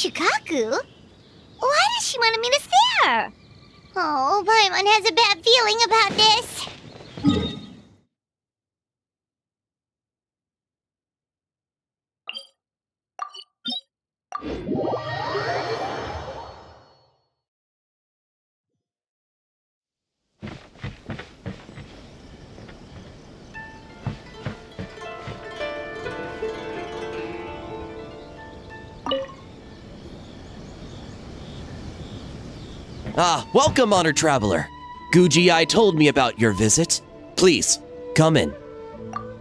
Shikaku? Why does she want me to stare? Oh, Paimon has a bad feeling about this. Welcome, honored traveler. Guji told me about your visit. Please, come in.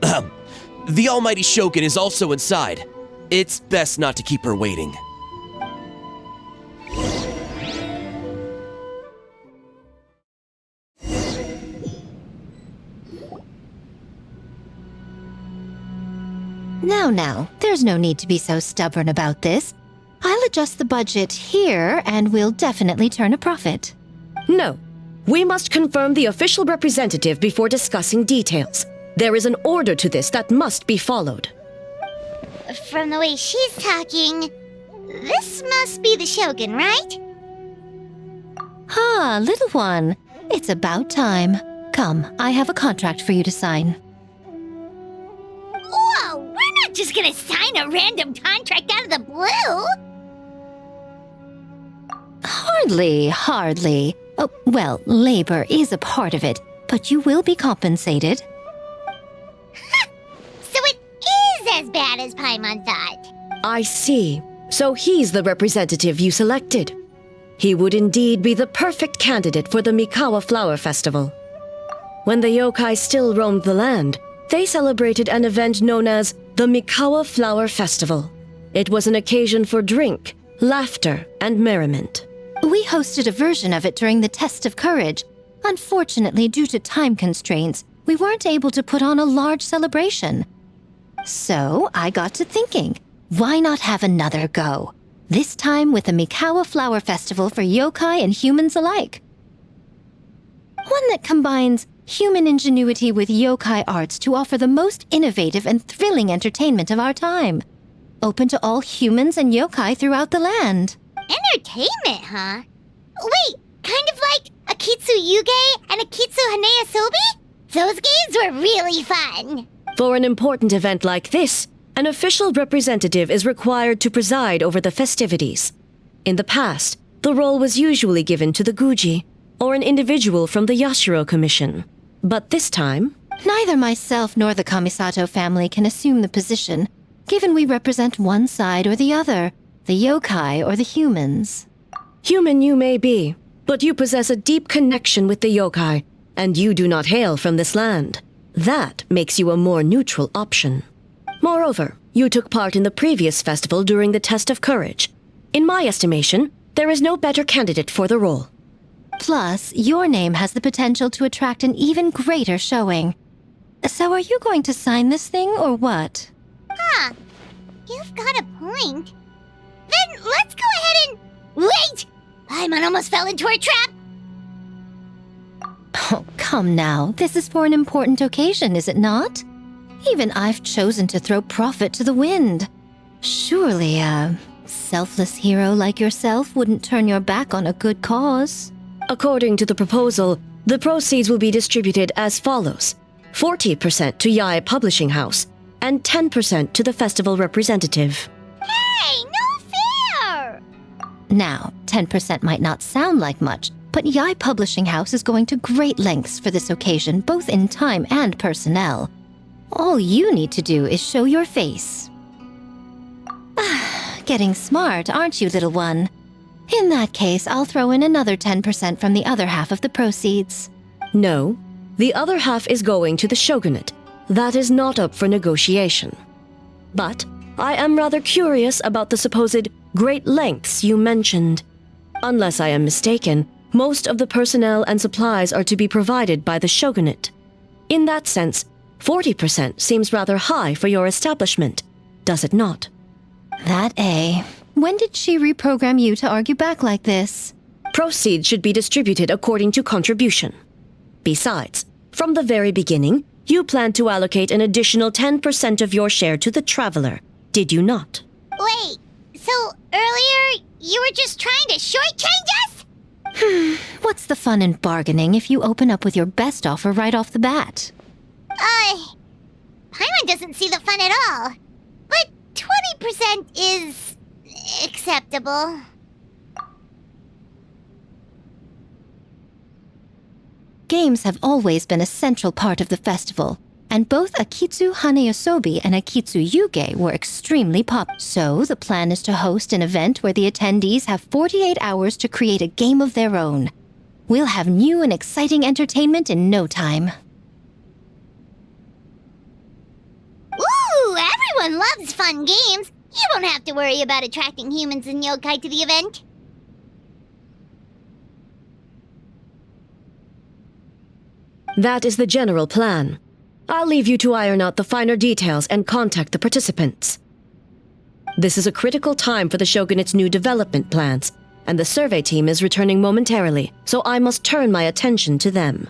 The almighty Shogun is also inside. It's best not to keep her waiting. Now, there's no need to be so stubborn about this. I'll adjust the budget here, and we'll definitely turn a profit. No. We must confirm the official representative before discussing details. There is an order to this that must be followed. From the way she's talking, this must be the Shogun, right? Little one. It's about time. Come, I have a contract for you to sign. Whoa, we're not just gonna sign a random contract out of the blue! Hardly. Oh, well, labor is a part of it, but you will be compensated. So it is as bad as Paimon thought. I see. So he's the representative you selected. He would indeed be the perfect candidate for the Mikawa Flower Festival. When the yokai still roamed the land, they celebrated an event known as the Mikawa Flower Festival. It was an occasion for drink, laughter, and merriment. We hosted a version of it during the Test of Courage. Unfortunately, due to time constraints, we weren't able to put on a large celebration. So I got to thinking, why not have another go? This time with the Mikawa Flower Festival for yokai and humans alike. One that combines human ingenuity with yokai arts to offer the most innovative and thrilling entertainment of our time. Open to all humans and yokai throughout the land. Entertainment, huh? Wait, kind of like a Kitsu Yuge and a Kitsu Hanea Sobi? Those games were really fun. For an important event like this, an official representative is required to preside over the festivities. In the past, the role was usually given to the Guji, or an individual from the Yashiro Commission. But this time, neither myself nor the Kamisato family can assume the position, given we represent one side or the other, the yokai or the humans. Human you may be, but you possess a deep connection with the yokai, and you do not hail from this land. That makes you a more neutral option. Moreover, you took part in the previous festival during the Test of Courage. In my estimation, there is no better candidate for the role. Plus, your name has the potential to attract an even greater showing. So are you going to sign this thing or what? You've got a point. Then let's go ahead and... Wait! Paimon almost fell into our trap! Oh, come now. This is for an important occasion, is it not? Even I've chosen to throw profit to the wind. Surely a selfless hero like yourself wouldn't turn your back on a good cause. According to the proposal, the proceeds will be distributed as follows. 40% to Yae Publishing House, and 10% to the festival representative. Hey, no fair! Now, 10% might not sound like much, but Yae Publishing House is going to great lengths for this occasion, both in time and personnel. All you need to do is show your face. Getting smart, aren't you, little one? In that case, I'll throw in another 10% from the other half of the proceeds. No, the other half is going to the shogunate. That is not up for negotiation. But I am rather curious about the supposed great lengths you mentioned. Unless I am mistaken, most of the personnel and supplies are to be provided by the shogunate. In that sense, 40% seems rather high for your establishment, does it not? When did she reprogram you to argue back like this? Proceeds should be distributed according to contribution. Besides, from the very beginning, you planned to allocate an additional 10% of your share to the traveler, did you not? Wait, So, earlier, you were just trying to shortchange us? What's the fun in bargaining if you open up with your best offer right off the bat? Paimon doesn't see the fun at all. But 20% is acceptable. Games have always been a central part of the festival, and both Akitsu Haneyosobi and Akitsu Yuge were extremely popular. So the plan is to host an event where the attendees have 48 hours to create a game of their own. We'll have new and exciting entertainment in no time. Ooh, everyone loves fun games. You won't have to worry about attracting humans and yokai to the event. That is the general plan. I'll leave you to iron out the finer details and contact the participants. This is a critical time for the Shogunate's new development plans, and the survey team is returning momentarily, so I must turn my attention to them.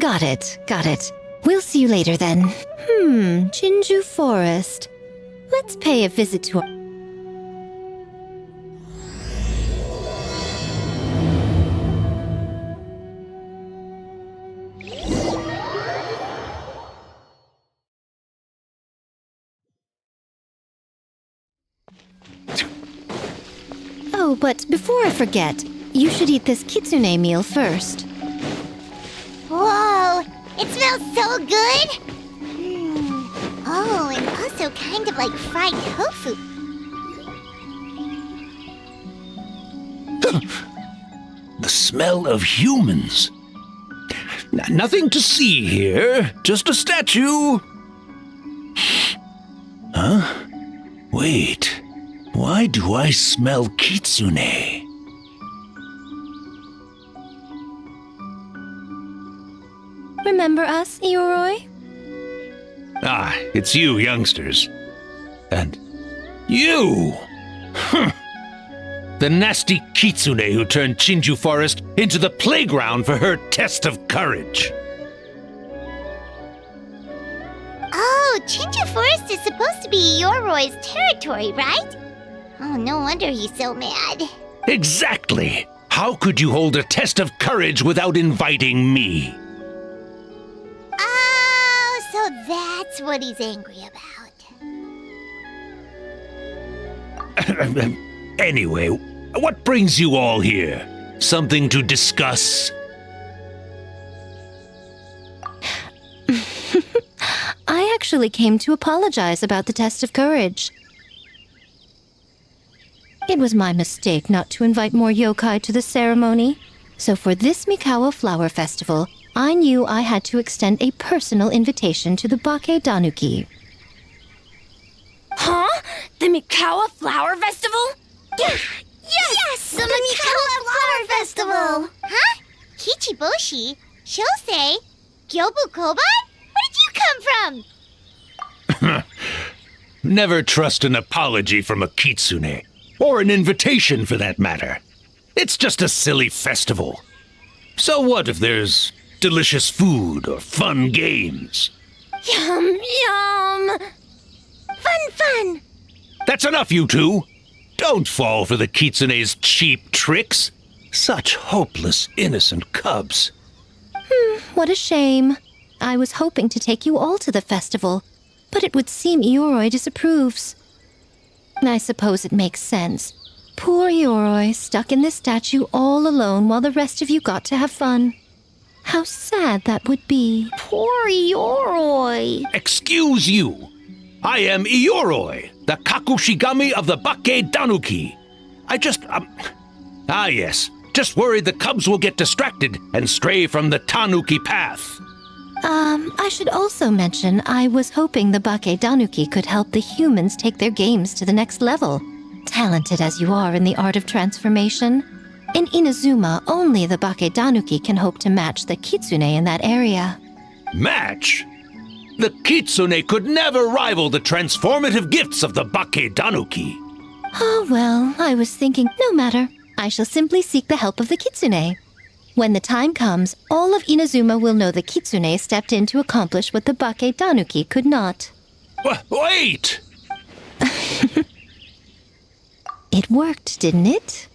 Got it. We'll see you later then. Jinju Forest. Let's pay a visit to our... Oh, but before I forget, you should eat this kitsune meal first. Whoa, it smells so good! Oh, and also kind of like fried tofu. The smell of humans. Nothing to see here, just a statue. Huh? Wait, why do I smell kitsune? Remember us, Ioroi? Ah, it's you, youngsters. And you! The nasty kitsune who turned Chinju Forest into the playground for her test of courage. Oh, Chinju Forest is supposed to be Yoroi's territory, right? Oh, no wonder he's so mad. Exactly! How could you hold a test of courage without inviting me? Oh, so that's what he's angry about. Anyway, what brings you all here? Something to discuss? I actually came to apologize about the test of courage. It was my mistake not to invite more yokai to the ceremony. So for this Mikawa Flower Festival, I knew I had to extend a personal invitation to the Bake Danuki. Huh? The Mikawa Flower Festival? Yes! The Mikawa Flower Festival! Huh? Kichiboshi? Shosei? Gyobu Koban? Where did you come from? Never trust an apology from a kitsune, or an invitation for that matter. It's just a silly festival. So what if there's delicious food or fun games? Yum, yum! Fun! That's enough, you two! Don't fall for the kitsune's cheap tricks. Such hopeless, innocent cubs. What a shame. I was hoping to take you all to the festival, but it would seem Ioroi disapproves. I suppose it makes sense. Poor Ioroi, stuck in this statue all alone while the rest of you got to have fun. How sad that would be. Poor Yoroi. Excuse you! I am Ioroi, the Kakushigami of the Bake Danuki. Yes. Just worried the cubs will get distracted and stray from the Tanuki path. I should also mention I was hoping the Bake Danuki could help the humans take their games to the next level. Talented as you are in the art of transformation, in Inazuma, only the Bake Danuki can hope to match the kitsune in that area. Match? The kitsune could never rival the transformative gifts of the Bake Danuki. Oh, well, I was thinking, no matter. I shall simply seek the help of the kitsune. When the time comes, all of Inazuma will know the Kitsune stepped in to accomplish what the Bake Tanuki could not. Wait! It worked, didn't it?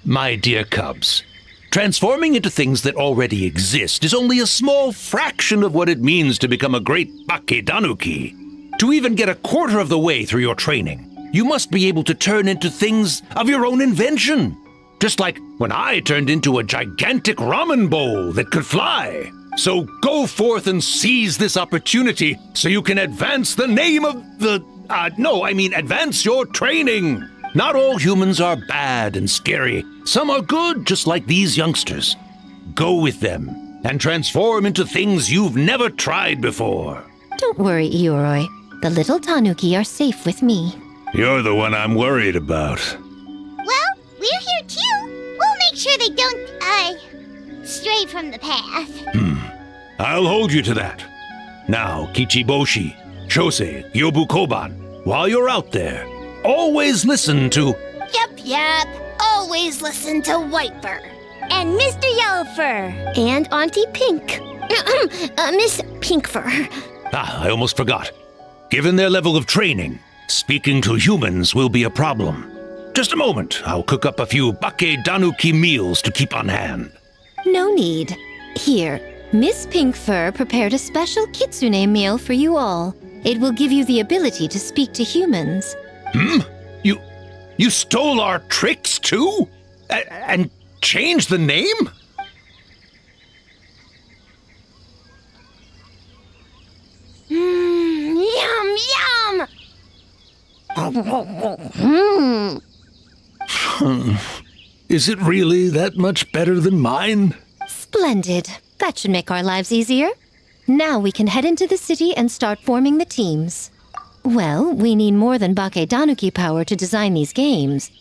My dear cubs, transforming into things that already exist is only a small fraction of what it means to become a great Bakedanuki. To even get a quarter of the way through your training, you must be able to turn into things of your own invention. Just like when I turned into a gigantic ramen bowl that could fly. So go forth and seize this opportunity so you can advance the name of the... advance your training. Not all humans are bad and scary. Some are good, just like these youngsters. Go with them and transform into things you've never tried before. Don't worry, Ioroi. The little Tanuki are safe with me. You're the one I'm worried about. Well, we're here too. We'll make sure they don't, stray from the path. I'll hold you to that. Now, Kichiboshi, Shosei, Yobu Koban, while you're out there, always listen to... Yep. Always listen to Whitefur. And Mr. Yellowfur. And Auntie Pink. Miss Pinkfur. I almost forgot. Given their level of training, speaking to humans will be a problem. Just a moment, I'll cook up a few Bakedanuki meals to keep on hand. No need. Here, Miss Pinkfur prepared a special Kitsune meal for you all. It will give you the ability to speak to humans. You stole our tricks too? And changed the name? Yum! Is it really that much better than mine? Splendid. That should make our lives easier. Now we can head into the city and start forming the teams. Well, we need more than Bakedanuki power to design these games.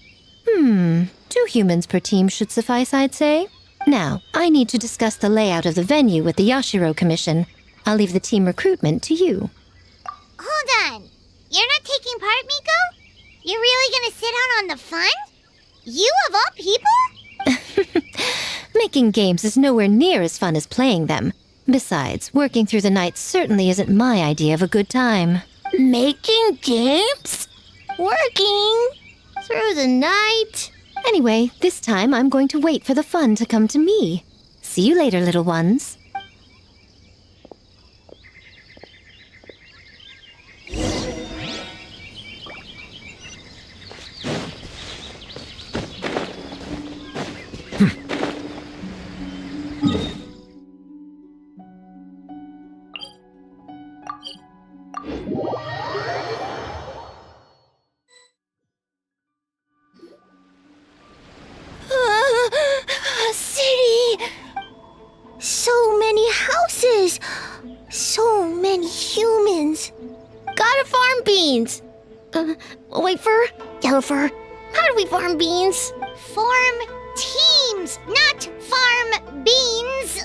2 humans per team should suffice, I'd say. Now, I need to discuss the layout of the venue with the Yashiro Commission. I'll leave the team recruitment to you. Hold on. You're not taking part, Miko? You're really gonna sit out on the fun? You of all people? Making games is nowhere near as fun as playing them. Besides, working through the night certainly isn't my idea of a good time. Making games? Working? Through the night? Anyway, this time I'm going to wait for the fun to come to me. See you later, little ones. City! So many houses! So many humans! Gotta farm beans! Whitefur? Yellowfur? How do we farm beans? Form teams, not farm beans.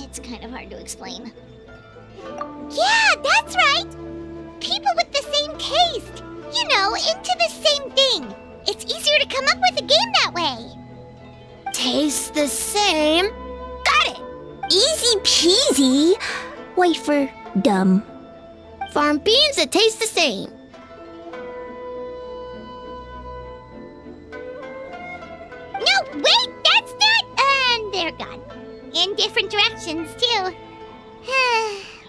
It's kind of hard to explain. Yeah, that's right. People with the same taste. You know, into the same thing. It's easier to come up with a game that way. Tastes the same. Got it! Easy peasy. Whitefur, dumb. Farm beans that taste the same. No, wait, that's not... And they're gone. In different directions, too.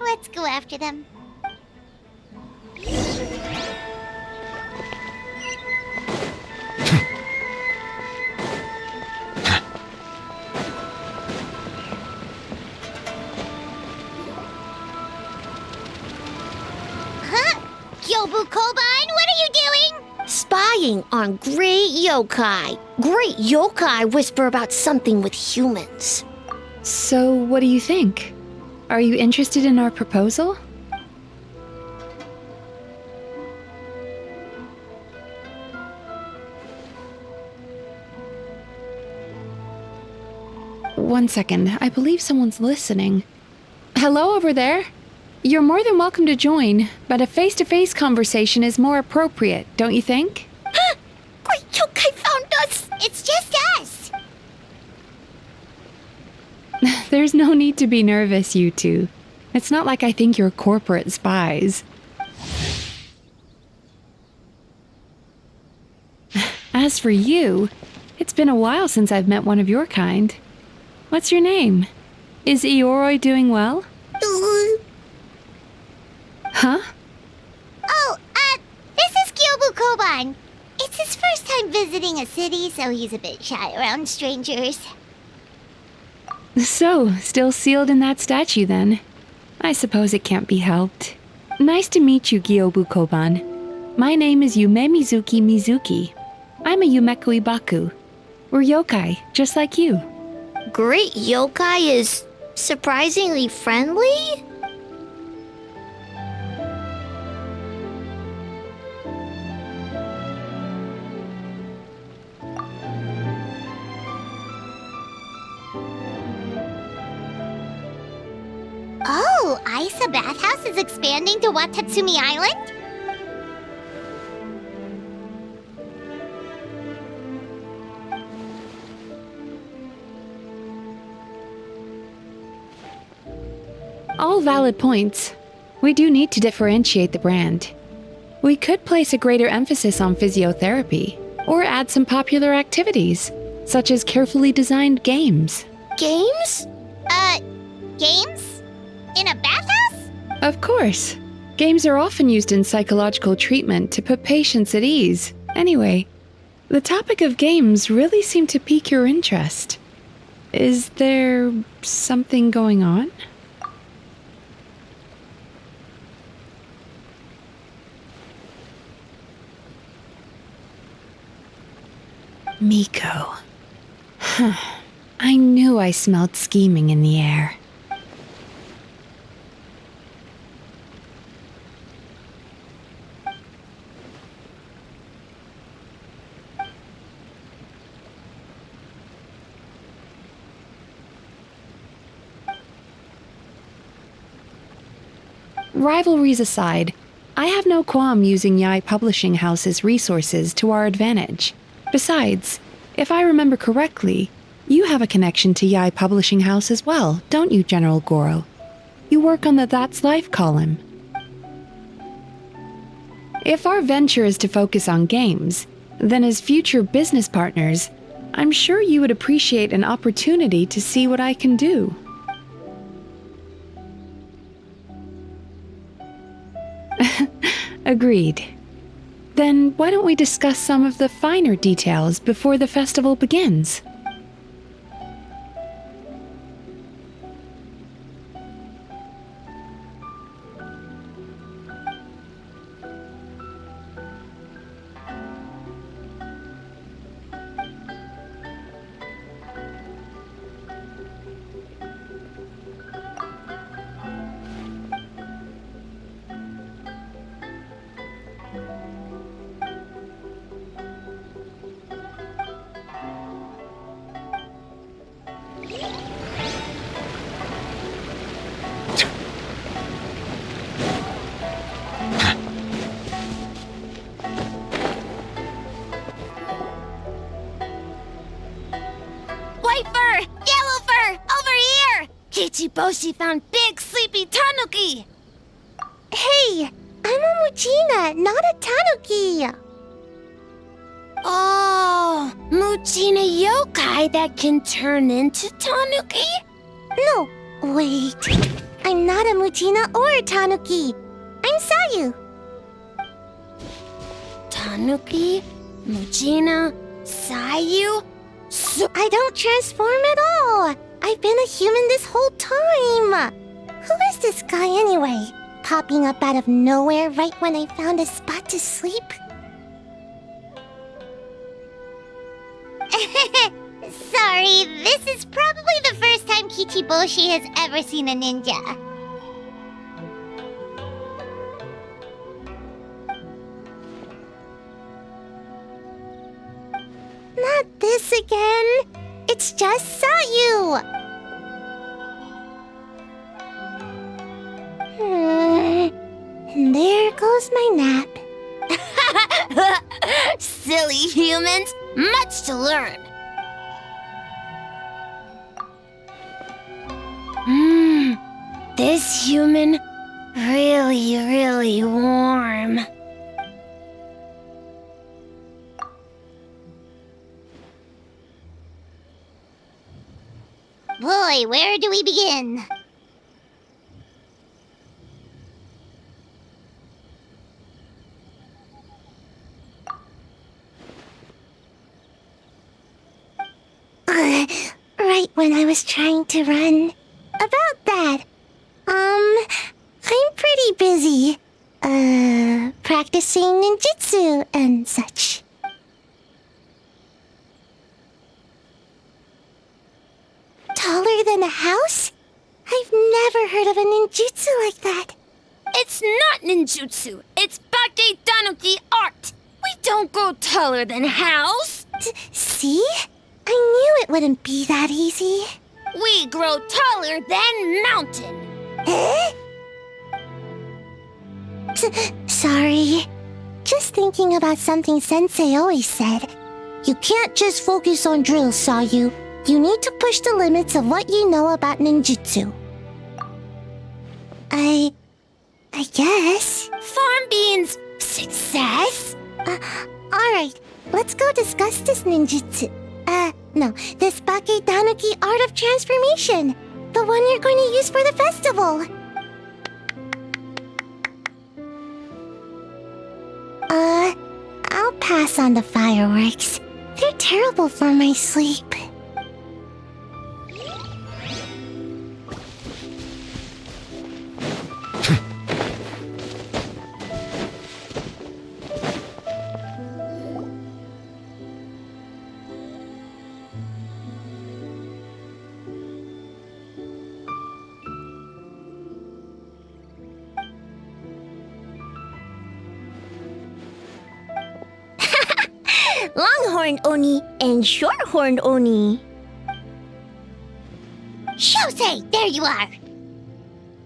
Let's go after them. Huh? Yobu Koban, what are you doing? Spying on great yokai. Great yokai whisper about something with humans. So, what do you think? Are you interested in our proposal? One second, I believe someone's listening. Hello over there? You're more than welcome to join, but a face-to-face conversation is more appropriate, don't you think? Great yokai found us! It's just us. There's no need to be nervous, you two. It's not like I think you're corporate spies. As for you, it's been a while since I've met one of your kind. What's your name? Is Ioroi doing well? Huh? Oh, this is Kyobu Koban. It's his first time visiting a city, so he's a bit shy around strangers. So, still sealed in that statue then? I suppose it can't be helped. Nice to meet you, Kyobu Koban. My name is Yume Mizuki Mizuki. I'm a Yumeku Ibaku. We're yokai, just like you. Great yokai is surprisingly friendly? Oh, Aisa Bathhouse is expanding to Watatsumi Island? All valid points. We do need to differentiate the brand. We could place a greater emphasis on physiotherapy, or add some popular activities, such as carefully designed games. Games? Games? In a bathhouse? Of course. Games are often used in psychological treatment to put patients at ease. Anyway, the topic of games really seemed to pique your interest. Is there something going on? Miko. I knew I smelled scheming in the air. Rivalries aside, I have no qualm using Yae Publishing House's resources to our advantage. Besides, if I remember correctly, you have a connection to Yae Publishing House as well, don't you, General Goro? You work on the That's Life column. If our venture is to focus on games, then as future business partners, I'm sure you would appreciate an opportunity to see what I can do. Agreed. Then why don't we discuss some of the finer details before the festival begins? White fur! Yellow fur! Over here! Kichiboshi found big sleepy tanuki! Hey, I'm a Muchina, not a Tanuki. Oh, Muchina yokai that can turn into tanuki? No, wait. I'm not a Muchina or a Tanuki. I'm Sayu. Tanuki? Muchina? Sayu? I don't transform at all. I've been a human this whole time. Who is this guy anyway? Popping up out of nowhere right when I found a spot to sleep? Sorry, this is probably the first time Kichiboshi has ever seen a ninja. Not this again. It's just Sayu. And there goes my nap. Silly humans, much to learn. this human really, really warm. Boy, where do we begin? Right when I was trying to run. About that, I'm pretty busy, practicing ninjutsu and such. Taller than a house? I've never heard of a ninjutsu like that. It's not ninjutsu. It's Bakke Danuki art. We don't grow taller than house. See? I knew it wouldn't be that easy. We grow taller than mountain. Eh? Sorry. Just thinking about something Sensei always said. You can't just focus on drills, Sayu. You need to push the limits of what you know about ninjutsu. I guess. Farm beans, success. Alright, let's go discuss this ninjutsu. No, this Bakke Danuki art of transformation. The one you're going to use for the festival. I'll pass on the fireworks. They're terrible for my sleep. Longhorned Oni and short-horned Oni. Shosei, there you are.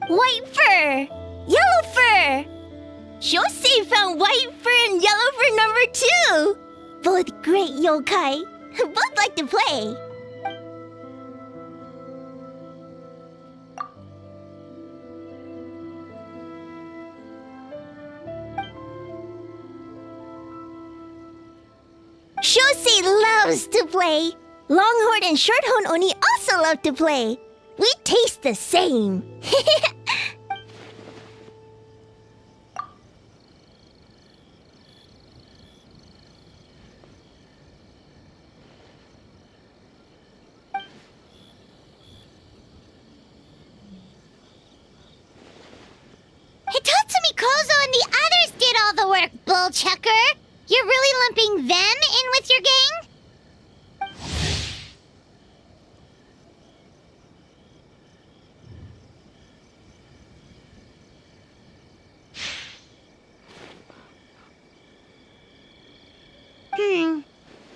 White fur, yellow fur. Shosei found white fur and yellow fur number 2. Both great yokai. Both like to play. Shosei loves to play. Longhorn and shorthorn Oni also love to play. We taste the same. Hitatsumi Kozo and the others did all the work, Bullchucker. You're really lumping them in with your gang?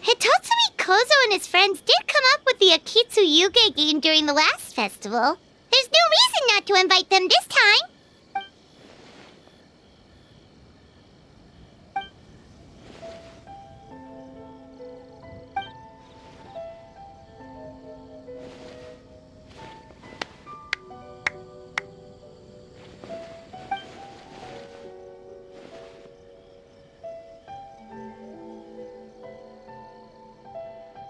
Hitatsumi Kozo and his friends did come up with the Akitsu Yuge game during the last festival. There's no reason not to invite them this time.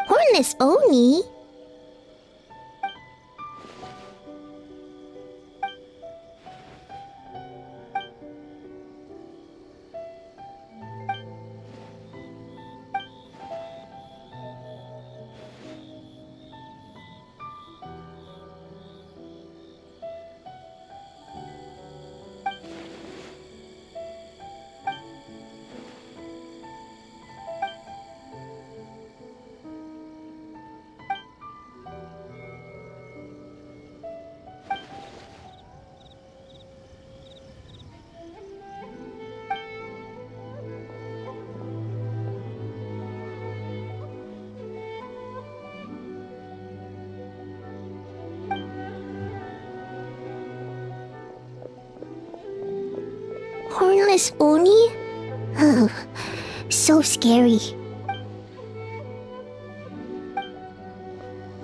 Hornless Oni? Hornless Oni? Oh, so scary.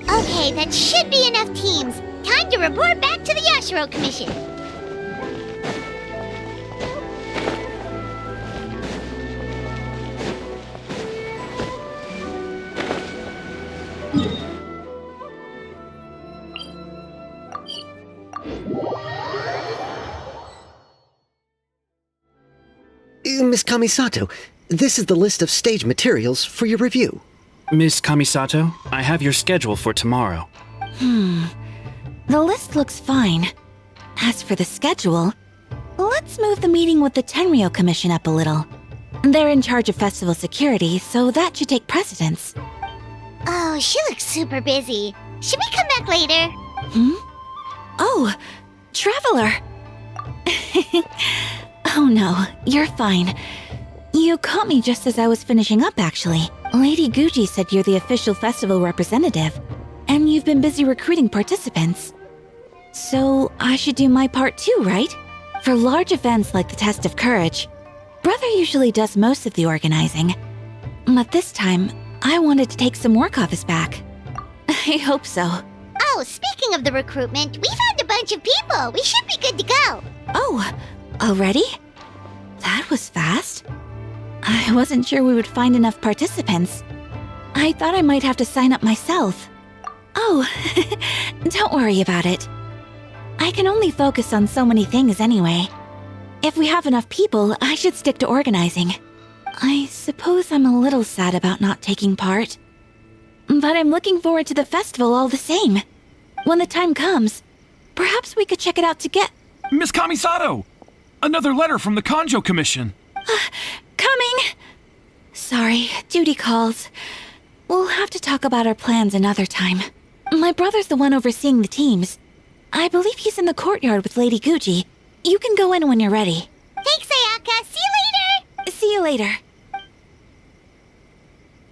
Okay, that should be enough teams. Time to report back to the Yashiro Commission. Miss Kamisato, this is the list of stage materials for your review. Miss Kamisato, I have your schedule for tomorrow. The list looks fine. As for the schedule, let's move the meeting with the Tenryou Commission up a little. They're in charge of festival security, so that should take precedence. Oh, she looks super busy. Should we come back later? Oh, Traveler! Oh no, you're fine. You caught me just as I was finishing up, actually. Lady Guji said you're the official festival representative, and you've been busy recruiting participants. So I should do my part too, right? For large events like the Test of Courage, Brother usually does most of the organizing. But this time, I wanted to take some work off his back. I hope so. Oh, speaking of the recruitment, we found a bunch of people. We should be good to go. Oh, already? That was fast. I wasn't sure we would find enough participants. I thought I might have to sign up myself. Oh, don't worry about it. I can only focus on so many things anyway. If we have enough people, I should stick to organizing. I suppose I'm a little sad about not taking part. But I'm looking forward to the festival all the same. When the time comes, perhaps we could check it out together. Miss Kamisato! Another letter from the Kanjo Commission. Coming! Sorry, duty calls. We'll have to talk about our plans another time. My brother's the one overseeing the teams. I believe he's in the courtyard with Lady Guji. You can go in when you're ready. Thanks, Ayaka. See you later. See you later.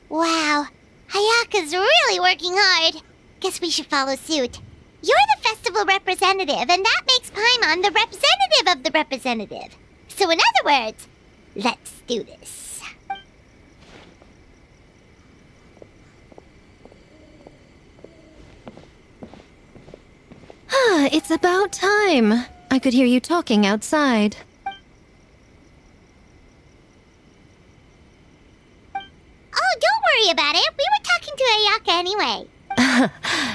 Wow, Ayaka's really working hard. Guess we should follow suit. You're the festival representative, and that makes Paimon the representative of the representative. So in other words, let's do this. It's about time. I could hear you talking outside. Oh, don't worry about it. We were talking to Ayaka anyway.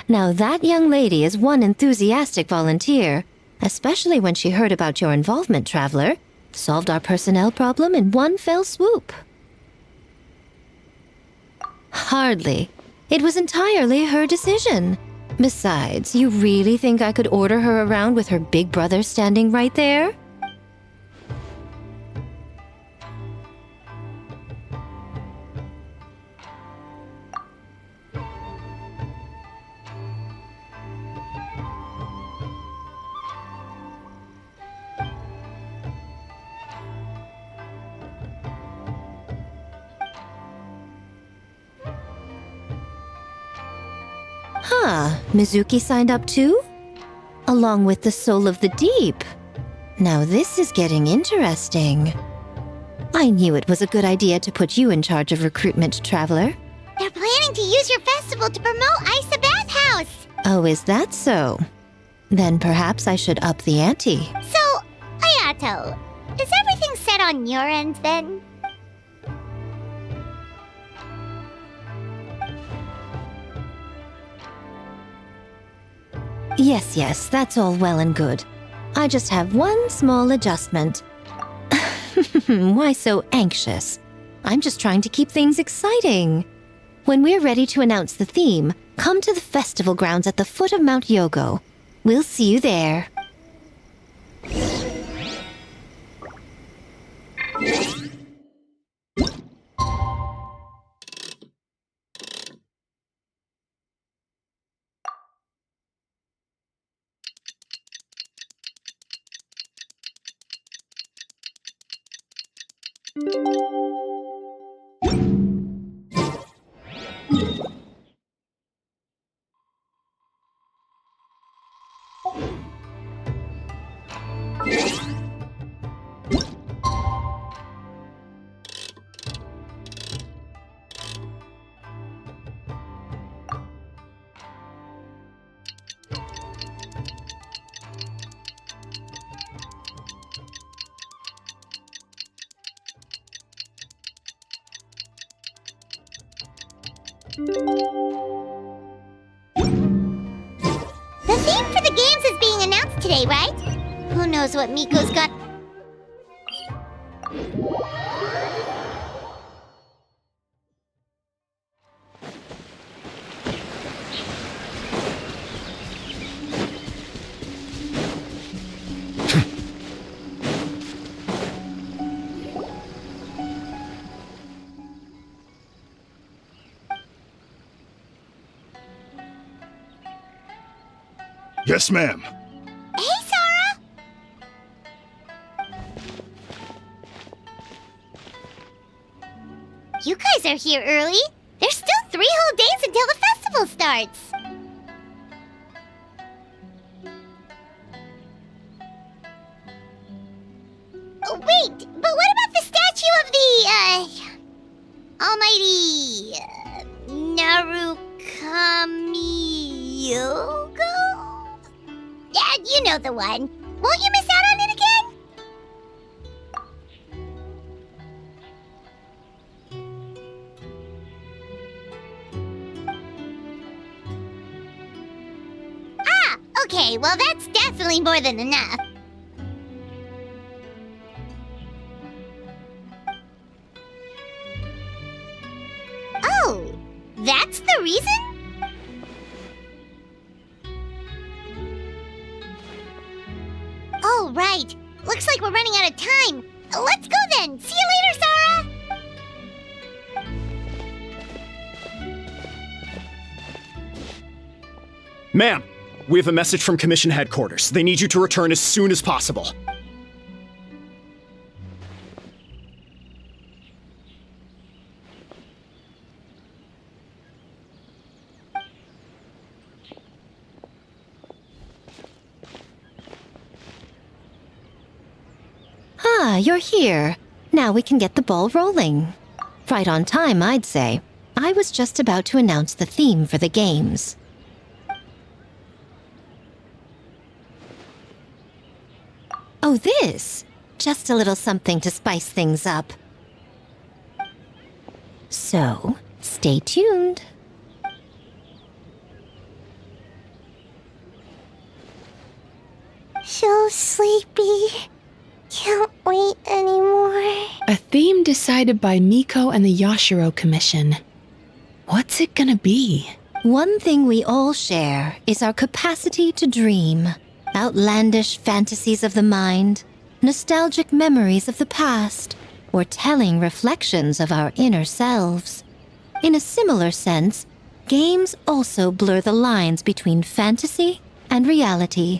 Now that young lady is one enthusiastic volunteer, especially when she heard about your involvement, Traveler. Solved our personnel problem in one fell swoop. Hardly. It was entirely her decision. Besides, you really think I could order her around with her big brother standing right there? Mizuki signed up too? Along with the Soul of the Deep. Now this is getting interesting. I knew it was a good idea to put you in charge of recruitment, Traveler. They're planning to use your festival to promote Isa Bathhouse. Oh, is that so? Then perhaps I should up the ante. So, Ayato, is everything set on your end then? Yes, that's all well and good. I just have one small adjustment. Why so anxious? I'm just trying to keep things exciting. When we're ready to announce the theme, come to the festival grounds at the foot of Mount Yogo. We'll see you there. The theme for the games is being announced today, right? Who knows what Miko's got... Yes, ma'am. Hey, Sora! You guys are here early. There's still 3 whole days until the festival starts. Oh, wait, but what about the statue of the, almighty, Narukamyogo? Yeah, you know the one. Won't you miss out on it again? Ah, okay, well that's definitely more than enough. Oh, that's the reason? Oh, right. Looks like we're running out of time. Let's go then. See you later, Sora! Ma'am, we have a message from Commission Headquarters. They need you to return as soon as possible. Ah, you're here. Now we can get the ball rolling. Right on time, I'd say. I was just about to announce the theme for the games. Oh, this? Just a little something to spice things up. So, stay tuned. So sleepy. Can't wait anymore. A theme decided by Miko and the Yashiro Commission. What's it gonna be? One thing we all share is our capacity to dream. Outlandish fantasies of the mind, nostalgic memories of the past, or telling reflections of our inner selves. In a similar sense, games also blur the lines between fantasy and reality.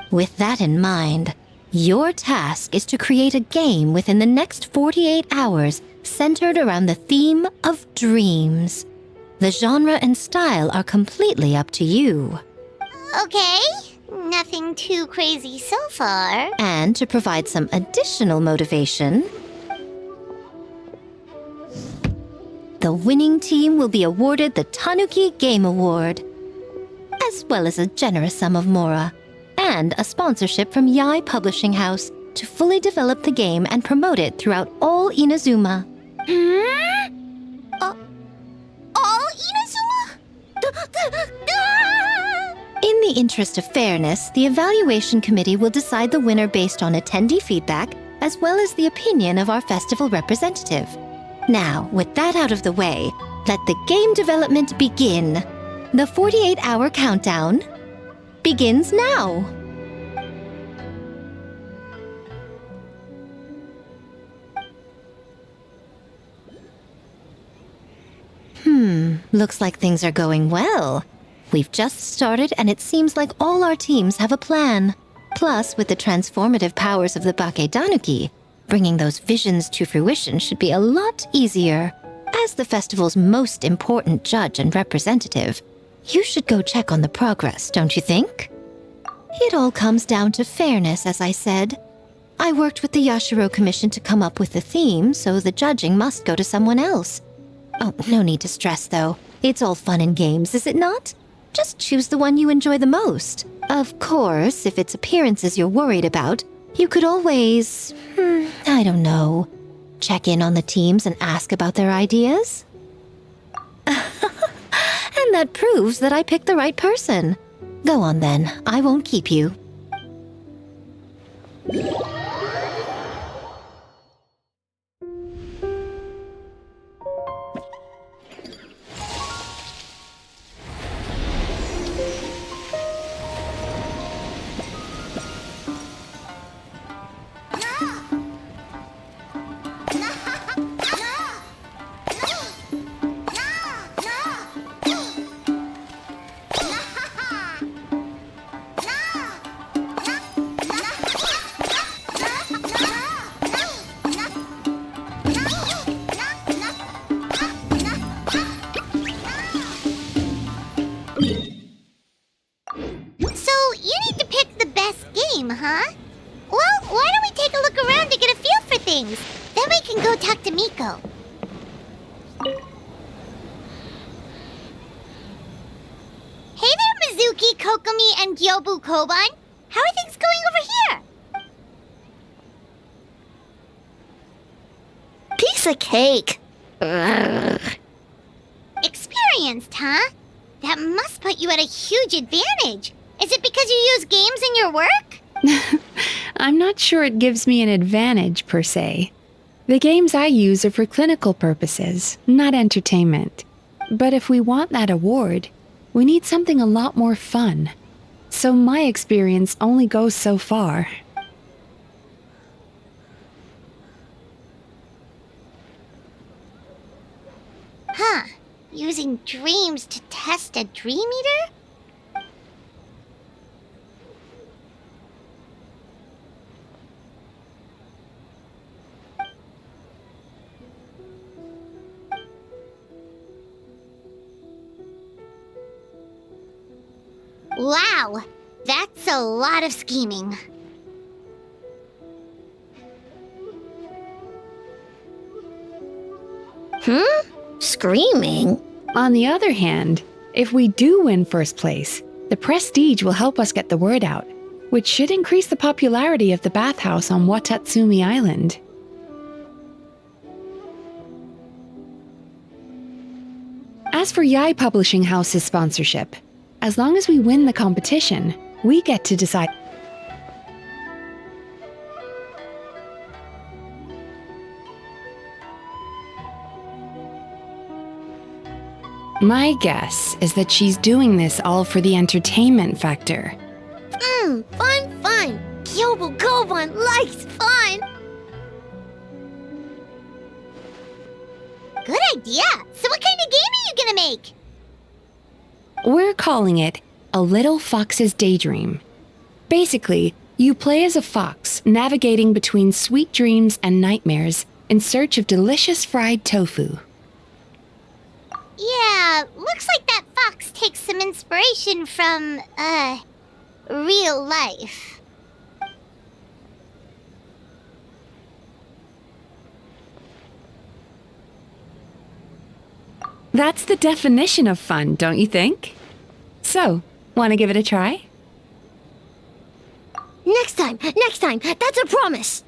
With that in mind, your task is to create a game within the next 48 hours centered around the theme of dreams. The genre and style are completely up to you. Okay. Nothing too crazy so far. And to provide some additional motivation, the winning team will be awarded the Tanuki Game Award, as well as a generous sum of mora, and a sponsorship from Yai Publishing House to fully develop the game and promote it throughout all Inazuma. All Inazuma? In the interest of fairness, the evaluation committee will decide the winner based on attendee feedback, as well as the opinion of our festival representative. Now, with that out of the way, let the game development begin. The 48-hour countdown begins now. Looks like things are going well. We've just started and it seems like all our teams have a plan. Plus, with the transformative powers of the Bakedanuki, bringing those visions to fruition should be a lot easier. As the festival's most important judge and representative, you should go check on the progress, don't you think? It all comes down to fairness, as I said. I worked with the Yashiro Commission to come up with the theme, so the judging must go to someone else. Oh, no need to stress, though. It's all fun and games, is it not? Just choose the one you enjoy the most. Of course, if it's appearances you're worried about, you could always, I don't know, check in on the teams and ask about their ideas? that proves that I picked the right person. Go on then, I won't keep you. So, you need to pick the best game, huh? Well, why don't we take a look around to get a feel for things? Then we can go talk to Miko. Hey there, Mizuki, Kokomi, and Gyobu Koban. How are things going over here? Piece of cake. Experienced, huh? That must put you at a huge advantage. Is it because you use games in your work? I'm not sure it gives me an advantage per se. The games I use are for clinical purposes, not entertainment. But if we want that award, we need something a lot more fun. So my experience only goes so far. Huh. Using dreams to test a dream eater? Wow, that's a lot of scheming. Screaming? On the other hand, if we do win first place, the prestige will help us get the word out, which should increase the popularity of the bathhouse on Watatsumi Island. As for Yai Publishing House's sponsorship, as long as we win the competition, we get to decide. My guess is that she's doing this all for the entertainment factor. Fun. Gyobu Koban likes fun. Good idea. So what kind of game are you gonna make? We're calling it A Little Fox's Daydream. Basically, you play as a fox navigating between sweet dreams and nightmares in search of delicious fried tofu. Yeah, looks like that fox takes some inspiration from, real life. That's the definition of fun, don't you think? So, want to give it a try? Next time. That's a promise.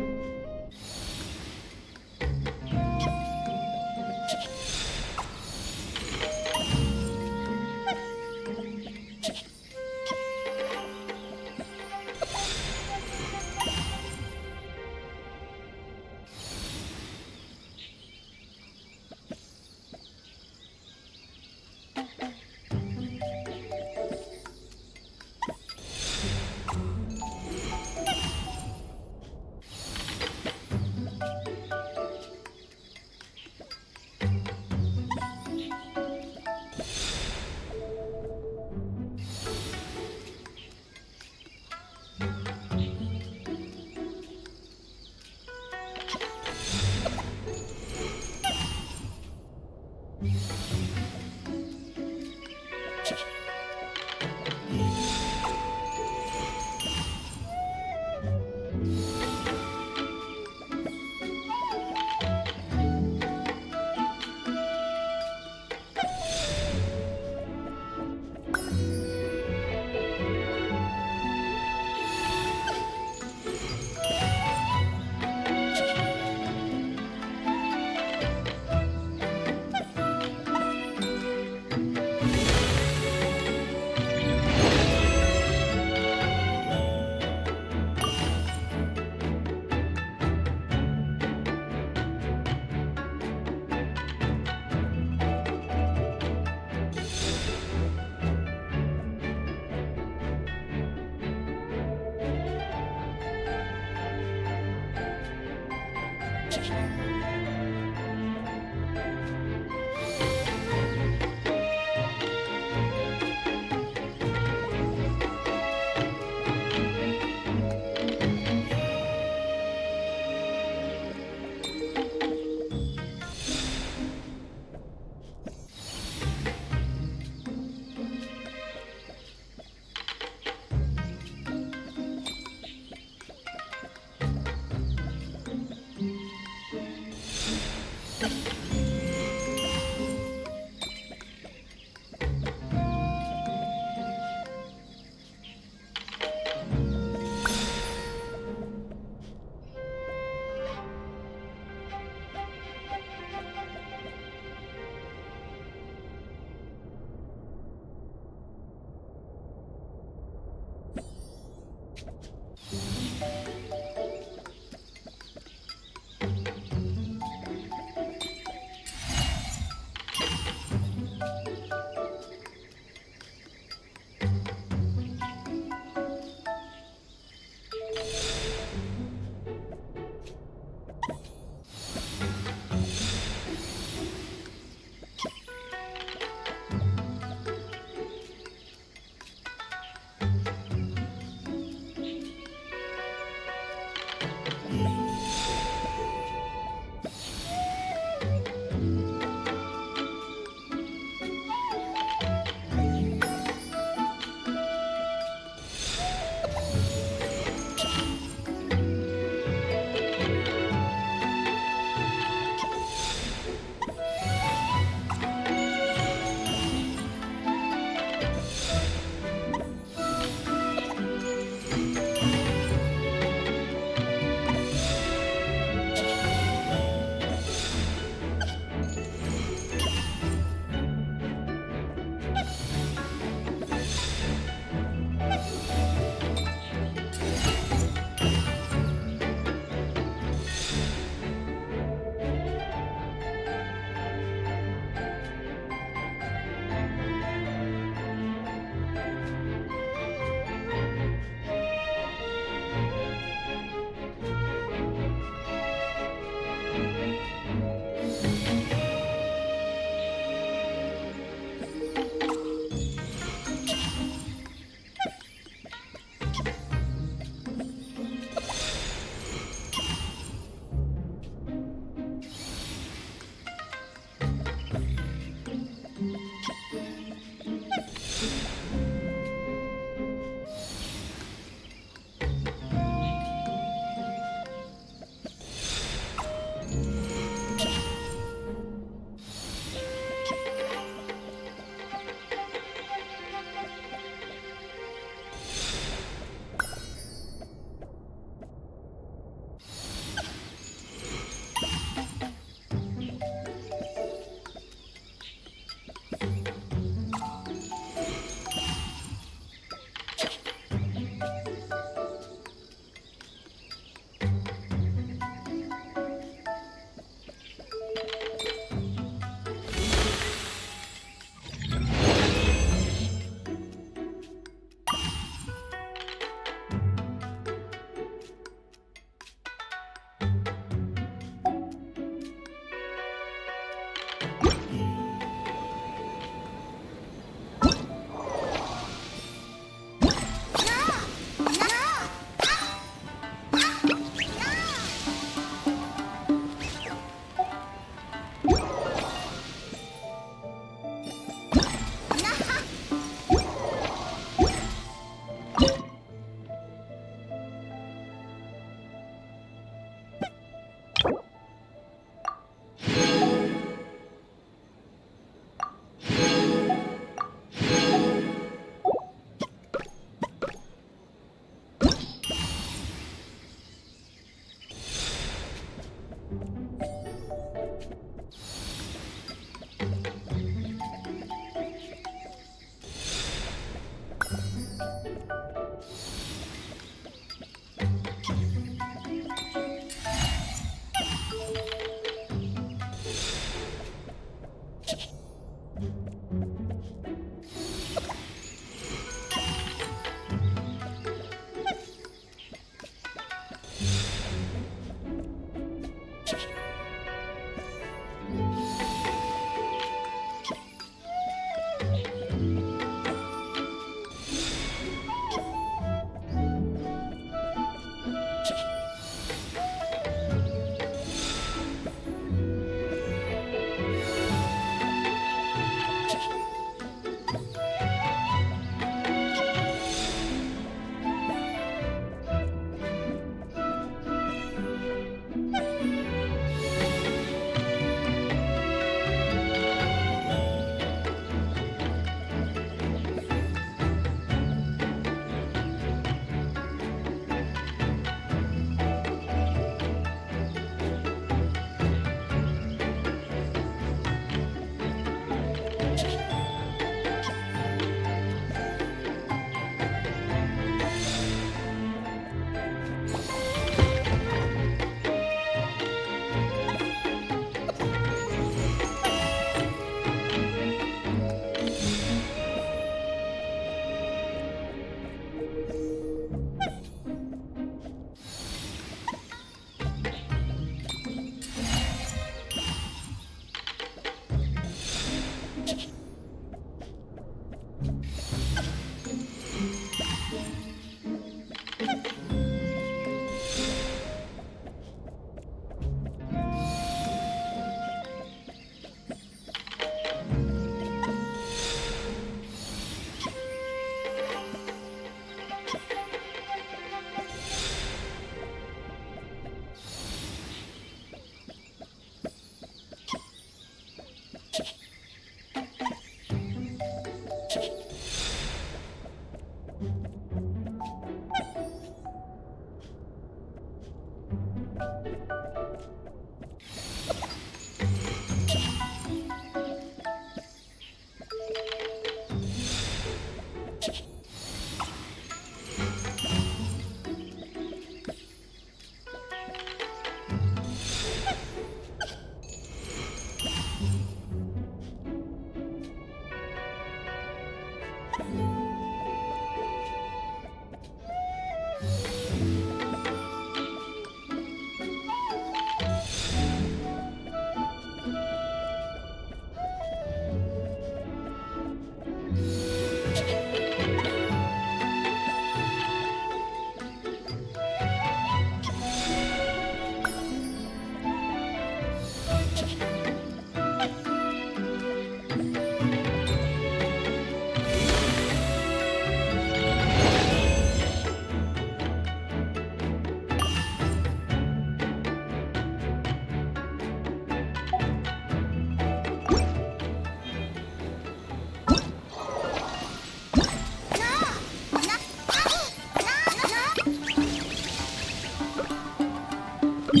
Boss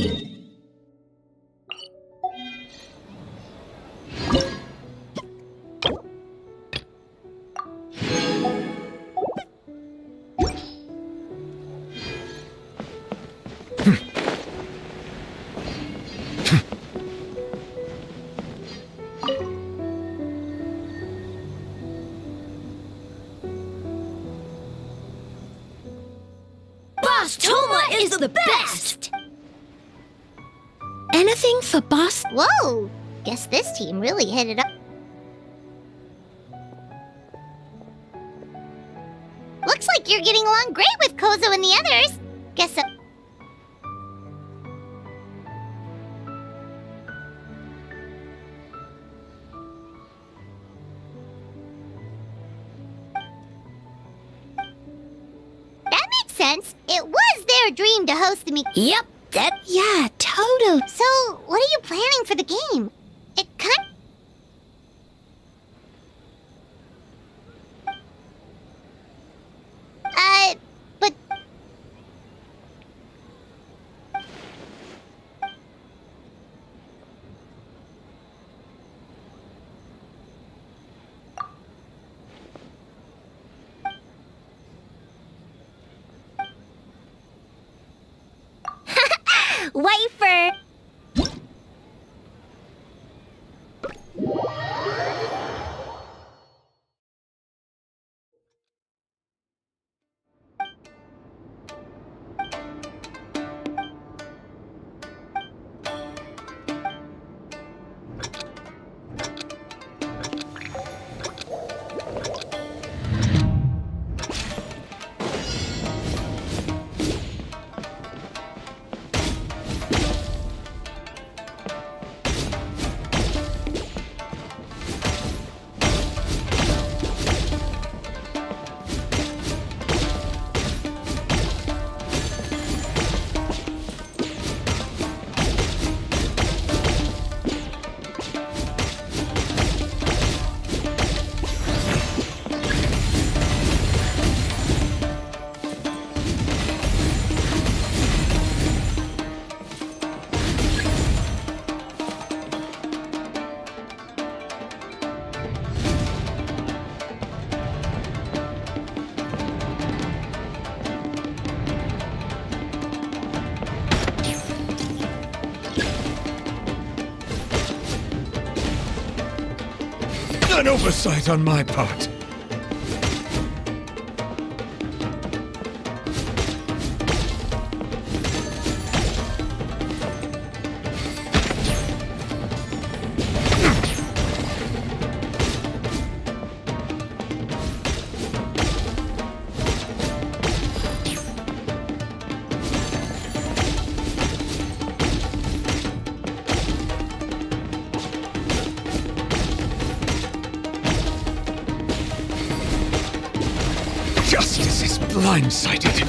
Toma is the best! Anything for Boss? Whoa! Guess this team really hit it up. Looks like you're getting along great with Kozo and the others. Guess so. That makes sense. It was their dream to host the Yep, that. Yeah, totally. So, what are you planning for the game? It kind but Wifer! An oversight on my part. Justice is blindsided.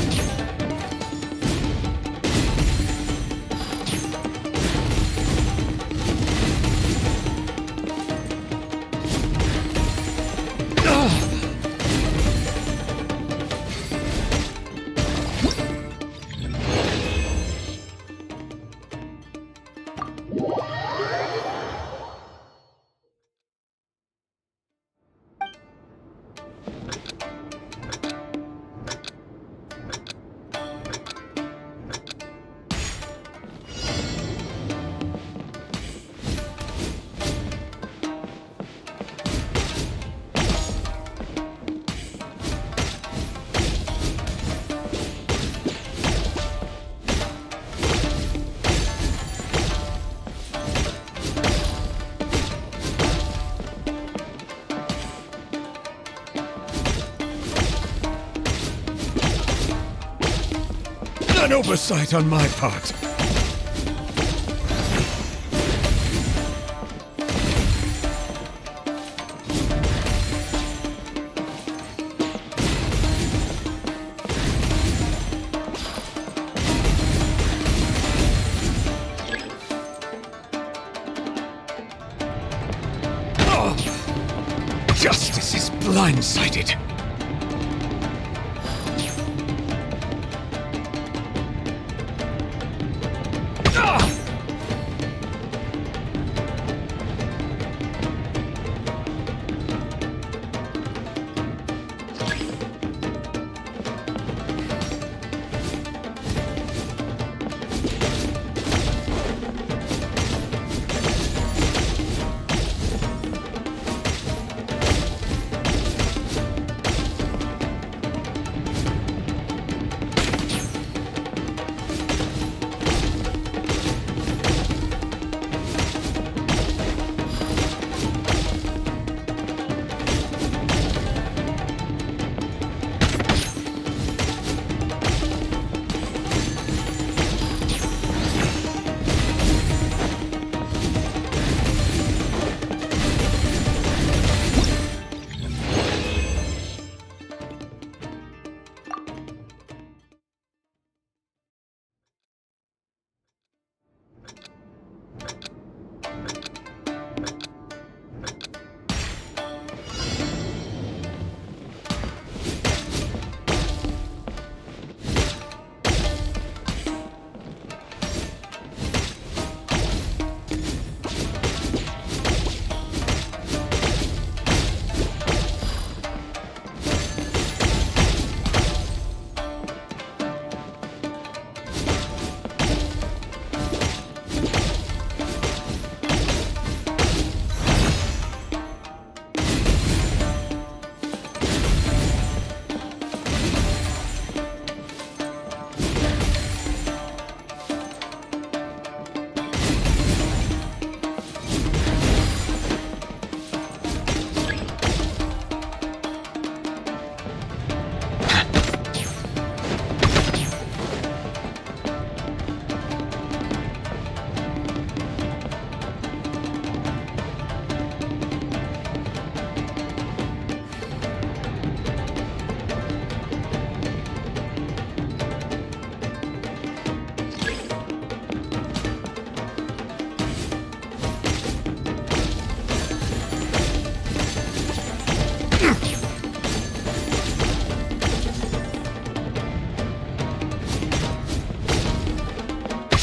An oversight on my part. Justice is blindsided.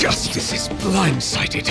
Justice is blindsided.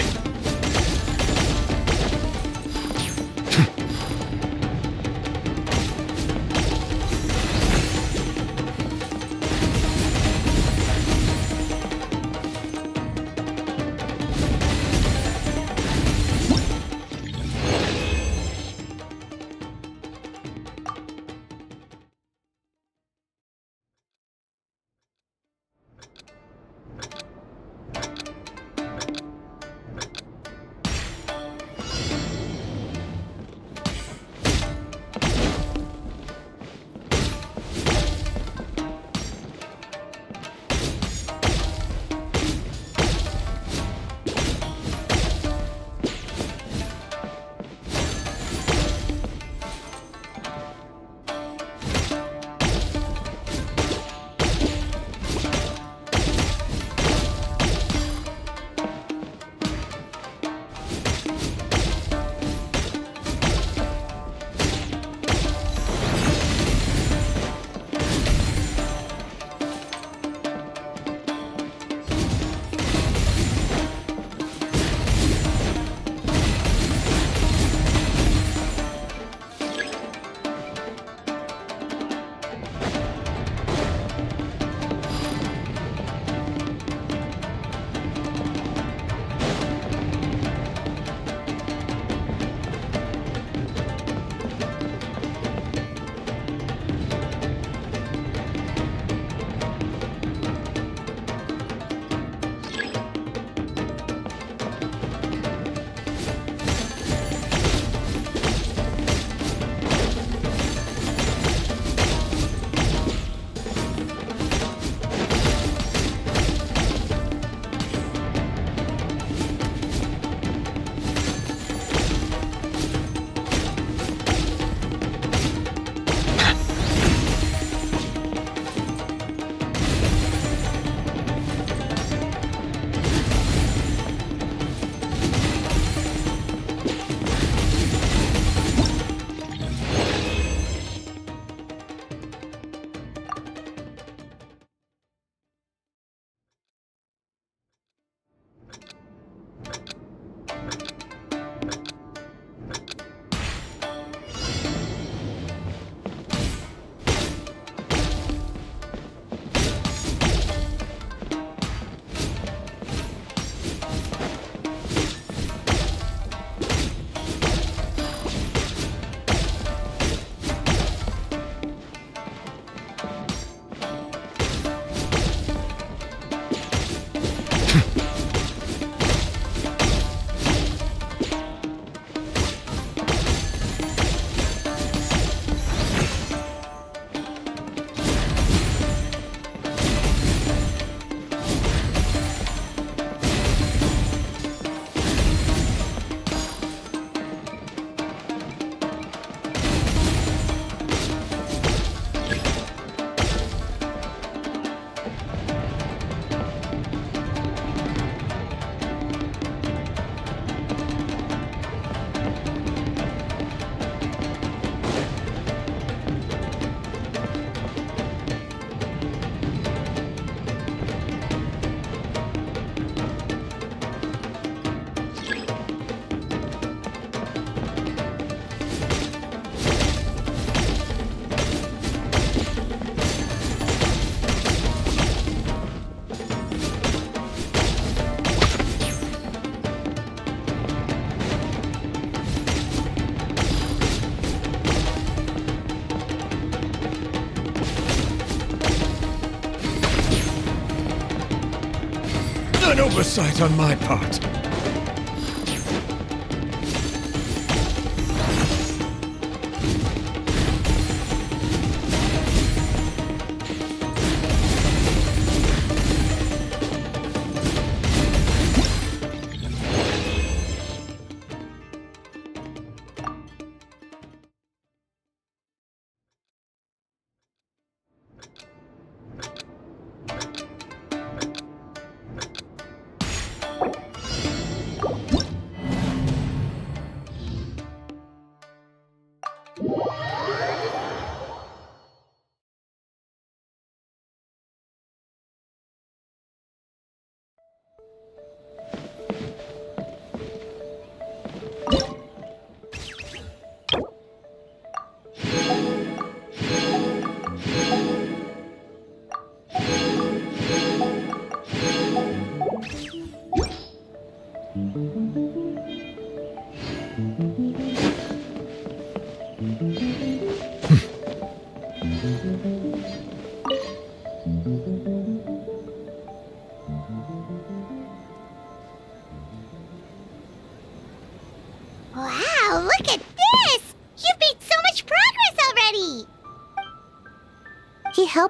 An oversight on my part.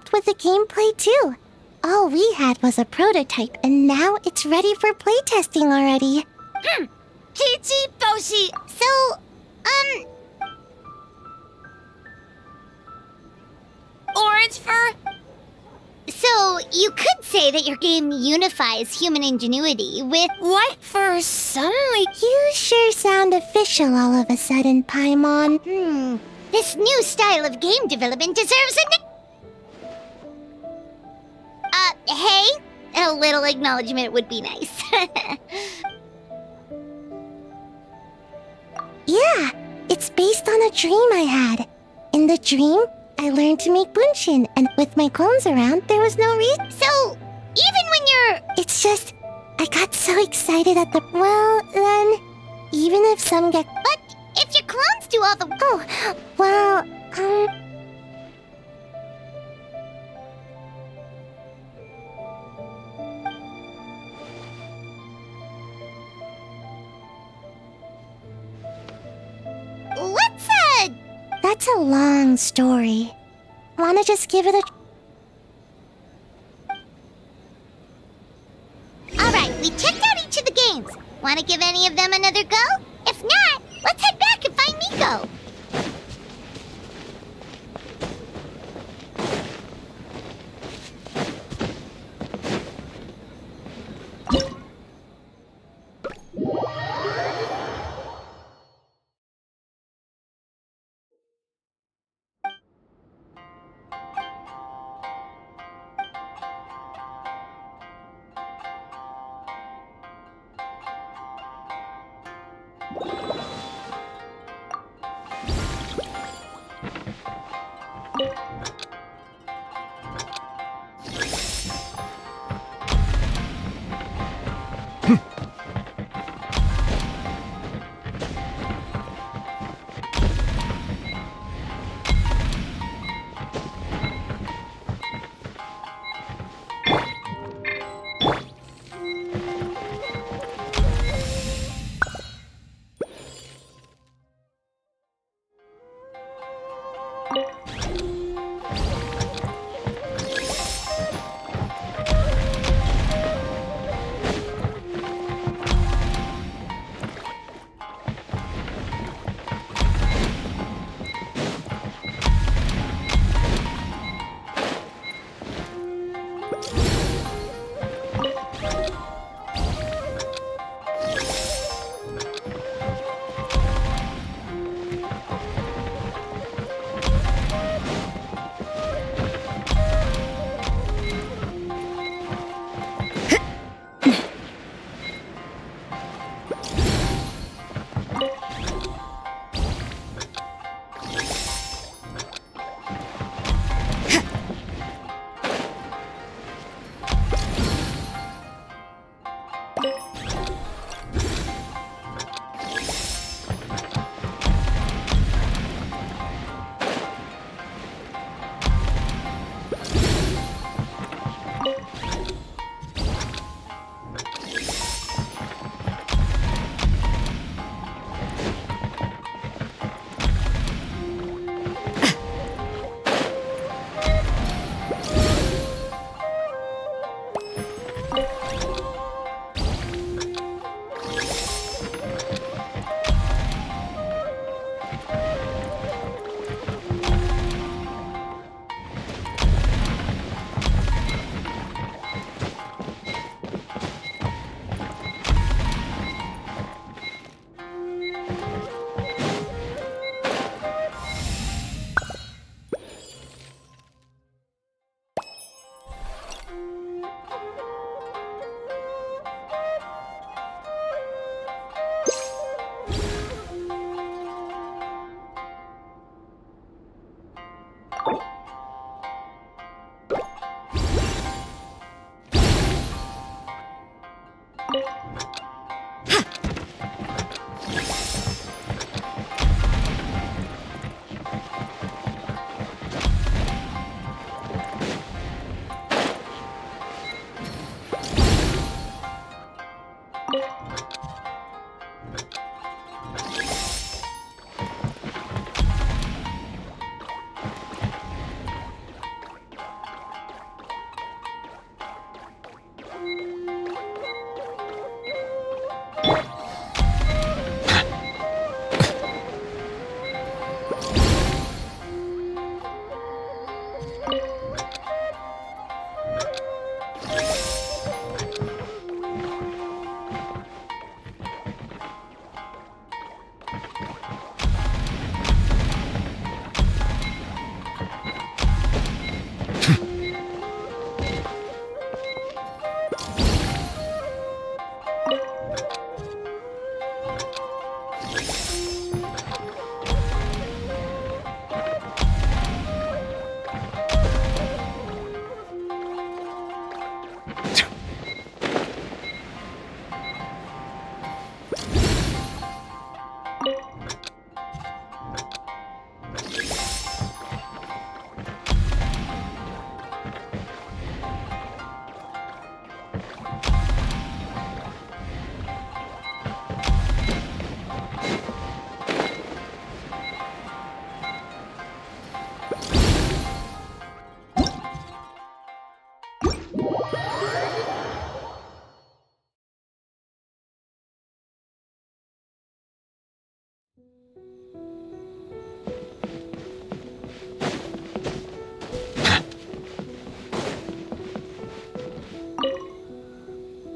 helped with the gameplay too. All we had was a prototype, and now it's ready for playtesting already. Kichi Boshi. So, Orange fur? So, you could say that your game unifies human ingenuity with... White fur suddenly? You sure sound official all of a sudden, Paimon. This new style of game development deserves a hey? A little acknowledgement would be nice. Yeah, it's based on a dream I had. In the dream, I learned to make bunshin, and with my clones around, there was no reason. So, even when you're... It's just, I got so excited at the... Well, then, even if some get... But if your clones do all the... Oh, well, That's a long story. Wanna just give it a... Alright, we checked out each of the games. Wanna give any of them another go? If not, let's head back and find Miko.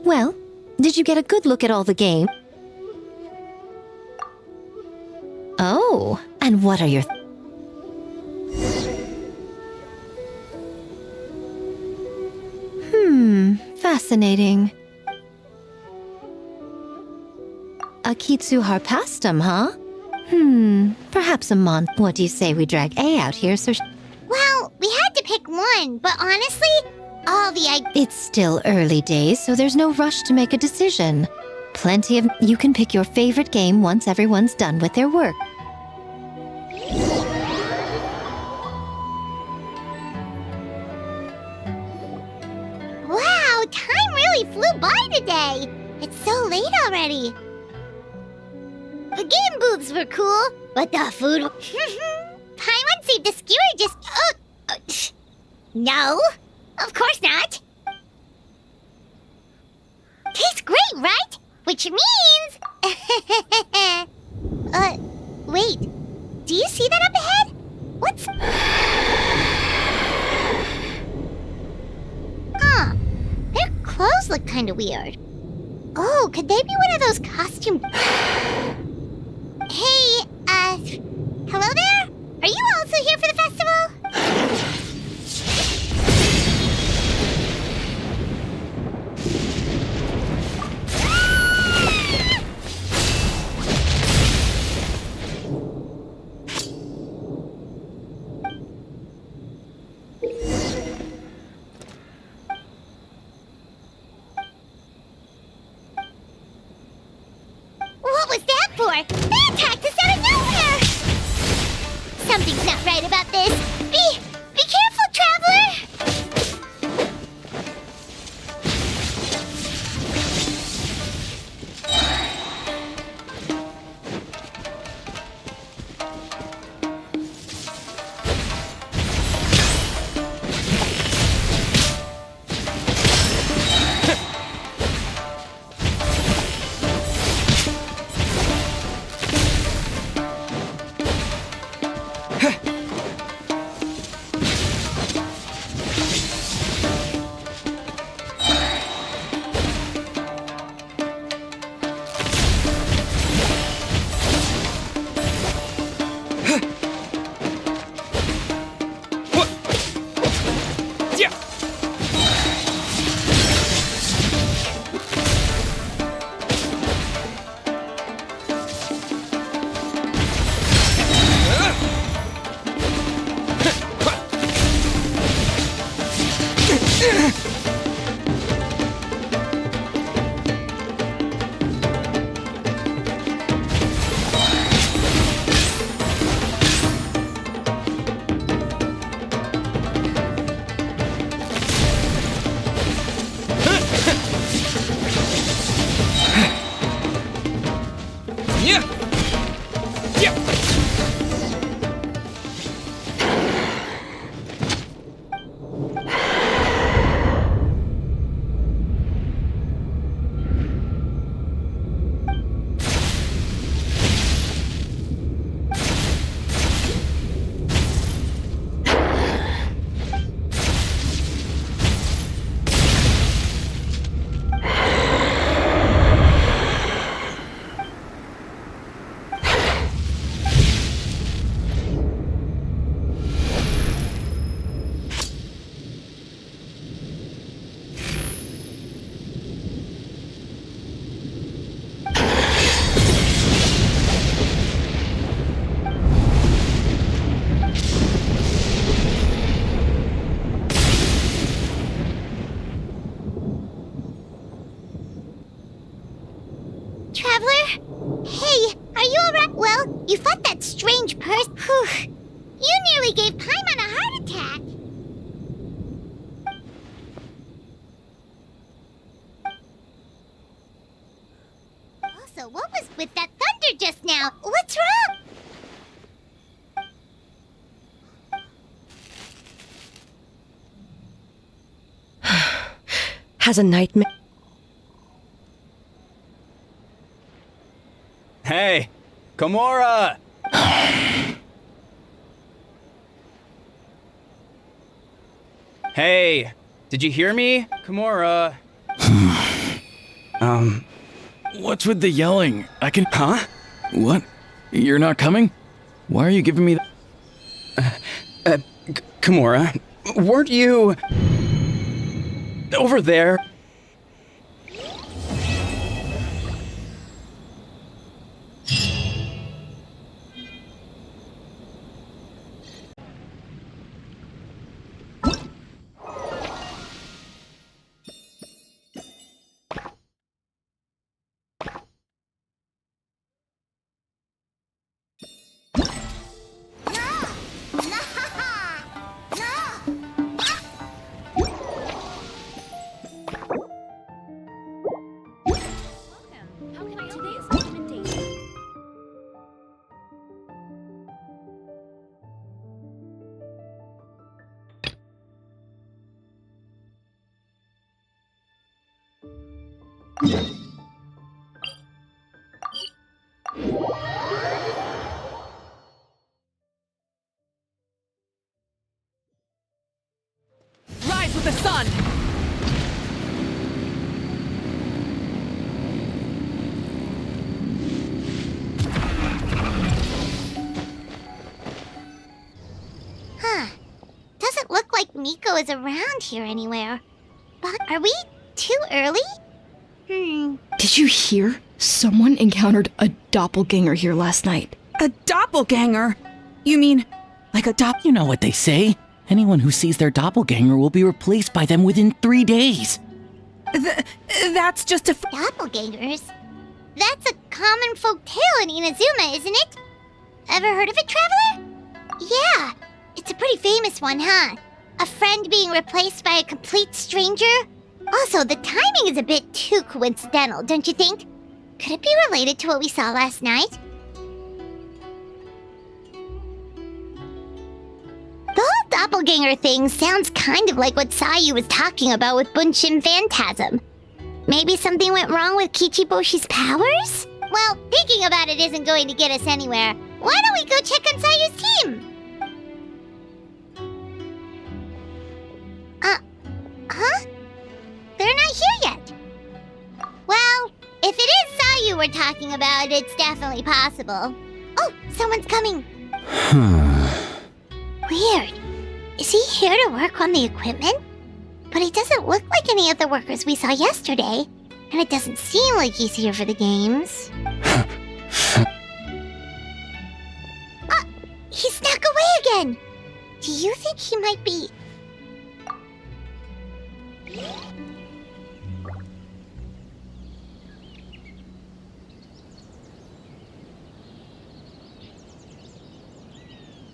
Well, did you get a good look at all the game? Oh, and what are your... Fascinating. A Kitsu Harpastum, huh? Perhaps a month. What do you say we drag A out here so Well, we had to pick one, but honestly, all the It's still early days, so there's no rush to make a decision. Plenty of... You can pick your favorite game once everyone's done with their work. Wow, time really flew by today. It's so late already. The game booths were cool, but the food... Paimon saved the skewer just... No, of course not. Tastes great, right? Which means... wait. Do you see that up ahead? What's... Huh. Their clothes look kind of weird. Oh, could they be one of those costume... Hey, hello there? Are you also here for the festival? What was that for? They attacked us out of nowhere! Something's not right about this. Be careful, traveler! Traveler? Hey, are you alright? Well, you fought that strange person. You nearly gave Paimon a heart attack. Also, what was with that thunder just now? What's wrong? Has a nightmare. Hey, Komura! Hey, did you hear me? Komura. What's with the yelling? I can. Huh? What? You're not coming? Why are you giving me Kimura, weren't you... over there? Rise with the sun! Huh. Doesn't look like Miko is around here anywhere. But are we too early? Did you hear? Someone encountered a doppelganger here last night. A doppelganger? You mean, like a You know what they say. Anyone who sees their doppelganger will be replaced by them within 3 days. That's just a... Doppelgangers? That's a common folk tale in Inazuma, isn't it? Ever heard of it, Traveler? Yeah, it's a pretty famous one, huh? A friend being replaced by a complete stranger? Also, the timing is a bit too coincidental, don't you think? Could it be related to what we saw last night? The whole doppelganger thing sounds kind of like what Sayu was talking about with Bunshin Phantasm. Maybe something went wrong with Kichiboshi's powers? Well, thinking about it isn't going to get us anywhere. Why don't we go check on Sayu's team? Huh? They're not here yet. Well, if it is Sayu we're talking about, it's definitely possible. Oh, someone's coming. Weird. Is he here to work on the equipment? But he doesn't look like any of the workers we saw yesterday. And it doesn't seem like he's here for the games. He snuck away again! Do you think he might be...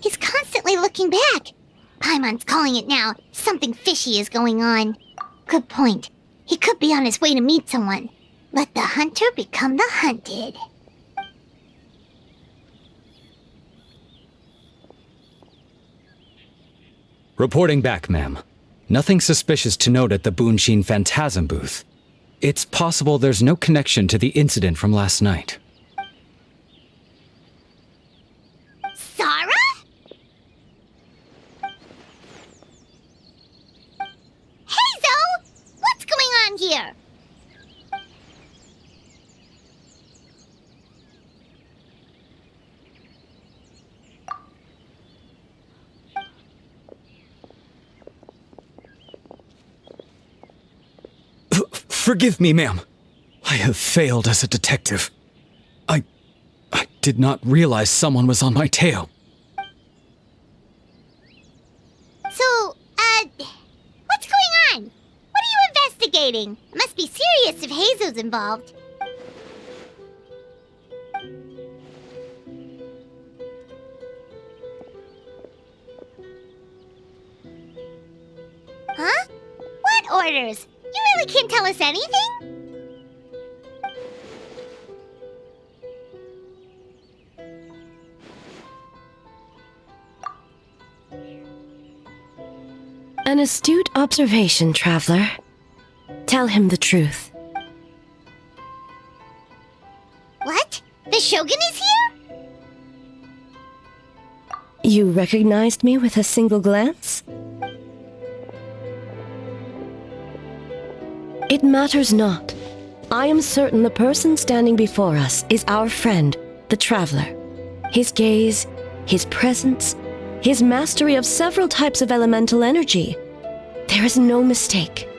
He's constantly looking back. Paimon's calling it now. Something fishy is going on. Good point. He could be on his way to meet someone. Let the hunter become the hunted. Reporting back, ma'am. Nothing suspicious to note at the Bunshin Phantasm booth. It's possible there's no connection to the incident from last night. Sarah? Hazel! What's going on here? Forgive me, ma'am. I have failed as a detective. I did not realize someone was on my tail. So, what's going on? What are you investigating? It must be serious if Hazel's involved. Huh? What orders? You really can't tell us anything? An astute observation, Traveler. Tell him the truth. What? The Shogun is here? You recognized me with a single glance? It matters not. I am certain the person standing before us is our friend, the Traveler. His gaze, his presence, his mastery of several types of elemental energy. There is no mistake.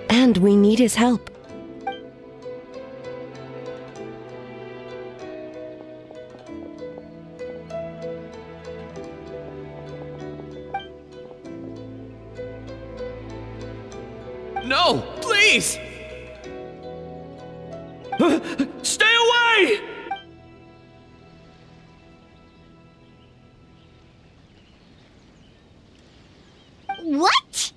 And we need his help. No, please! Stay away! What?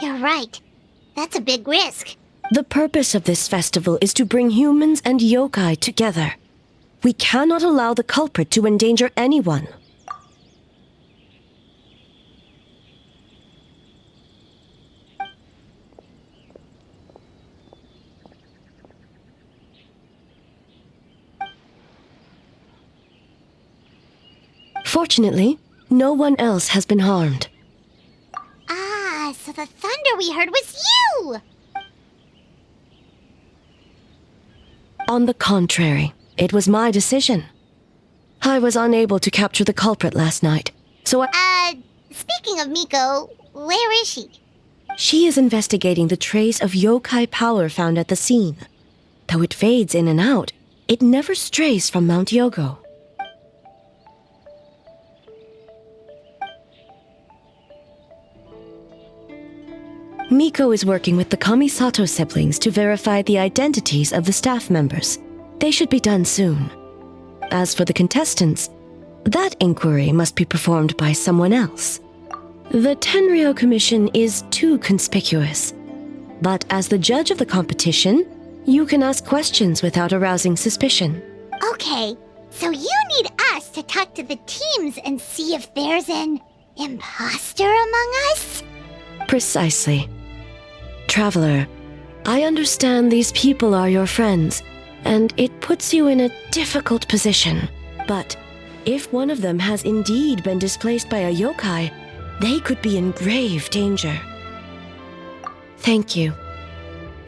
You're right. That's a big risk. The purpose of this festival is to bring humans and yokai together. We cannot allow the culprit to endanger anyone. Fortunately, no one else has been harmed. Ah, so the thunder we heard was you! On the contrary, it was my decision. I was unable to capture the culprit last night, so speaking of Miko, where is she? She is investigating the trace of yokai power found at the scene. Though it fades in and out, it never strays from Mount Yogo. Miko is working with the Kamisato siblings to verify the identities of the staff members. They should be done soon. As for the contestants, that inquiry must be performed by someone else. The Tenryo Commission is too conspicuous. But as the judge of the competition, you can ask questions without arousing suspicion. Okay, so you need us to talk to the teams and see if there's an imposter among us? Precisely. Traveler, I understand these people are your friends, and it puts you in a difficult position. But if one of them has indeed been displaced by a yokai, they could be in grave danger. Thank you.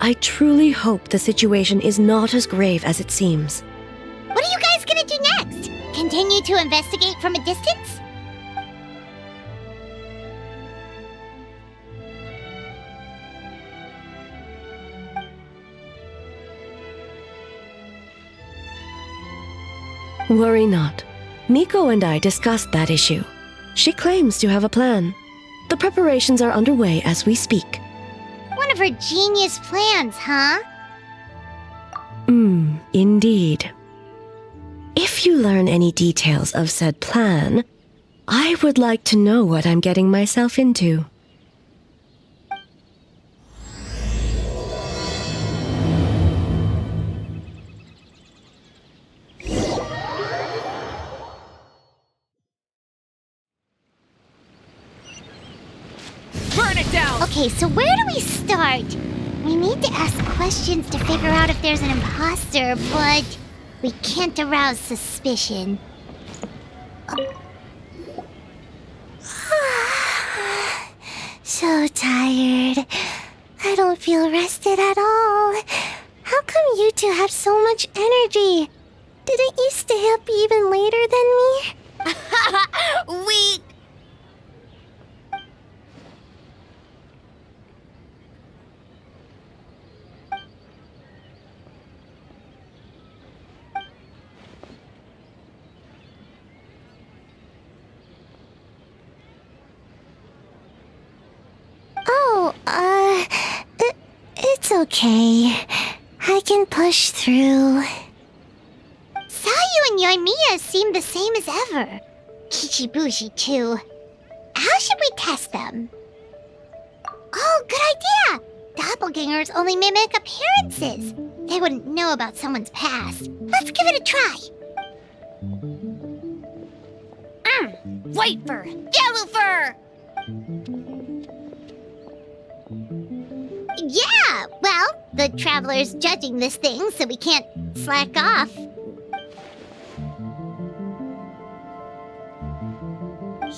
I truly hope the situation is not as grave as it seems. What are you guys gonna do next? Continue to investigate from a distance? Worry not. Miko and I discussed that issue. She claims to have a plan. The preparations are underway as we speak. One of her genius plans, huh? Indeed. If you learn any details of said plan, I would like to know what I'm getting myself into. Burn it down! Okay, so where do we start? We need to ask questions to figure out if there's an imposter, but we can't arouse suspicion. So tired. I don't feel rested at all. How come you two have so much energy? Didn't you stay up even later than me? Weak. It's okay. I can push through. Sayu and Yoimiya seem the same as ever. Kichibushi, too. How should we test them? Oh, good idea! Doppelgangers only mimic appearances. They wouldn't know about someone's past. Let's give it a try. White fur! Yellow fur! Yeah, well, the traveler's judging this thing, so we can't slack off.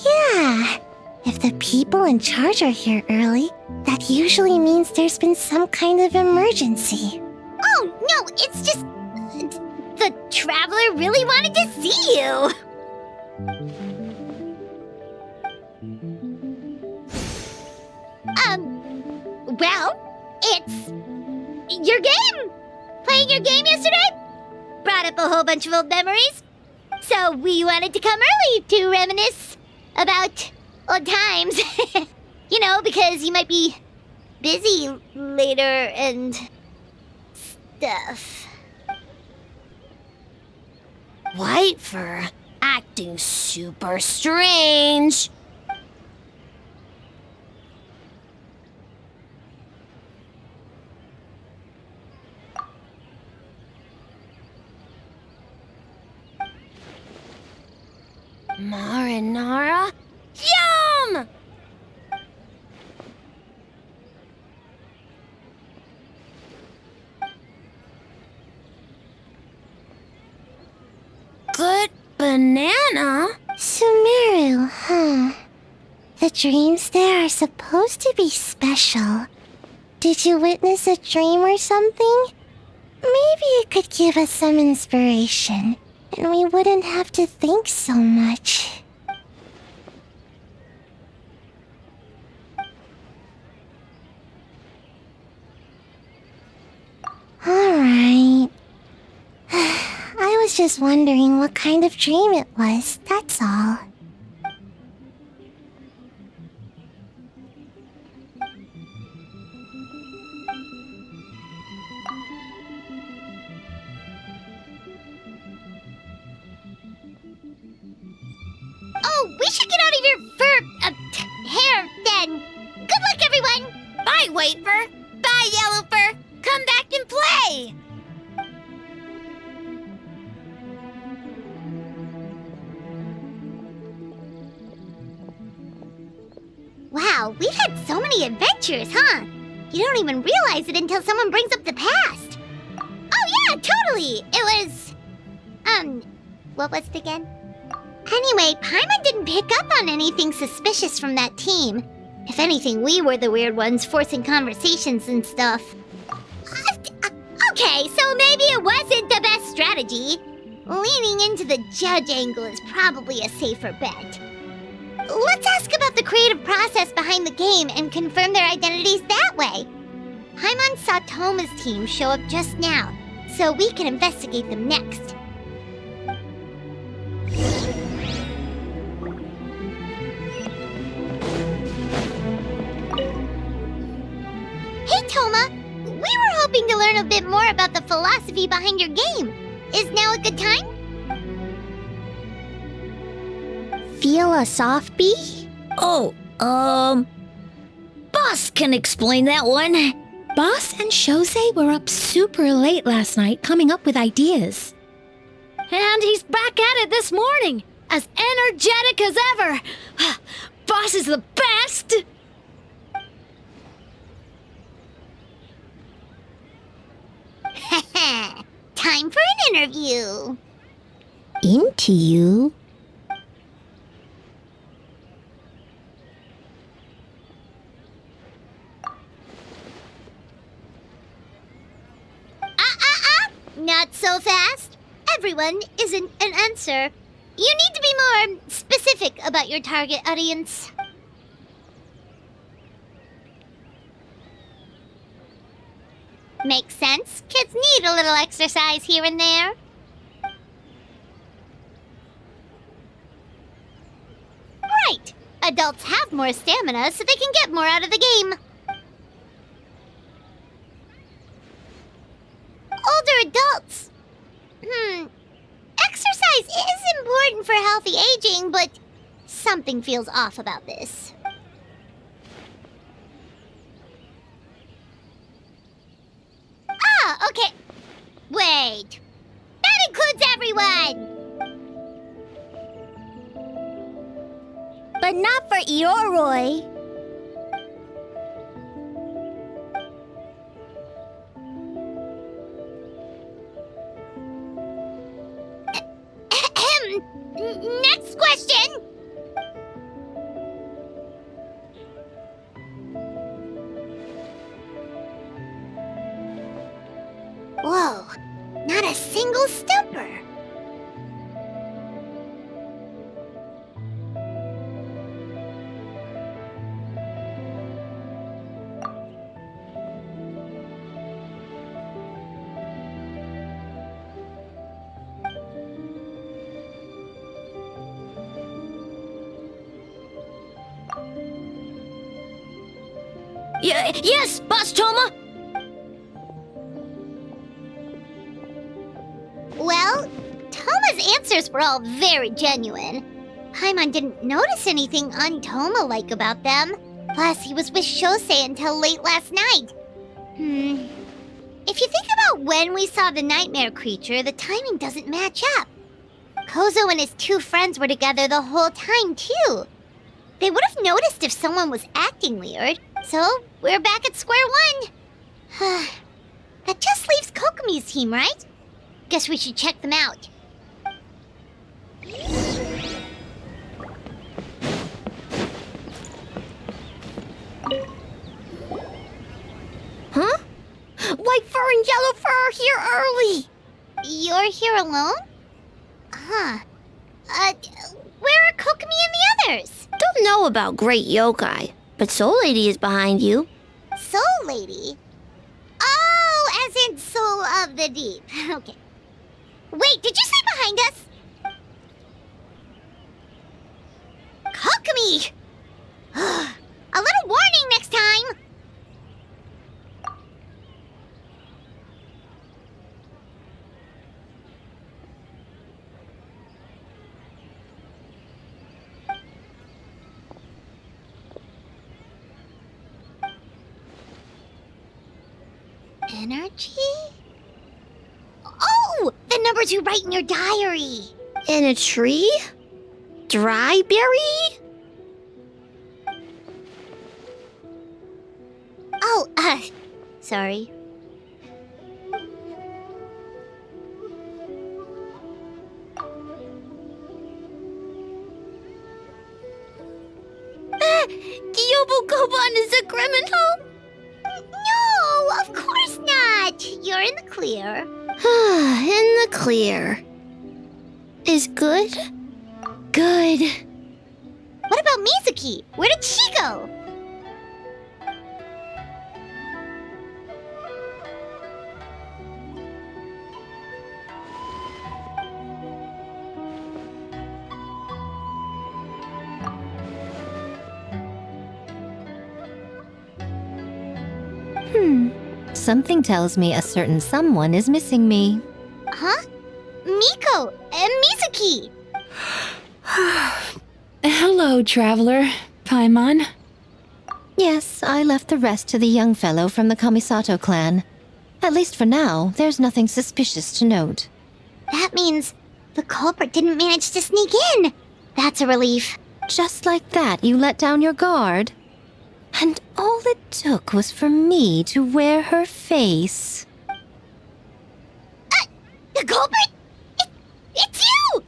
Yeah. If the people in charge are here early, that usually means there's been some kind of emergency. Oh, no, it's just... the traveler really wanted to see you! Well, it's... your game! Playing your game yesterday? Brought up a whole bunch of old memories. So we wanted to come early to reminisce about old times. You know, because you might be busy later and stuff. White fur acting super strange. Marinara? Yum! Good banana? Sumeru, huh? The dreams there are supposed to be special. Did you witness a dream or something? Maybe it could give us some inspiration, and we wouldn't have to think so much. Alright. I was just wondering what kind of dream it was, that's all. Oh, we should get out of your fur... hair, then. Good luck, everyone! Bye, White Fur! Bye, Yellow Fur! Come back and play! Wow, we've had so many adventures, huh? You don't even realize it until someone brings up the past. Oh yeah, totally! It was... what was it again? Anyway, Paimon didn't pick up on anything suspicious from that team. If anything, we were the weird ones forcing conversations and stuff. Okay, so maybe it wasn't the best strategy. Leaning into the judge angle is probably a safer bet. Let's ask about the creative process behind the game and confirm their identities that way. Paimon saw Toma's team show up just now, so we can investigate them next. Hey, Toma! We were hoping to learn a bit more about the philosophy behind your game. Is now a good time? Philosophy? Oh, Boss can explain that one. Boss and Shosei were up super late last night coming up with ideas. And he's back at it this morning, as energetic as ever. Boss is the best! Time for an interview. Into you? Not so fast. Everyone isn't an answer. You need to be more specific about your target audience. Makes sense. Kids need a little exercise here and there. Right. Adults have more stamina, so they can get more out of the game. Older adults. Exercise is important for healthy aging, but something feels off about this. Ah, okay. Wait. That includes everyone! But not for Ioroi. Next question! Whoa, not a single stumper. Yes, Boss Toma! Well, Toma's answers were all very genuine. Paimon didn't notice anything un-Toma-like about them. Plus, he was with Shosei until late last night. If you think about when we saw the nightmare creature, the timing doesn't match up. Kozo and his two friends were together the whole time, too. They would have noticed if someone was acting weird, so we're back at square one. That just leaves Kokomi's team, right? Guess we should check them out. Huh? White fur and yellow fur are here early! You're here alone? Huh. Where are Kokomi and the others? Don't know about Great Yokai, but Soul Lady is behind you. Soul Lady? Oh, as in Soul of the Deep. Okay. Wait, did you say behind us? Kokomi! A little warning next time! Energy? Oh! The numbers you write in your diary! In a tree? Dry berry? Oh, sorry. Gyobu-Koban is a criminal? No, of course not! You're in the clear. In the clear. Is good? Good. What about Mizuki? Where did she go? Something tells me a certain someone is missing me. Huh? Miko and Mizuki! Hello, traveler. Paimon. Yes, I left the rest to the young fellow from the Kamisato clan. At least for now, there's nothing suspicious to note. That means the culprit didn't manage to sneak in. That's a relief. Just like that, you let down your guard? And all it took was for me to wear her face. The culprit? It's you!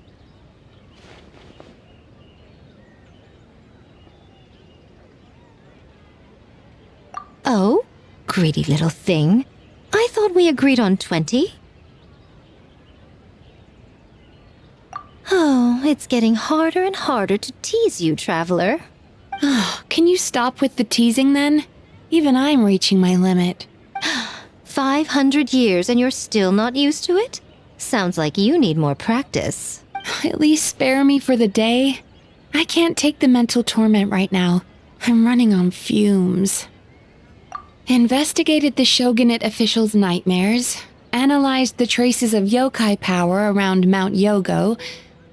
Oh, greedy little thing. I thought we agreed on 20. Oh, it's getting harder and harder to tease you, traveler. Can you stop with the teasing then? Even I'm reaching my limit. 500 years and you're still not used to it? Sounds like you need more practice. At least spare me for the day. I can't take the mental torment right now. I'm running on fumes. Investigated the shogunate officials' nightmares. Analyzed the traces of yokai power around Mount Yogo.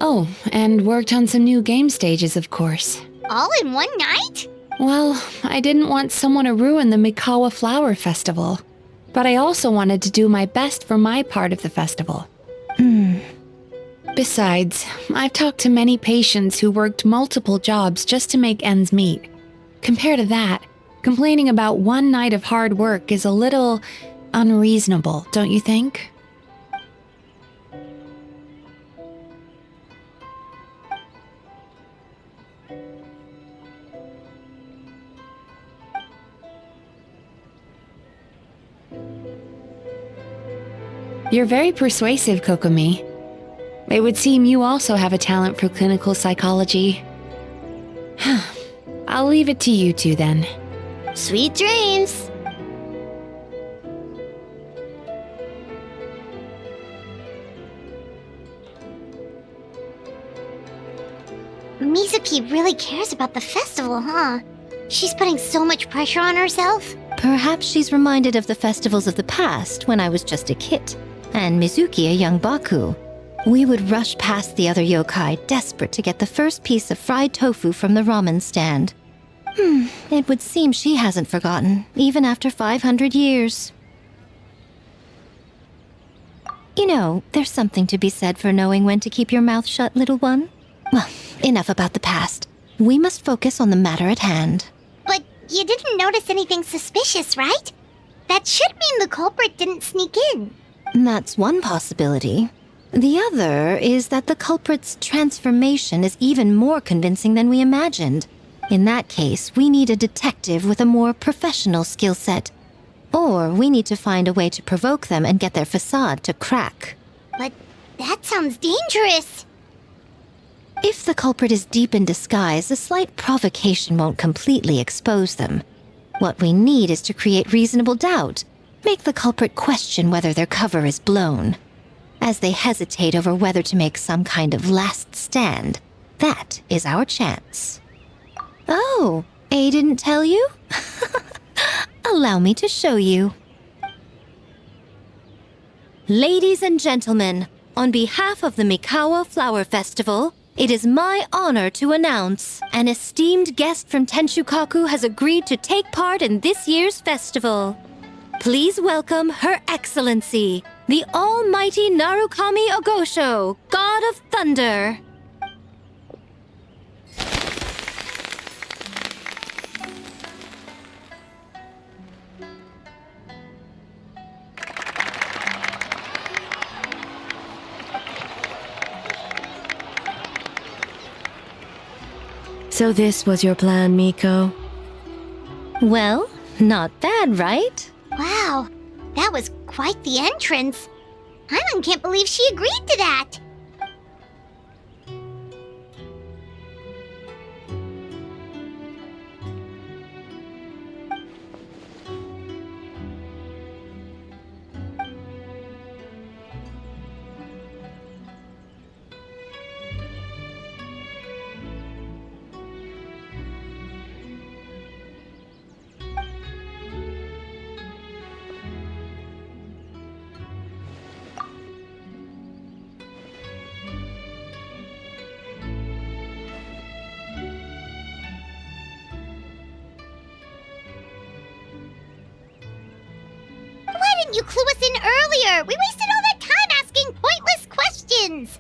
Oh, and worked on some new game stages, of course. All in one night? Well, I didn't want someone to ruin the Mikawa Flower Festival. But I also wanted to do my best for my part of the festival. Besides, I've talked to many patients who worked multiple jobs just to make ends meet. Compared to that, complaining about one night of hard work is a little unreasonable, don't you think? You're very persuasive, Kokomi. It would seem you also have a talent for clinical psychology. I'll leave it to you two then. Sweet dreams! Mizuki really cares about the festival, huh? She's putting so much pressure on herself. Perhaps she's reminded of the festivals of the past when I was just a kid, and Mizuki a young Baku. We would rush past the other yokai, desperate to get the first piece of fried tofu from the ramen stand. It would seem she hasn't forgotten, even after 500 years. You know, there's something to be said for knowing when to keep your mouth shut, little one. Well, enough about the past. We must focus on the matter at hand. But you didn't notice anything suspicious, right? That should mean the culprit didn't sneak in. That's one possibility. The other is that the culprit's transformation is even more convincing than we imagined. In that case, we need a detective with a more professional skill set. Or we need to find a way to provoke them and get their facade to crack. But that sounds dangerous. If the culprit is deep in disguise, a slight provocation won't completely expose them. What we need is to create reasonable doubt. Make the culprit question whether their cover is blown. As they hesitate over whether to make some kind of last stand, that is our chance. Oh, A didn't tell you? Allow me to show you. Ladies and gentlemen, on behalf of the Mikawa Flower Festival, it is my honor to announce an esteemed guest from Tenshukaku has agreed to take part in this year's festival. Please welcome Her Excellency, the Almighty Narukami Ogosho, God of Thunder. So this was your plan, Miko? Well, not bad, right? Wow, that was quite the entrance. Hyman can't believe she agreed to that. Why didn't you clue us in earlier? We wasted all that time asking pointless questions.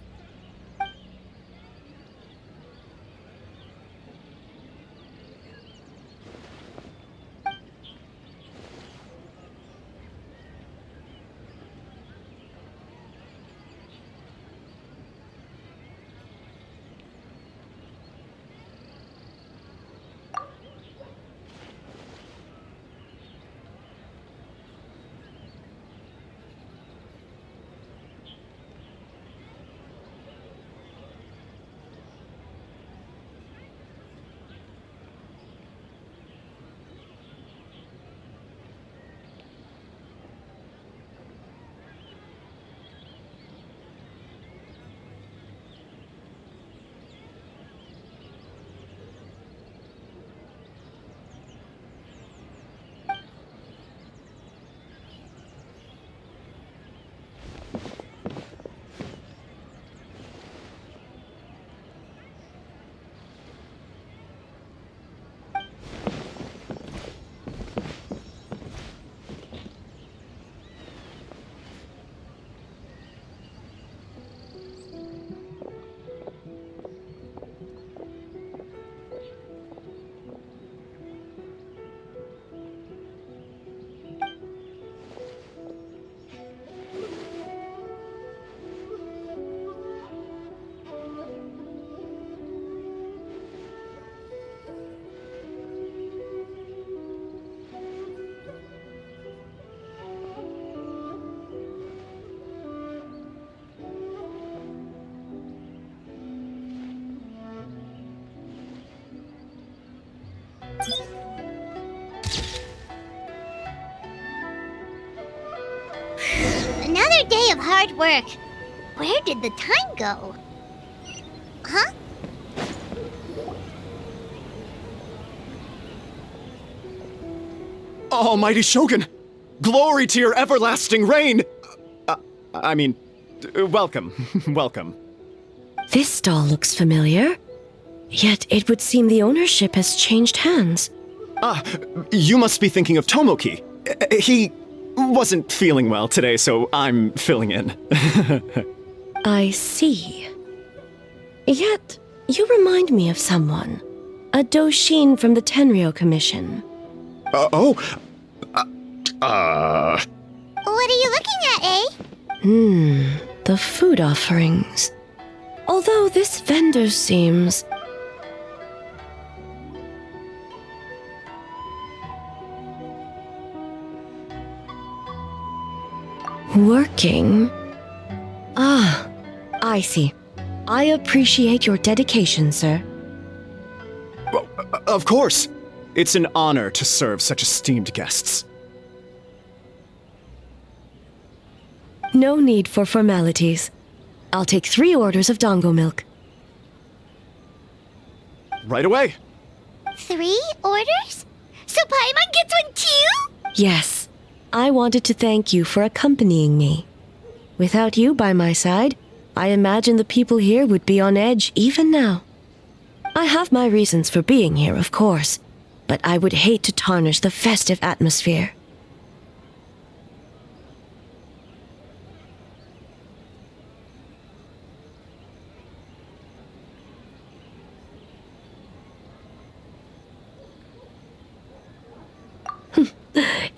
Another day of hard work. Where did the time go? Huh? Almighty Shogun! Glory to your everlasting reign! Welcome. Welcome. This stall looks familiar. Yet it would seem the ownership has changed hands. You must be thinking of Tomoki. He wasn't feeling well today, so I'm filling in. I see. Yet, you remind me of someone. A Doshin from the Tenryo Commission. What are you looking at, eh? The food offerings. Although this vendor seems... working? Ah, I see. I appreciate your dedication, sir. Well, of course. It's an honor to serve such esteemed guests. No need for formalities. I'll take 3 orders of dango milk. Right away. 3 orders? So Paimon gets one too? Yes. I wanted to thank you for accompanying me. Without you by my side, I imagine the people here would be on edge even now. I have my reasons for being here, of course, but I would hate to tarnish the festive atmosphere.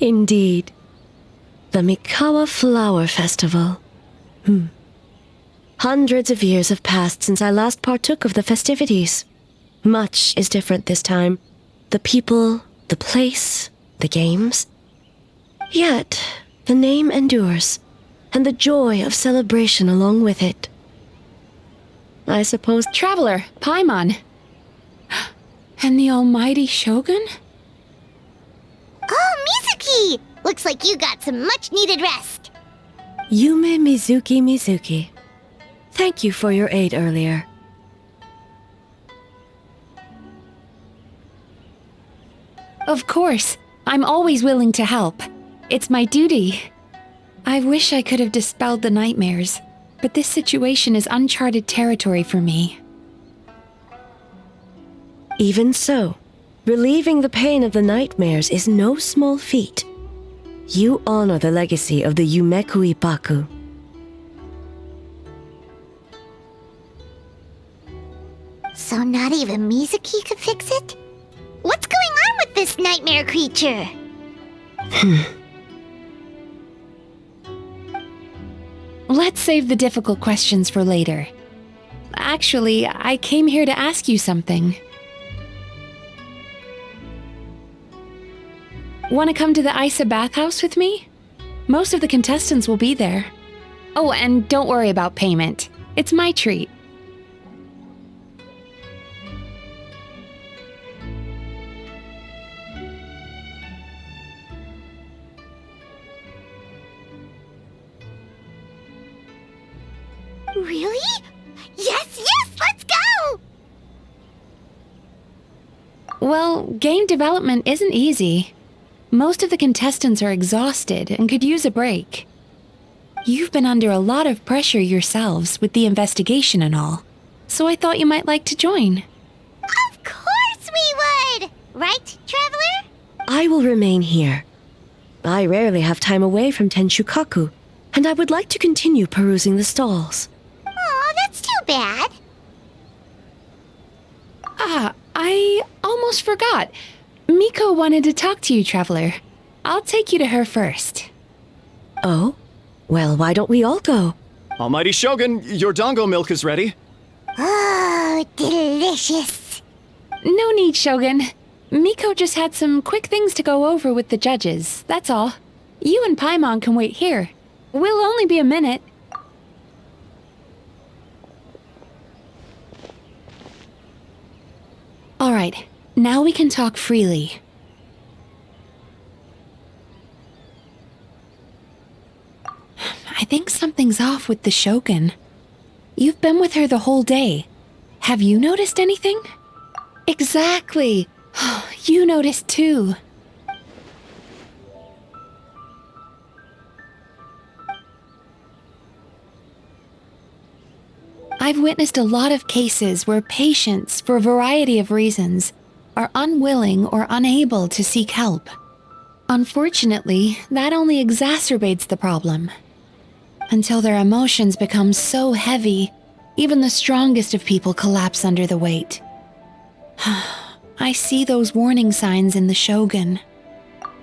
Indeed. The Mikawa Flower Festival. Hundreds of years have passed since I last partook of the festivities. Much is different this time. The people, the place, the games. Yet, the name endures, and the joy of celebration along with it. I suppose... Traveler, Paimon. And the almighty Shogun? Oh, Mizuki! Looks like you got some much-needed rest. Yume Mizuki. Thank you for your aid earlier. Of course. I'm always willing to help. It's my duty. I wish I could have dispelled the nightmares, but this situation is uncharted territory for me. Even so, relieving the pain of the nightmares is no small feat. You honor the legacy of the Yumeku Ippaku. So not even Mizuki could fix it? What's going on with this nightmare creature? Let's save the difficult questions for later. Actually, I came here to ask you something. Want to come to the Isa bathhouse with me? Most of the contestants will be there. Oh, and don't worry about payment. It's my treat. Really? Yes, let's go! Well, game development isn't easy. Most of the contestants are exhausted and could use a break. You've been under a lot of pressure yourselves with the investigation and all, so I thought you might like to join. Of course we would! Right, Traveler? I will remain here. I rarely have time away from Tenshukaku, and I would like to continue perusing the stalls. Aw, that's too bad. I almost forgot. Miko wanted to talk to you, Traveler. I'll take you to her first. Oh? Well, why don't we all go? Almighty Shogun, your dango milk is ready. Oh, delicious. No need, Shogun. Miko just had some quick things to go over with the judges, that's all. You and Paimon can wait here. We'll only be a minute. All right, now we can talk freely. I think something's off with the Shogun. You've been with her the whole day. Have you noticed anything? Exactly. You noticed too. I've witnessed a lot of cases where patients, for a variety of reasons, are unwilling or unable to seek help. Unfortunately, that only exacerbates the problem. Until their emotions become so heavy, even the strongest of people collapse under the weight. I see those warning signs in the Shogun.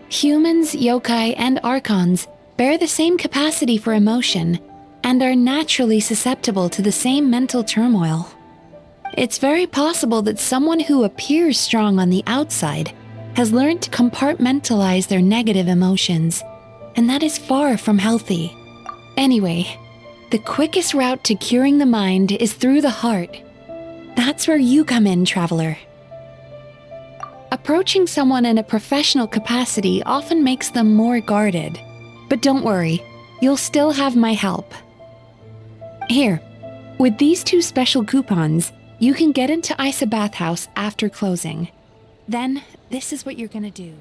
Humans, yokai, and archons bear the same capacity for emotion and are naturally susceptible to the same mental turmoil. It's very possible that someone who appears strong on the outside has learned to compartmentalize their negative emotions, and that is far from healthy. Anyway, the quickest route to curing the mind is through the heart. That's where you come in, traveler. Approaching someone in a professional capacity often makes them more guarded. But don't worry, you'll still have my help. Here, with these 2 special coupons, you can get into Isa Bathhouse after closing. Then, this is what you're gonna do.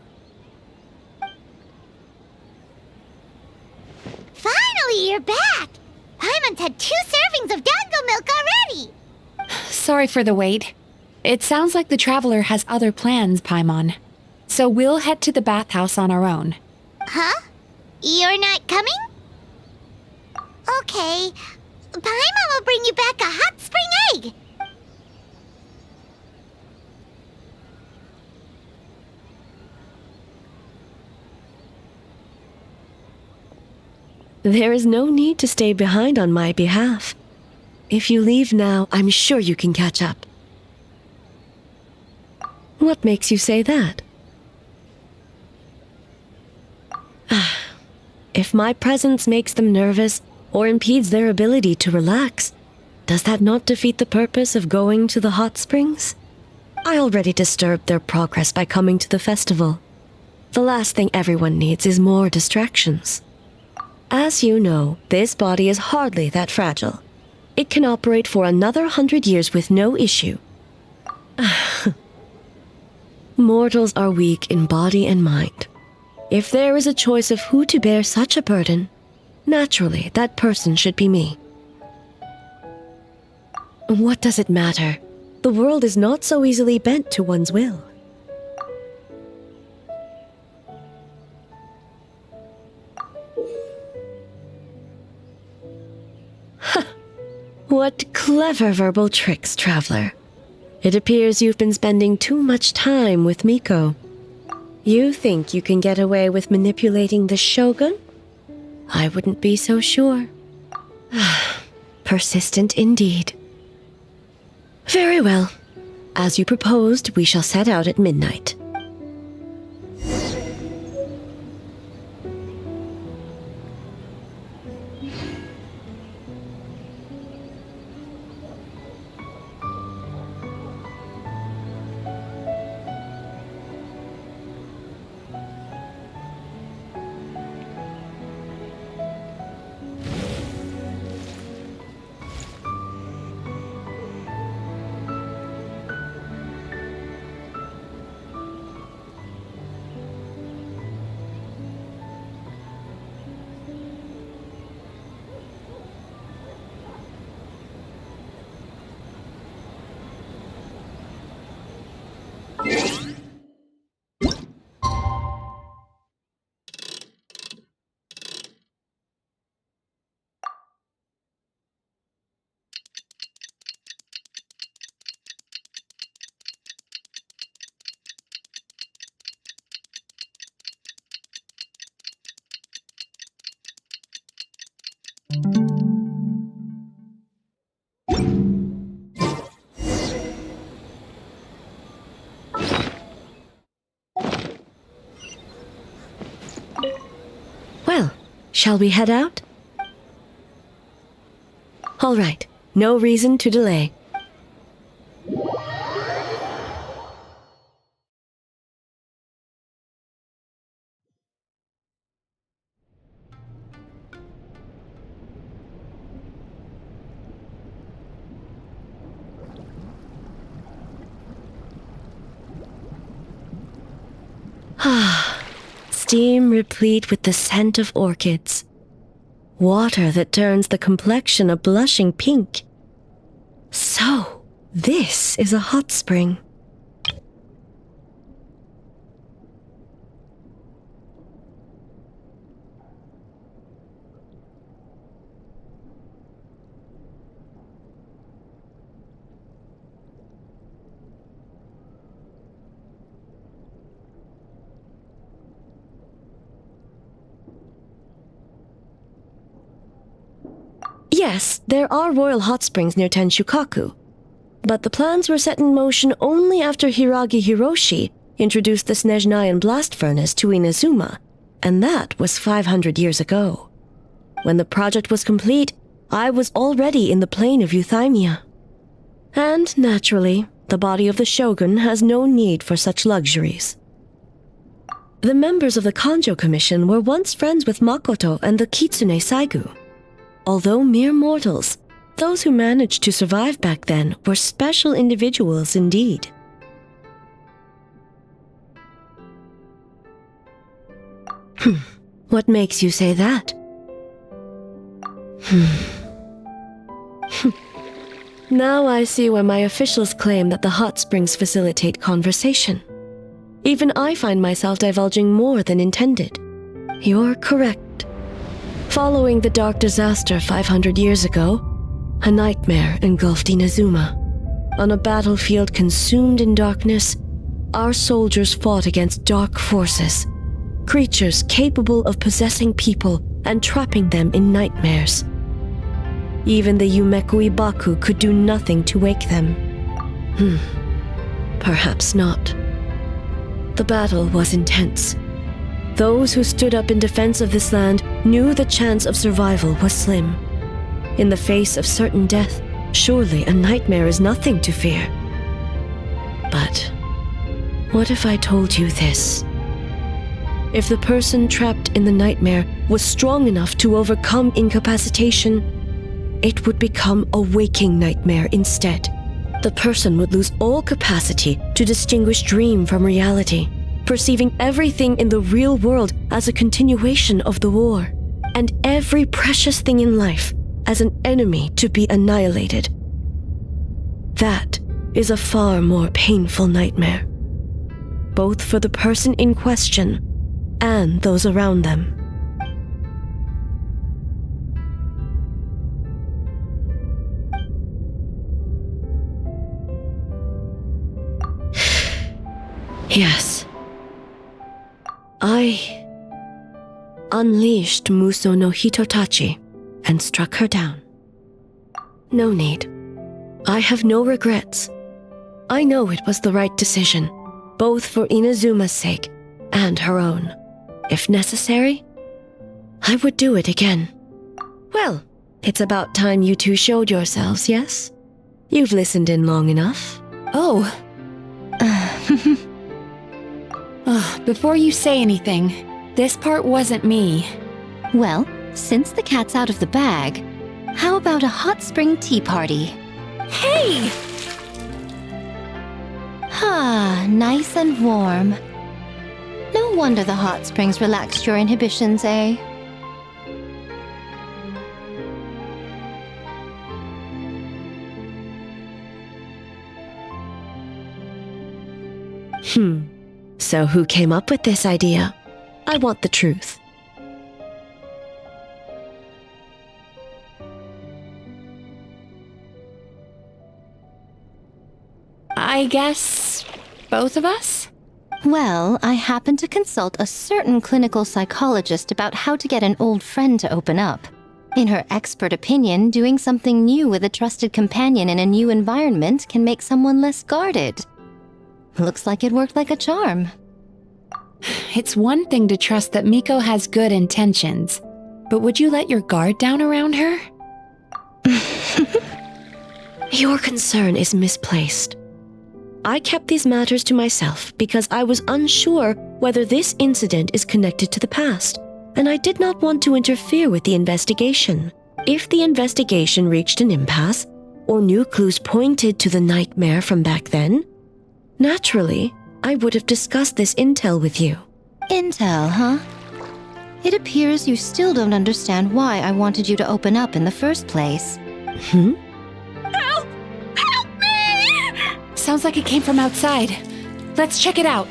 Finally, you're back! Paimon's had 2 servings of dango milk already! Sorry for the wait. It sounds like the traveler has other plans, Paimon. So we'll head to the bathhouse on our own. Huh? You're not coming? Okay. Paimon will bring you back a hot spring egg! There is no need to stay behind on my behalf. If you leave now, I'm sure you can catch up. What makes you say that? If my presence makes them nervous or impedes their ability to relax, does that not defeat the purpose of going to the hot springs? I already disturbed their progress by coming to the festival. The last thing everyone needs is more distractions. As you know, this body is hardly that fragile. It can operate for another 100 years with no issue. Mortals are weak in body and mind. If there is a choice of who to bear such a burden, naturally that person should be me. What does it matter? The world is not so easily bent to one's will. What clever verbal tricks, traveler. It appears you've been spending too much time with Miko. You think you can get away with manipulating the Shogun? I wouldn't be so sure. Persistent indeed. Very well. As you proposed, we shall set out at midnight. Well, shall we head out? All right, no reason to delay. stream replete with the scent of orchids. Water that turns the complexion a blushing pink. So, this is a hot spring. Yes, there are royal hot springs near Tenshukaku, but the plans were set in motion only after Hiragi Hiroshi introduced the Snezhnayan blast furnace to Inazuma, and that was 500 years ago. When the project was complete, I was already in the plain of Euthymia. And naturally, the body of the shogun has no need for such luxuries. The members of the Kanjo Commission were once friends with Makoto and the Kitsune Saigu. Although mere mortals, those who managed to survive back then were special individuals indeed. What makes you say that? Now I see why my officials claim that the hot springs facilitate conversation. Even I find myself divulging more than intended. You're correct. Following the dark disaster 500 years ago, a nightmare engulfed Inazuma. On a battlefield consumed in darkness, our soldiers fought against dark forces, creatures capable of possessing people and trapping them in nightmares. Even the Yumeku Ibaku could do nothing to wake them. Perhaps not. The battle was intense. Those who stood up in defense of this land knew the chance of survival was slim. In the face of certain death, surely a nightmare is nothing to fear. But what if I told you this? If the person trapped in the nightmare was strong enough to overcome incapacitation, it would become a waking nightmare instead. The person would lose all capacity to distinguish dream from reality, perceiving everything in the real world as a continuation of the war, and every precious thing in life as an enemy to be annihilated. That is a far more painful nightmare, both for the person in question and those around them. Yes. I unleashed Muso no Hitotachi and struck her down. No need. I have no regrets. I know it was the right decision, both for Inazuma's sake and her own. If necessary, I would do it again. Well, it's about time you two showed yourselves, yes? You've listened in long enough. Oh. Before you say anything, this part wasn't me. Well, since the cat's out of the bag, how about a hot spring tea party? Hey! Nice and warm. No wonder the hot springs relaxed your inhibitions, eh? So who came up with this idea? I want the truth. I guess both of us? Well, I happened to consult a certain clinical psychologist about how to get an old friend to open up. In her expert opinion, doing something new with a trusted companion in a new environment can make someone less guarded. Looks like it worked like a charm. It's one thing to trust that Miko has good intentions, but would you let your guard down around her? Your concern is misplaced. I kept these matters to myself because I was unsure whether this incident is connected to the past, and I did not want to interfere with the investigation. If the investigation reached an impasse, or new clues pointed to the nightmare from back then, naturally, I would have discussed this intel with you. Intel, huh? It appears you still don't understand why I wanted you to open up in the first place. Hmm? Help! Help me! Sounds like it came from outside. Let's check it out.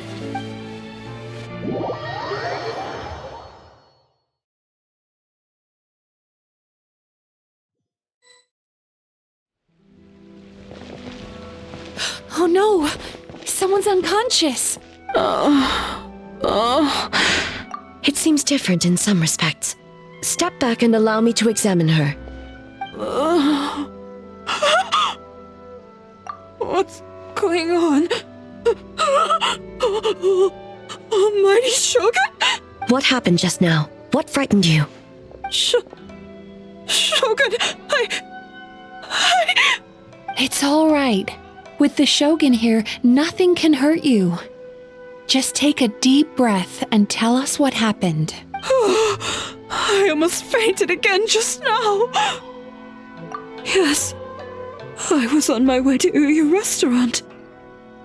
Oh no! Someone's unconscious! It seems different in some respects. Step back and allow me to examine her. What's going on? Almighty Shogun? What happened just now? What frightened you? Shogun, It's all right. With the Shogun here, nothing can hurt you. Just take a deep breath and tell us what happened. I almost fainted again just now. Yes, I was on my way to your restaurant.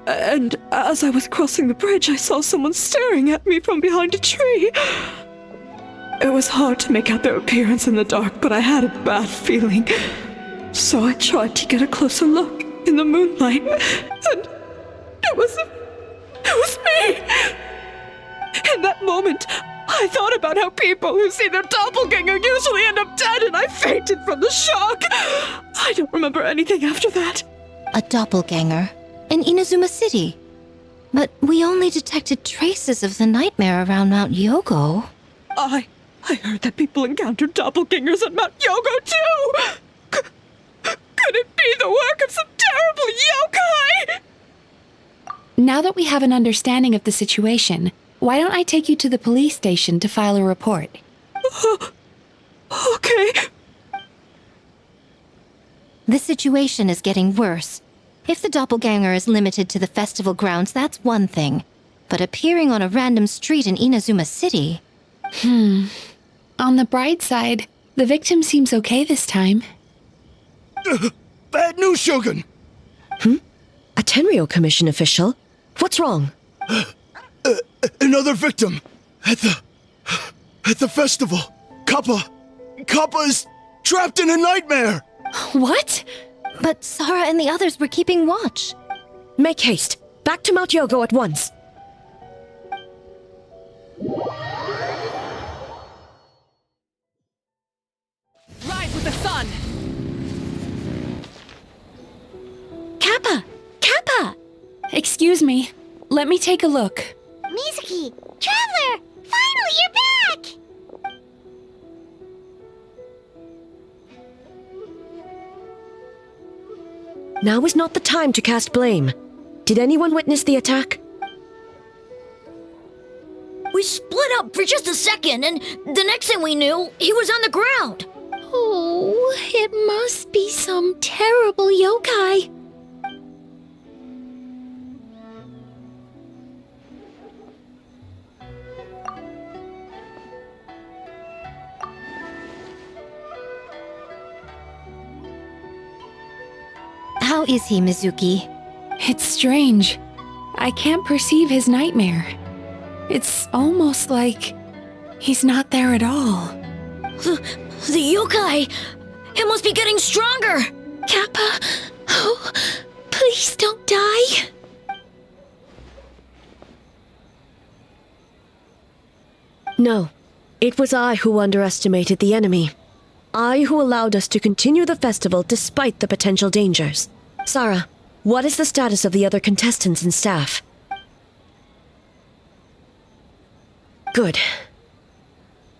And as I was crossing the bridge, I saw someone staring at me from behind a tree. It was hard to make out their appearance in the dark, but I had a bad feeling. So I tried to get a closer look in the moonlight, and it was me! In that moment, I thought about how people who see their doppelganger usually end up dead, and I fainted from the shock. I don't remember anything after that. A doppelganger? In Inazuma City? But we only detected traces of the nightmare around Mount Yogo. I heard that people encountered doppelgangers at Mount Yogo too! Could it be the work of some terrible yokai? Now that we have an understanding of the situation, why don't I take you to the police station to file a report? Okay. The situation is getting worse. If the doppelganger is limited to the festival grounds, that's one thing. But appearing on a random street in Inazuma City... On the bright side, the victim seems okay this time. Bad news, Shogun! A Tenryo Commission official? What's wrong? Another victim! At the festival! Kappa is trapped in a nightmare! What? But Sara and the others were keeping watch. Make haste. Back to Mount Yogo at once. Rise with the sun! Kappa! Kappa! Excuse me. Let me take a look. Mizuki! Traveler! Finally, you're back! Now is not the time to cast blame. Did anyone witness the attack? We split up for just a second, and the next thing we knew, he was on the ground. Oh, it must be some terrible yokai. How is he, Mizuki? It's strange. I can't perceive his nightmare. It's almost like he's not there at all. The yokai! It must be getting stronger! Kappa, oh, please don't die. No. It was I who underestimated the enemy. I who allowed us to continue the festival despite the potential dangers. Sara, what is the status of the other contestants and staff? Good.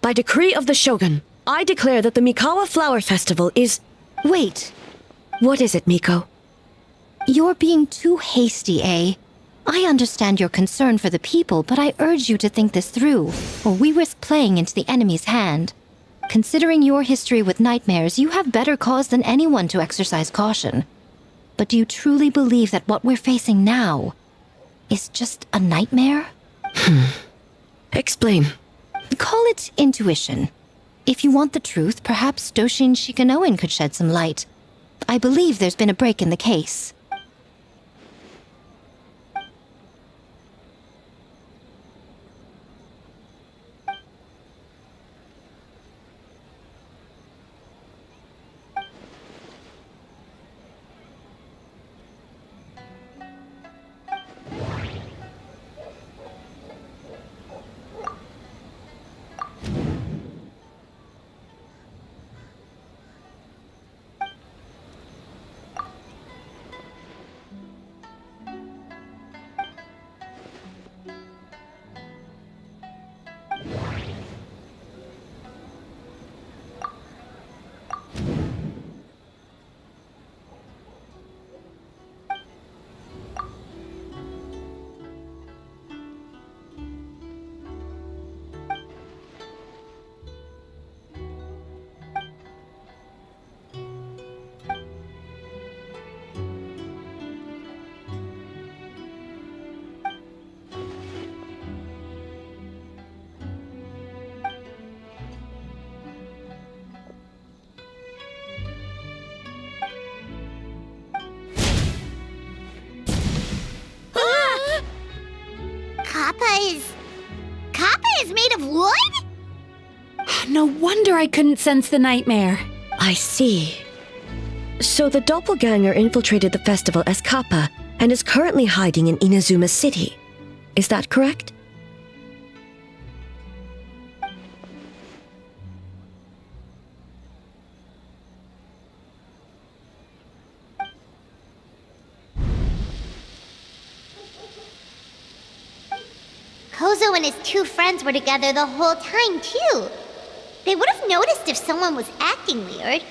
By decree of the Shogun, I declare that the Mikawa Flower Festival is... Wait. What is it, Miko? You're being too hasty, eh? I understand your concern for the people, but I urge you to think this through, or we risk playing into the enemy's hand. Considering your history with nightmares, you have better cause than anyone to exercise caution. But do you truly believe that what we're facing now is just a nightmare? Explain. Call it intuition. If you want the truth, perhaps Doshin Shikanoin could shed some light. I believe there's been a break in the case. Kappa is made of wood? No wonder I couldn't sense the nightmare. I see. So the doppelganger infiltrated the festival as Kappa and is currently hiding in Inazuma City. Is that correct? Kozo and his two friends were together the whole time, too. They would have noticed if someone was acting weird.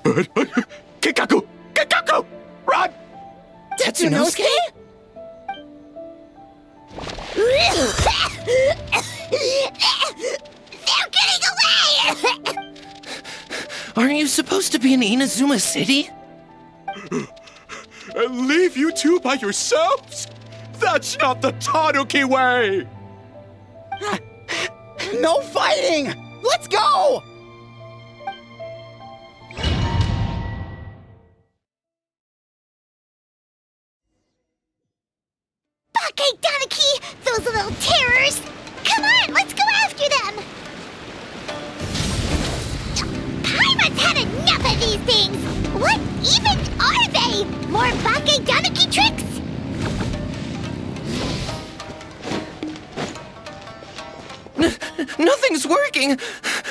Kikaku! Kikaku! Run! Tetsunosuke? They're getting away! Aren't you supposed to be in Inazuma City? And leave you two by yourselves? That's not the Tanuki way! No fighting! Let's go! Bake Tanuki! Those little terrors! Come on, let's go after them! Paimon's had enough of these things! What even are they? More Bake Tanuki tricks? Nothing's working!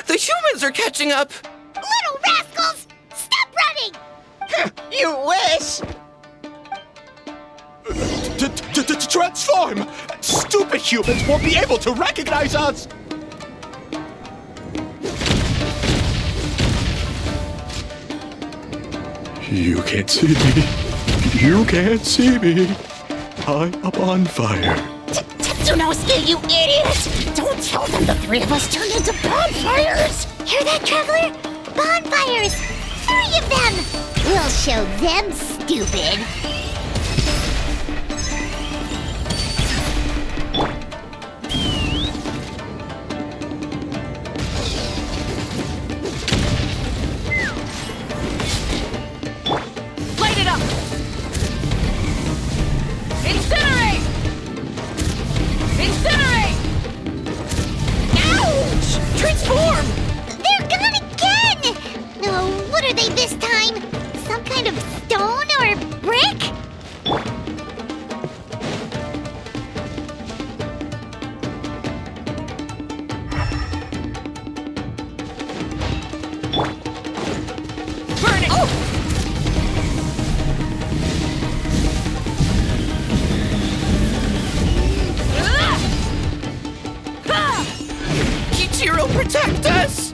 The humans are catching up! Little rascals! Stop running! You wish! Transform! Stupid humans won't be able to recognize us! You can't see me. You can't see me. I'm up on fire. Tetsunosuke, you idiot! Don't tell them the three of us turned into bonfires! Hear that, Traveler? Bonfires! 3 of them! We'll show them, stupid! Light it up! Incinerate! Incinerate! Ouch! Transform! They're gone again! Oh, what are they this time? Some kind of stone or brick? Burn it! Oh! Kichiro, protect us!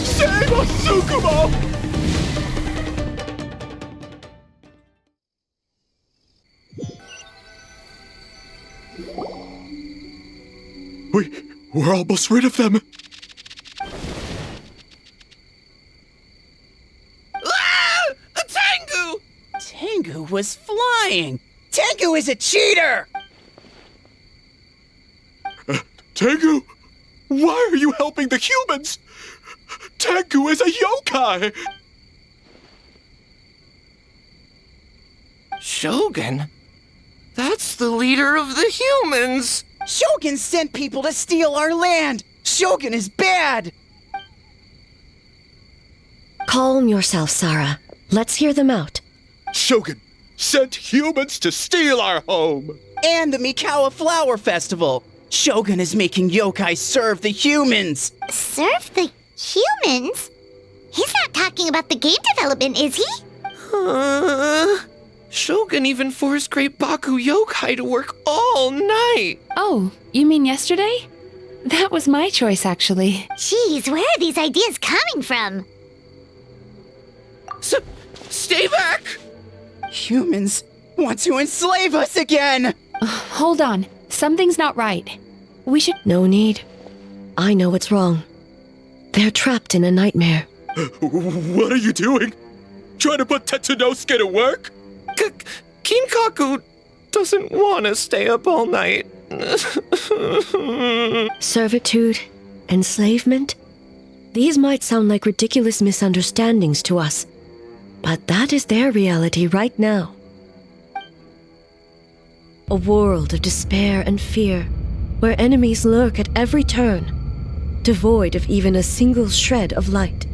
Save us, Tsukumo! We're almost rid of them. Ah! A Tengu! Tengu was flying! Tengu is a cheater! Tengu, why are you helping the humans? Tengu is a yokai! Shogun? That's the leader of the humans! Shogun sent people to steal our land! Shogun is bad! Calm yourself, Sarah. Let's hear them out. Shogun sent humans to steal our home! And the Mikawa Flower Festival! Shogun is making yokai serve the humans! Serve the humans? He's not talking about the game development, is he? Shogun even forced Great Baku yokai to work all night! Oh, you mean yesterday? That was my choice, actually. Jeez, where are these ideas coming from? Stay back! Humans want to enslave us again! Hold on. Something's not right. We should... No need. I know what's wrong. They're trapped in a nightmare. What are you doing? Trying to put Tetsunosuke to work? Kinkaku doesn't want to stay up all night. Servitude, enslavement. These might sound like ridiculous misunderstandings to us, but that is their reality right now. A world of despair and fear, where enemies lurk at every turn, devoid of even a single shred of light.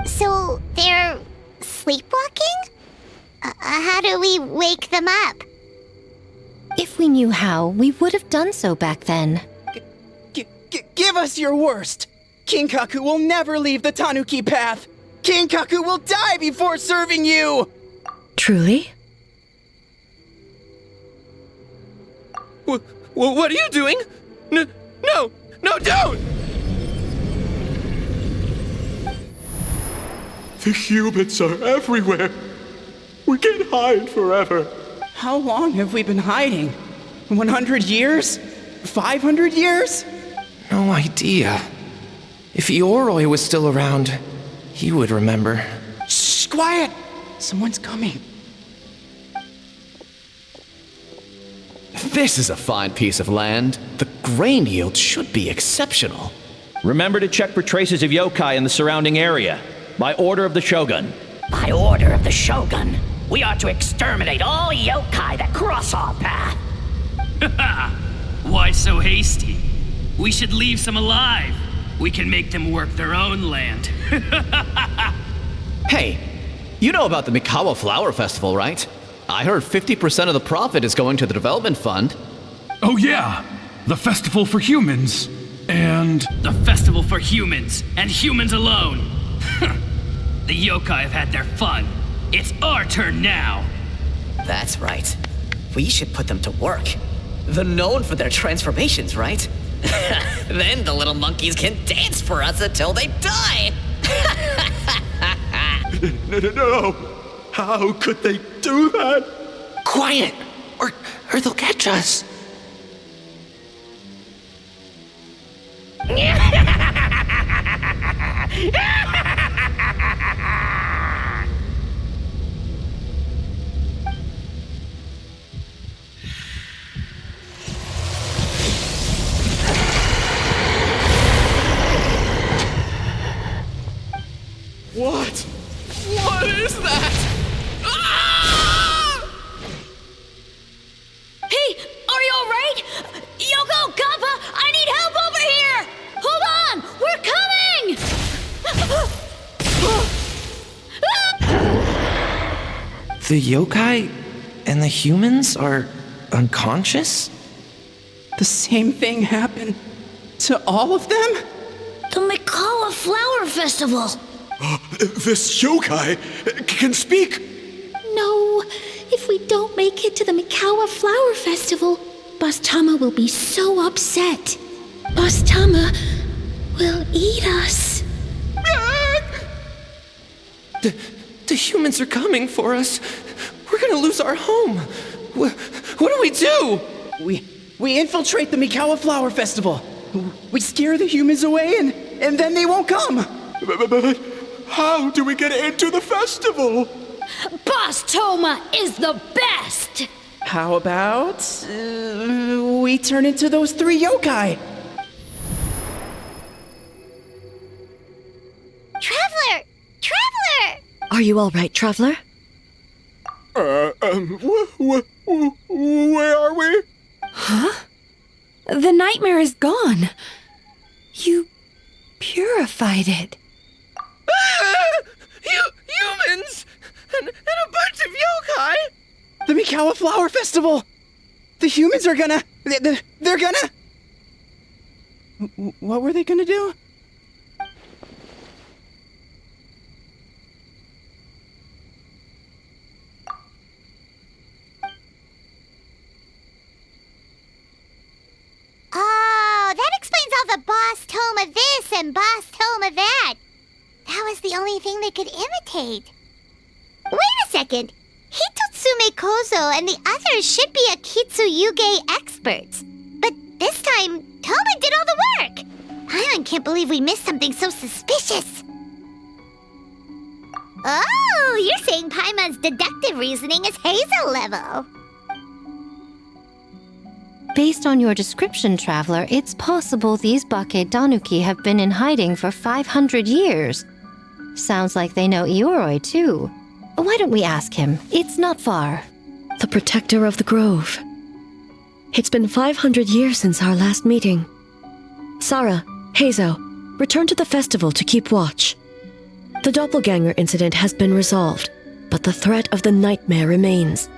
So, they're sleepwalking? How do we wake them up? If we knew how, we would have done so back then. Give us your worst! Kinkaku will never leave the Tanuki path! Kinkaku will die before serving you! Truly? What are you doing? No! No, don't! The humans are everywhere. We can't hide forever. How long have we been hiding? 100 years? 500 years? No idea. If Ioroi was still around, he would remember. Shh, quiet! Someone's coming. This is a fine piece of land. The grain yield should be exceptional. Remember to check for traces of yokai in the surrounding area. By order of the Shogun. By order of the Shogun, we are to exterminate all yokai that cross our path. Why so hasty? We should leave some alive. We can make them work their own land. Hey, you know about the Mikawa Flower Festival, right? I heard 50% of the profit is going to the development fund. Oh yeah, the festival for humans, and... The festival for humans, and humans alone. The yokai have had their fun. It's our turn now. That's right. We should put them to work. They're known for their transformations, right? Then the little monkeys can dance for us until they die. No. How could they do that? Quiet, or they'll catch us. What? What is that? Ah! Hey, are you alright? Yoko, Kappa, I need help over here! Hold on, we're coming! The yokai and the humans are unconscious? The same thing happened to all of them? The Mikawa Flower Festival! This yokai can speak! No, if we don't make it to the Mikawa Flower Festival, Boss Tama will be so upset. Boss Tama will eat us. The humans are coming for us. We're gonna lose our home. What do we do? We infiltrate the Mikawa Flower Festival. We scare the humans away and then they won't come. But how do we get into the festival? Boss Toma is the best! How about we turn into those 3 yokai? Traveler! Traveler! Are you all right, Traveler? Where are we? Huh? The nightmare is gone. You purified it. Humans! And a bunch of yokai! The Mikawa Flower Festival! The humans are gonna... They're gonna... What were they gonna do? Oh, that explains all the Boss Toma this and Boss Toma that. That was the only thing they could imitate. Wait a second. Hitotsume Kozo and the others should be Akitsuyuge experts. But this time, Toma did all the work. Paimon can't believe we missed something so suspicious. Oh, you're saying Paimon's deductive reasoning is Hazel level. Based on your description, Traveler, it's possible these Bake Danuki have been in hiding for 500 years. Sounds like they know Ioroi, too. Why don't we ask him? It's not far. The protector of the grove. It's been 500 years since our last meeting. Sarah, Hazo, return to the festival to keep watch. The doppelganger incident has been resolved, but the threat of the nightmare remains.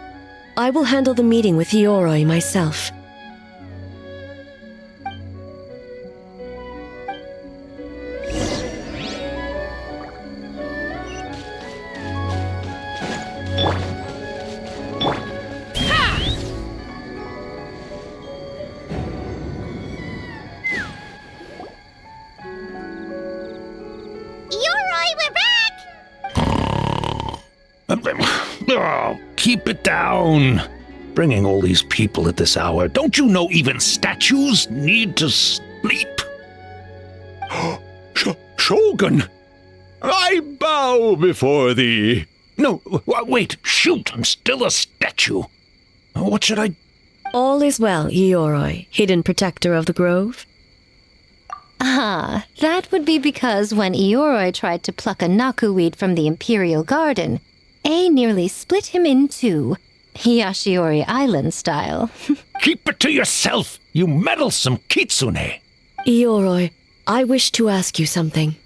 I will handle the meeting with Ioroi myself. we're back! Oh, keep it down. Bringing all these people at this hour. Don't you know even statues need to sleep? Shogun! I bow before thee. No, wait, shoot, I'm still a statue. What should I... All is well, Ioroi, hidden protector of the grove. Ah, that would be because when Ioroi tried to pluck a Naku weed from the Imperial Garden, A nearly split him in two, Yashiori Island style. Keep it to yourself, you meddlesome kitsune. Ioroi, I wish to ask you something.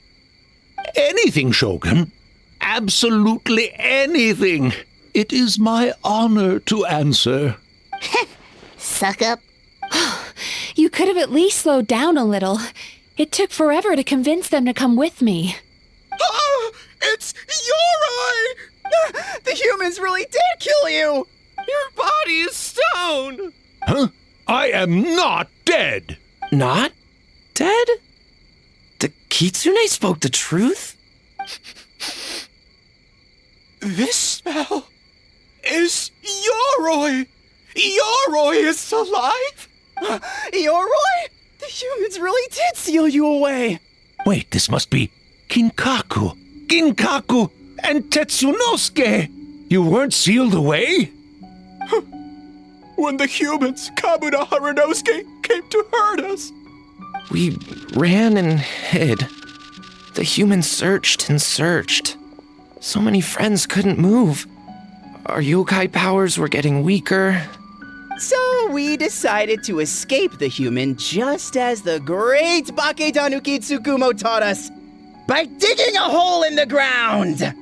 Anything, Shogun. Absolutely anything. It is my honor to answer. Suck up. You could have at least slowed down a little. It took forever to convince them to come with me. Oh, it's Ioroi! The humans really did kill you! Your body is stone! Huh? I am not dead! Not dead? The kitsune spoke the truth? This smell is Ioroi! Ioroi is alive! Ioroi? The humans really did seal you away! Wait, this must be Kinkaku, and Tetsunosuke! You weren't sealed away? When the humans, Kabuna Harunosuke, came to hurt us! We ran and hid. The humans searched and searched. So many friends couldn't move. Our yokai powers were getting weaker. So we decided to escape the human just as the great Bakedanuki Tsukumo taught us, by digging a hole in the ground!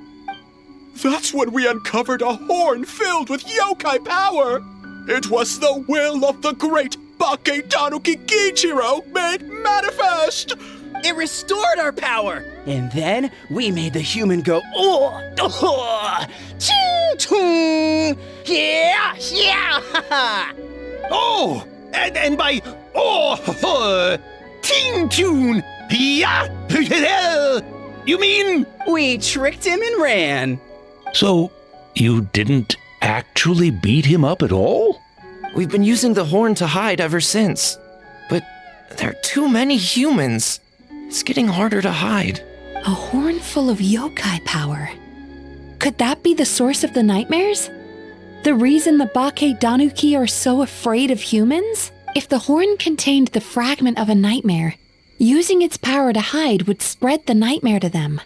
That's when we uncovered a horn filled with yokai power! It was the will of the great Bakedanuki Kiichiro made manifest! It restored our power! And then we made the human go, ching-chung! Yeah! Oh! And by ting-tune! Yeah! You mean? We tricked him and ran. So, you didn't actually beat him up at all? We've been using the horn to hide ever since. But there are too many humans. It's getting harder to hide. A horn full of yokai power. Could that be the source of the nightmares? The reason the Bakedanuki are so afraid of humans? If the horn contained the fragment of a nightmare, using its power to hide would spread the nightmare to them.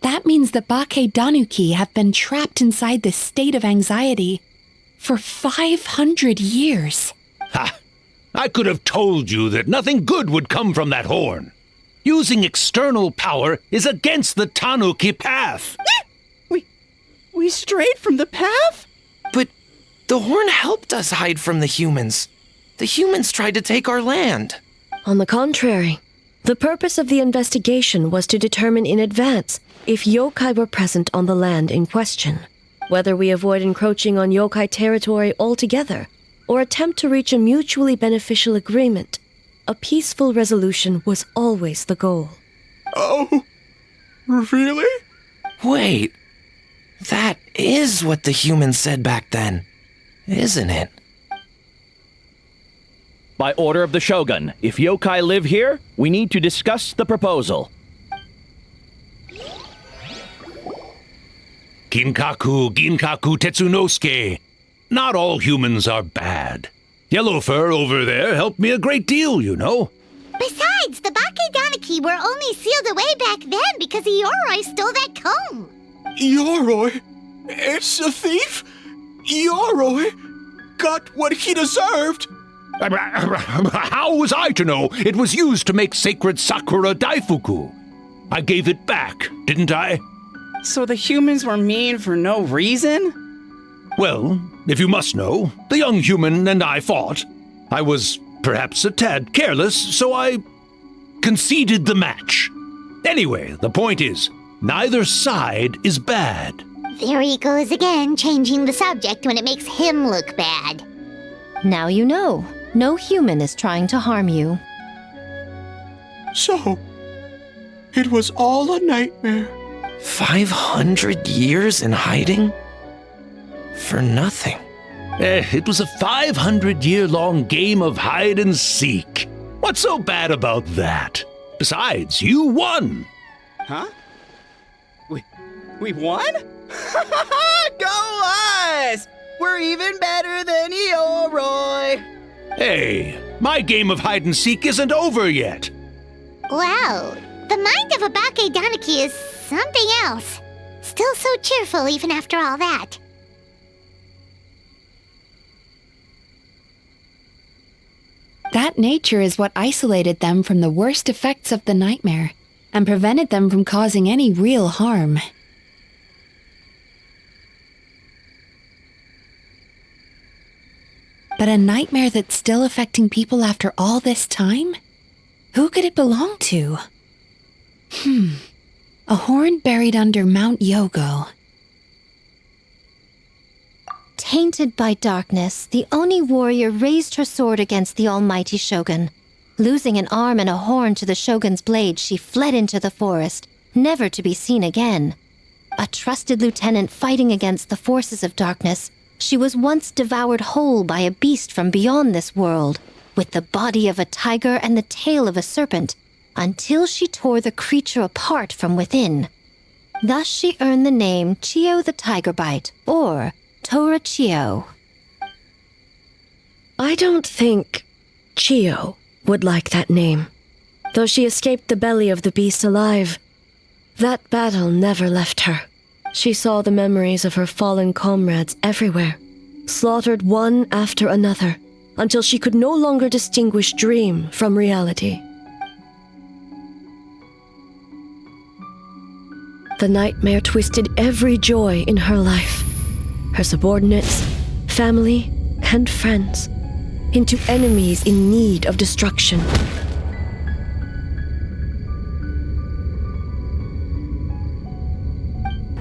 That means the Bakedanuki have been trapped inside this state of anxiety for 500 years. Ha! I could have told you that nothing good would come from that horn. Using external power is against the Tanuki path. We strayed from the path? But the horn helped us hide from the humans. The humans tried to take our land. On the contrary, the purpose of the investigation was to determine in advance if yokai were present on the land in question. Whether we avoid encroaching on yokai territory altogether or attempt to reach a mutually beneficial agreement, a peaceful resolution was always the goal. Oh, really? Wait, that is what the humans said back then, isn't it? By order of the Shogun, if yokai live here, we need to discuss the proposal. Ginkaku Tetsunosuke. Not all humans are bad. Yellowfur over there helped me a great deal, you know. Besides, the Bakedanuki were only sealed away back then because Ioroi stole that comb. Ioroi? It's a thief? Ioroi got what he deserved. How was I to know it was used to make sacred Sakura Daifuku? I gave it back, didn't I? So the humans were mean for no reason? Well, if you must know, the young human and I fought. I was perhaps a tad careless, so I conceded the match. Anyway, the point is, neither side is bad. There he goes again, changing the subject when it makes him look bad. Now you know. No human is trying to harm you. So, it was all a nightmare. 500 years in hiding? For nothing. It was a 500-year-long game of hide and seek. What's so bad about that? Besides, you won. Huh? We won? Go us! We're even better than Eoroy! Hey, my game of hide and seek isn't over yet. Wow, the mind of a Bakedaniki is something else. Still so cheerful even after all that. That nature is what isolated them from the worst effects of the nightmare and prevented them from causing any real harm. But a nightmare that's still affecting people after all this time? Who could it belong to? A horn buried under Mount Yogo. Tainted by darkness, the Oni warrior raised her sword against the almighty shogun. Losing an arm and a horn to the shogun's blade, she fled into the forest, never to be seen again. A trusted lieutenant fighting against the forces of darkness, she was once devoured whole by a beast from beyond this world, with the body of a tiger and the tail of a serpent, until she tore the creature apart from within. Thus she earned the name Chiyo the Tigerbite, or Tora Chiyo. I don't think Chiyo would like that name. Though she escaped the belly of the beast alive, that battle never left her. She saw the memories of her fallen comrades everywhere, slaughtered one after another, until she could no longer distinguish dream from reality. The nightmare twisted every joy in her life, her subordinates, family, and friends, into enemies in need of destruction.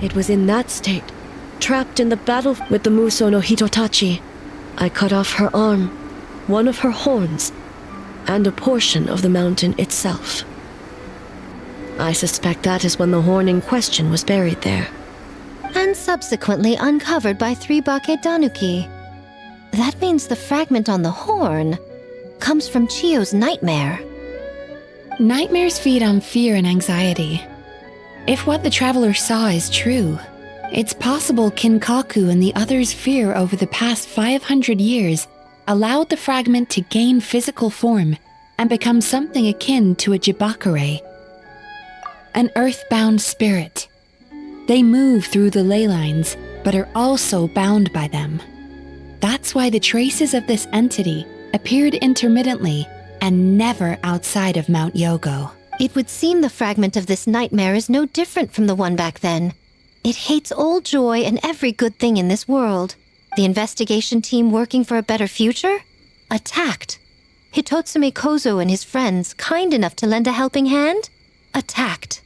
It was in that state, trapped in the battle with the Muso no Hitotachi, I cut off her arm, one of her horns, and a portion of the mountain itself. I suspect that is when the horn in question was buried there. And subsequently uncovered by 3 Bakedanuki. That means the fragment on the horn comes from Chiyo's nightmare. Nightmares feed on fear and anxiety. If what the traveler saw is true, it's possible Kinkaku and the others' fear over the past 500 years allowed the fragment to gain physical form and become something akin to a Jibakure, an earthbound spirit. They move through the ley lines, but are also bound by them. That's why the traces of this entity appeared intermittently and never outside of Mount Yogo. It would seem the fragment of this nightmare is no different from the one back then. It hates all joy and every good thing in this world. The investigation team working for a better future? Attacked. Hitotsume Kozo and his friends, kind enough to lend a helping hand? Attacked.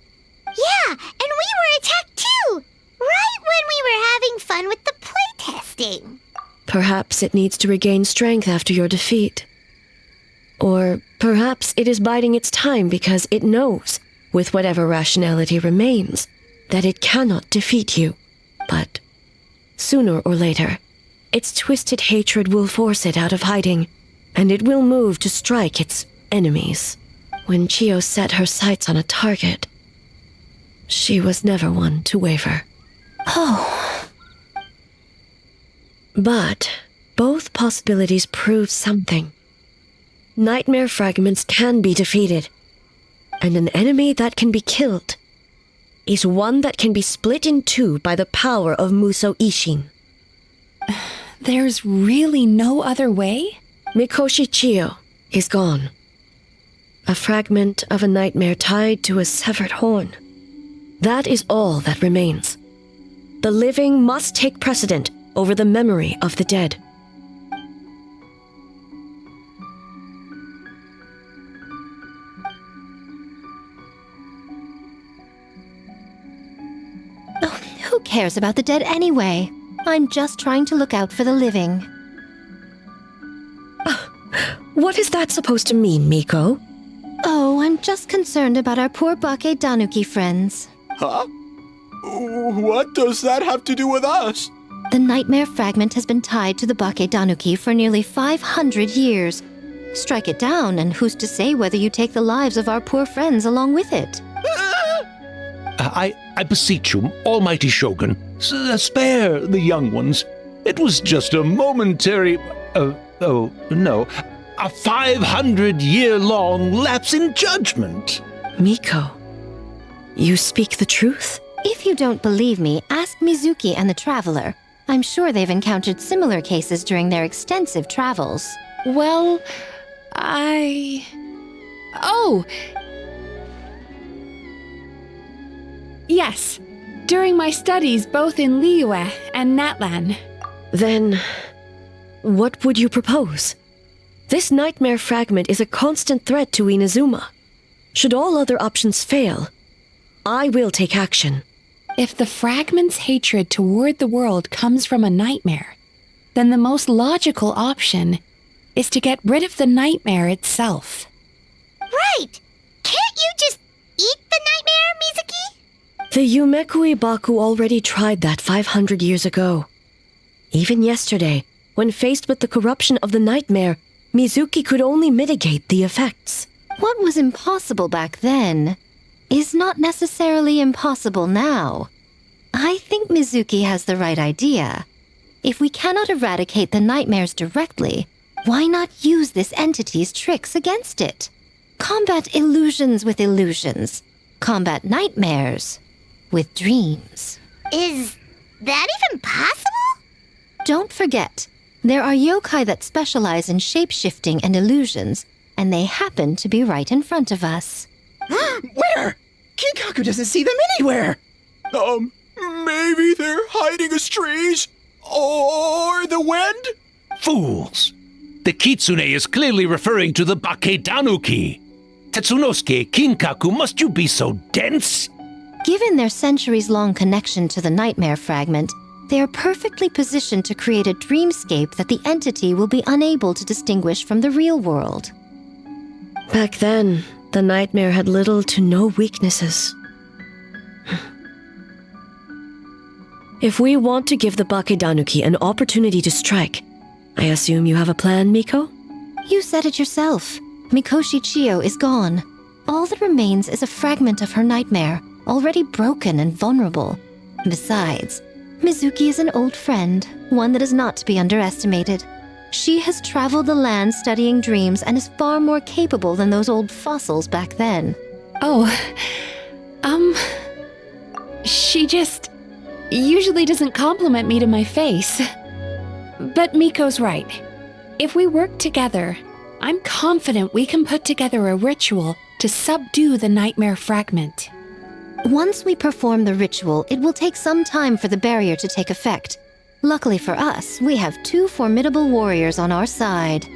Yeah, and we were attacked too! Right when we were having fun with the playtesting. Perhaps it needs to regain strength after your defeat. Or perhaps it is biding its time because it knows, with whatever rationality remains, that it cannot defeat you. But sooner or later, its twisted hatred will force it out of hiding, and it will move to strike its enemies. When Chiyo set her sights on a target, she was never one to waver. Oh. But both possibilities prove something. Nightmare fragments can be defeated, and an enemy that can be killed is one that can be split in two by the power of Muso Ishin. There's really no other way? Mikoshi Chiyo is gone. A fragment of a nightmare tied to a severed horn. That is all that remains. The living must take precedent over the memory of the dead. Oh, who cares about the dead anyway? I'm just trying to look out for the living. What is that supposed to mean, Miko? Oh, I'm just concerned about our poor Bakedanuki friends. Huh? What does that have to do with us? The nightmare fragment has been tied to the Bakedanuki for nearly 500 years. Strike it down, and who's to say whether you take the lives of our poor friends along with it? I beseech you, almighty Shogun, spare the young ones. It was just a momentary... a 500-year-long lapse in judgment. Miko, you speak the truth? If you don't believe me, ask Mizuki and the Traveler. I'm sure they've encountered similar cases during their extensive travels. Well, Oh! Yes, during my studies both in Liyue and Natlan. Then, what would you propose? This nightmare fragment is a constant threat to Inazuma. Should all other options fail, I will take action. If the fragment's hatred toward the world comes from a nightmare, then the most logical option is to get rid of the nightmare itself. Right! Can't you just eat the nightmare, Mizuki? The Yumekui Baku already tried that 500 years ago. Even yesterday, when faced with the corruption of the nightmare, Mizuki could only mitigate the effects. What was impossible back then is not necessarily impossible now. I think Mizuki has the right idea. If we cannot eradicate the nightmares directly, why not use this entity's tricks against it? Combat illusions with illusions. Combat nightmares with dreams. Is that even possible? Don't forget, there are yokai that specialize in shape-shifting and illusions, and they happen to be right in front of us. Where? Kinkaku doesn't see them anywhere! Maybe they're hiding as trees? Or the wind? Fools! The Kitsune is clearly referring to the Bakedanuki. Tetsunosuke, Kinkaku, must you be so dense? Given their centuries-long connection to the nightmare fragment, they are perfectly positioned to create a dreamscape that the entity will be unable to distinguish from the real world. Back then, the nightmare had little to no weaknesses. If we want to give the Bakedanuki an opportunity to strike, I assume you have a plan, Miko? You said it yourself. Mikoshi Chiyo is gone. All that remains is a fragment of her nightmare, already broken and vulnerable. Besides, Mizuki is an old friend, one that is not to be underestimated. She has traveled the land studying dreams and is far more capable than those old fossils back then. She just usually doesn't compliment me to my face. But Miko's right. If we work together, I'm confident we can put together a ritual to subdue the nightmare fragment. Once we perform the ritual, it will take some time for the barrier to take effect. Luckily for us, we have two formidable warriors on our side.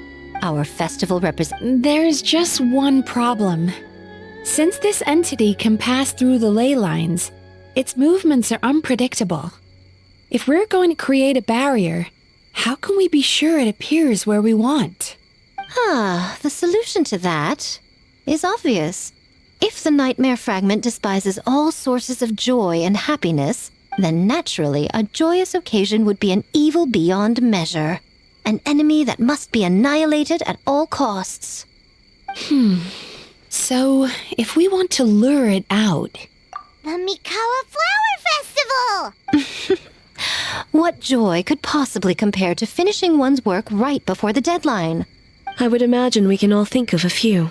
Our festival There's just one problem. Since this entity can pass through the ley lines, its movements are unpredictable. If we're going to create a barrier, how can we be sure it appears where we want? The solution to that is obvious. If the nightmare fragment despises all sources of joy and happiness, then naturally a joyous occasion would be an evil beyond measure. An enemy that must be annihilated at all costs. So, if we want to lure it out... The Mikawa Flower Festival! What joy could possibly compare to finishing one's work right before the deadline? I would imagine we can all think of a few.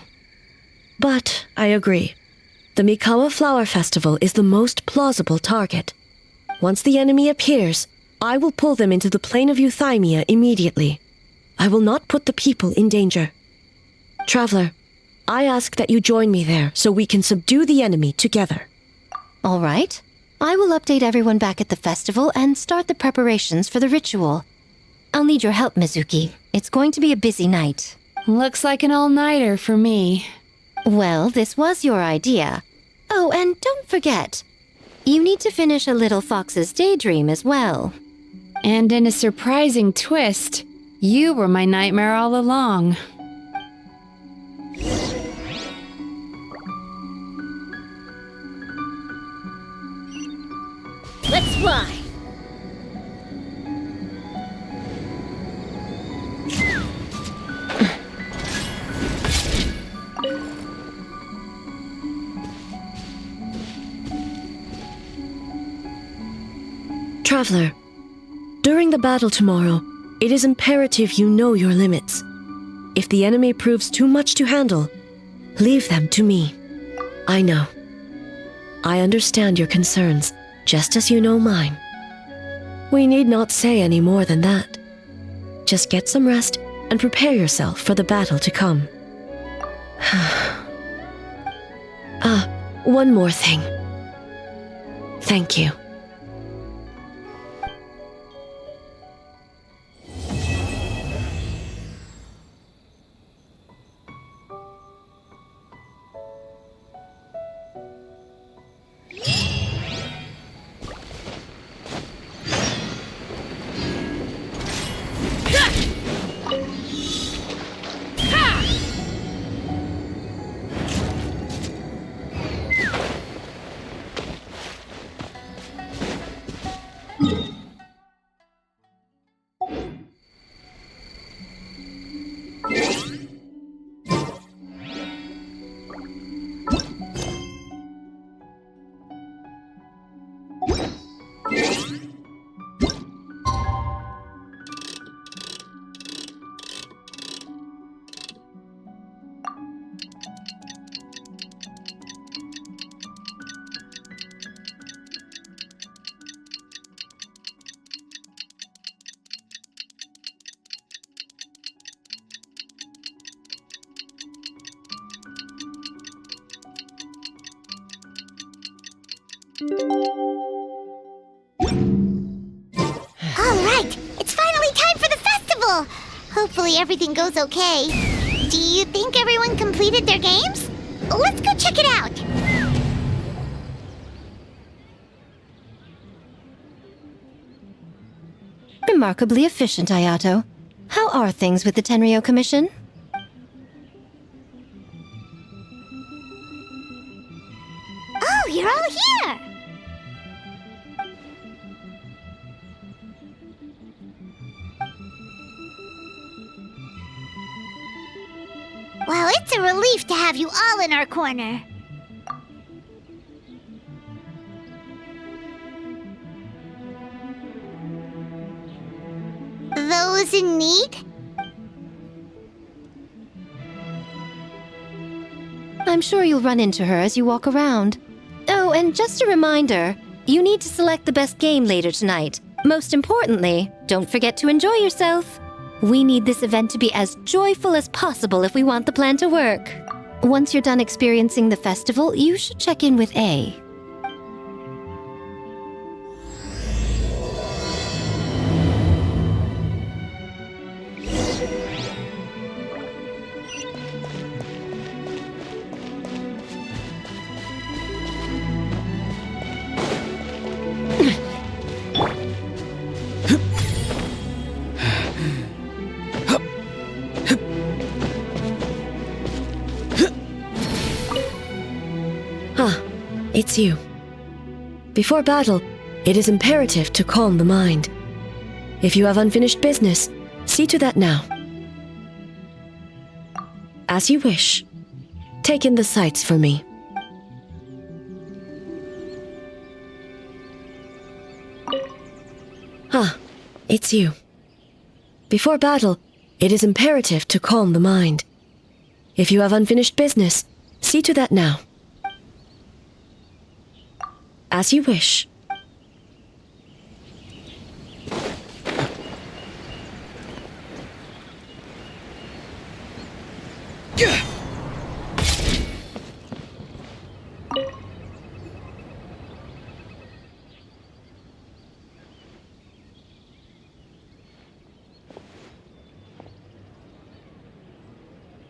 But I agree. The Mikawa Flower Festival is the most plausible target. Once the enemy appears, I will pull them into the plane of Euthymia immediately. I will not put the people in danger. Traveler, I ask that you join me there so we can subdue the enemy together. All right. I will update everyone back at the festival and start the preparations for the ritual. I'll need your help, Mizuki. It's going to be a busy night. Looks like an all-nighter for me. Well, this was your idea. Oh, and don't forget, you need to finish a Little Fox's Daydream as well. And in a surprising twist, you were my nightmare all along. That's why. Traveler, during the battle tomorrow, it is imperative you know your limits. If the enemy proves too much to handle, leave them to me. I know. I understand your concerns, just as you know mine. We need not say any more than that. Just get some rest and prepare yourself for the battle to come. One more thing. Thank you. Alright, it's finally time for the festival! Hopefully everything goes okay. Do you think everyone completed their games? Let's go check it out! Remarkably efficient, Ayato. How are things with the Tenryo Commission? Oh, you're all here! Well, it's a relief to have you all in our corner. Those in need? I'm sure you'll run into her as you walk around. Oh, and just a reminder, you need to select the best game later tonight. Most importantly, don't forget to enjoy yourself. We need this event to be as joyful as possible if we want the plan to work. Once you're done experiencing the festival, you should check in with A. It's you. Before battle, it is imperative to calm the mind. If you have unfinished business, see to that now. As you wish. Take in the sights for me. It's you. Before battle, it is imperative to calm the mind. If you have unfinished business, see to that now. As you wish.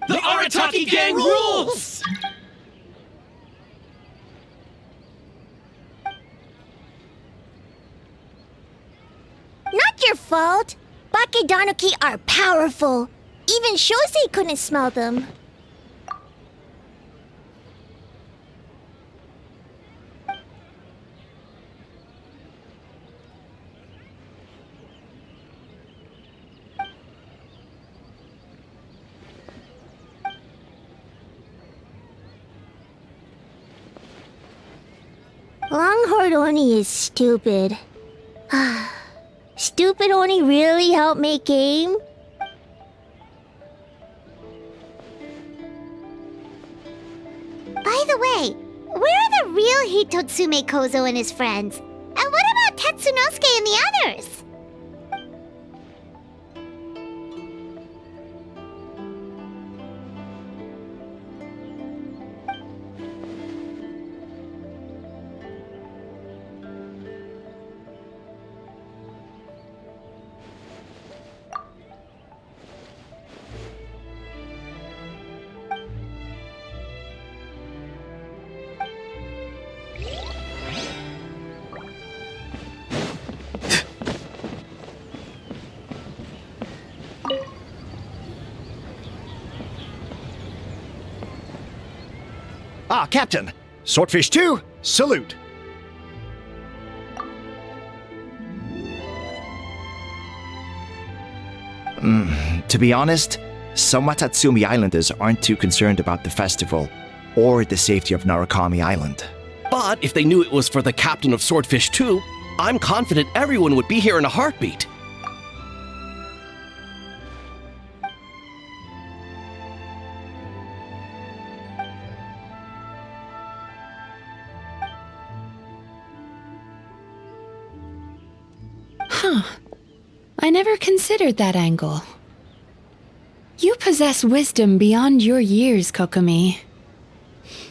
The Arataki gang rules! Not your fault. Bakedanuki are powerful. Even Shosei couldn't smell them. Longhorn Oni is stupid. Stupid Oni really helped make game? By the way, where are the real Hitotsume Kozo and his friends? And what about Tetsunosuke and the others? Ah, Captain! Swordfish 2, salute! To be honest, some Watatsumi Islanders aren't too concerned about the festival or the safety of Narukami Island. But if they knew it was for the captain of Swordfish 2, I'm confident everyone would be here in a heartbeat. Huh. I never considered that angle. You possess wisdom beyond your years, Kokomi.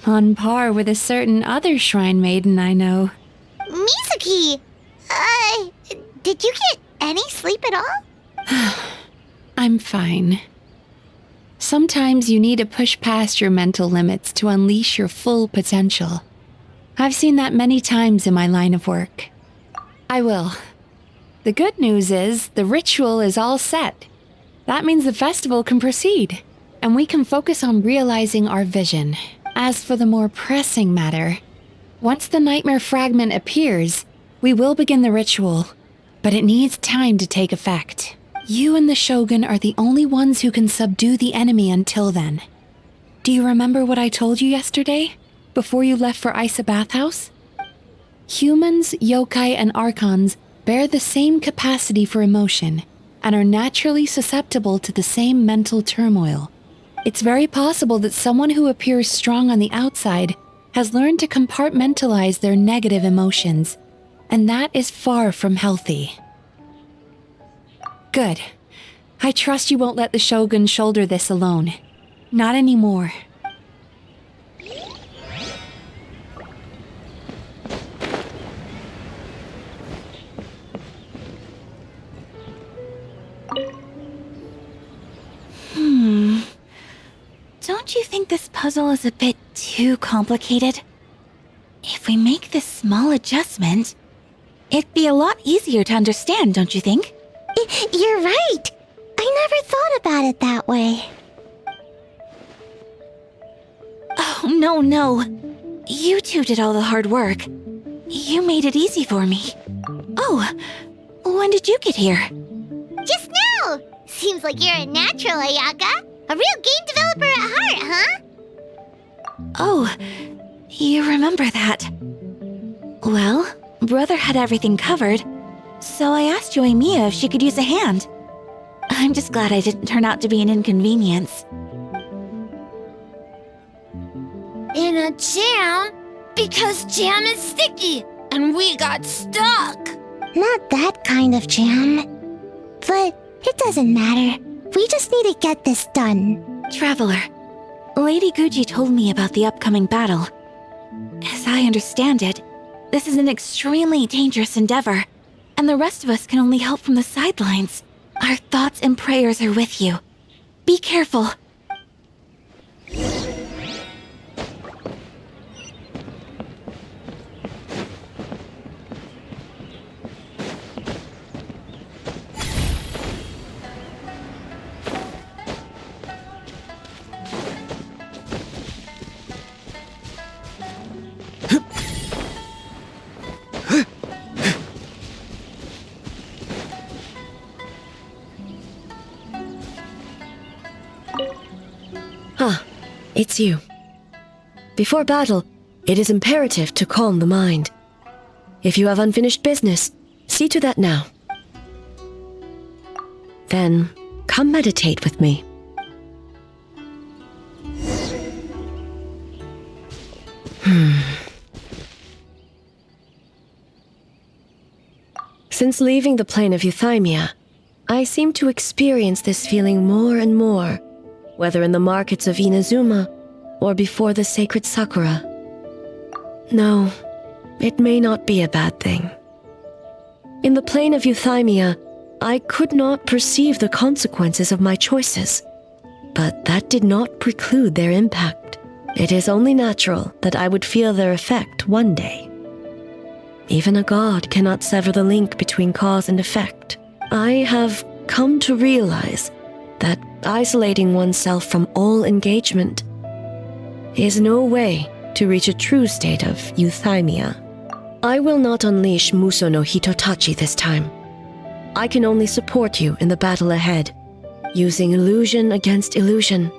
On par with a certain other shrine maiden I know. Mizuki! Did you get any sleep at all? I'm fine. Sometimes you need to push past your mental limits to unleash your full potential. I've seen that many times in my line of work. I will. The good news is, the ritual is all set. That means the festival can proceed, and we can focus on realizing our vision. As for the more pressing matter, once the nightmare fragment appears, we will begin the ritual, but it needs time to take effect. You and the Shogun are the only ones who can subdue the enemy until then. Do you remember what I told you yesterday, before you left for Isa Bathhouse? Humans, yokai, and archons bear the same capacity for emotion, and are naturally susceptible to the same mental turmoil. It's very possible that someone who appears strong on the outside has learned to compartmentalize their negative emotions, and that is far from healthy. Good. I trust you won't let the Shogun shoulder this alone. Not anymore. Don't you think this puzzle is a bit too complicated? If we make this small adjustment, it'd be a lot easier to understand, don't you think? You're right! I never thought about it that way. Oh, no. You two did all the hard work. You made it easy for me. Oh, when did you get here? Just now! Seems like you're a natural, Ayaka. A real game developer at heart, huh? Oh, you remember that. Well, Brother had everything covered, so I asked Yoimiya if she could use a hand. I'm just glad I didn't turn out to be an inconvenience. In a jam? Because jam is sticky, and we got stuck. Not that kind of jam. But it doesn't matter. We just need to get this done. Traveler, Lady Guji told me about the upcoming battle. As I understand it, this is an extremely dangerous endeavor, and the rest of us can only help from the sidelines. Our thoughts and prayers are with you. Be careful. It's you. Before battle, it is imperative to calm the mind. If you have unfinished business, see to that now. Then, come meditate with me. Since leaving the plane of Euthymia, I seem to experience this feeling more and more, whether in the markets of Inazuma or before the sacred Sakura. No, it may not be a bad thing. In the plane of Euthymia, I could not perceive the consequences of my choices, but that did not preclude their impact. It is only natural that I would feel their effect one day. Even a god cannot sever the link between cause and effect. I have come to realize that isolating oneself from all engagement is no way to reach a true state of euthymia. I will not unleash Muso no Hitotachi this time. I can only support you in the battle ahead, using illusion against illusion,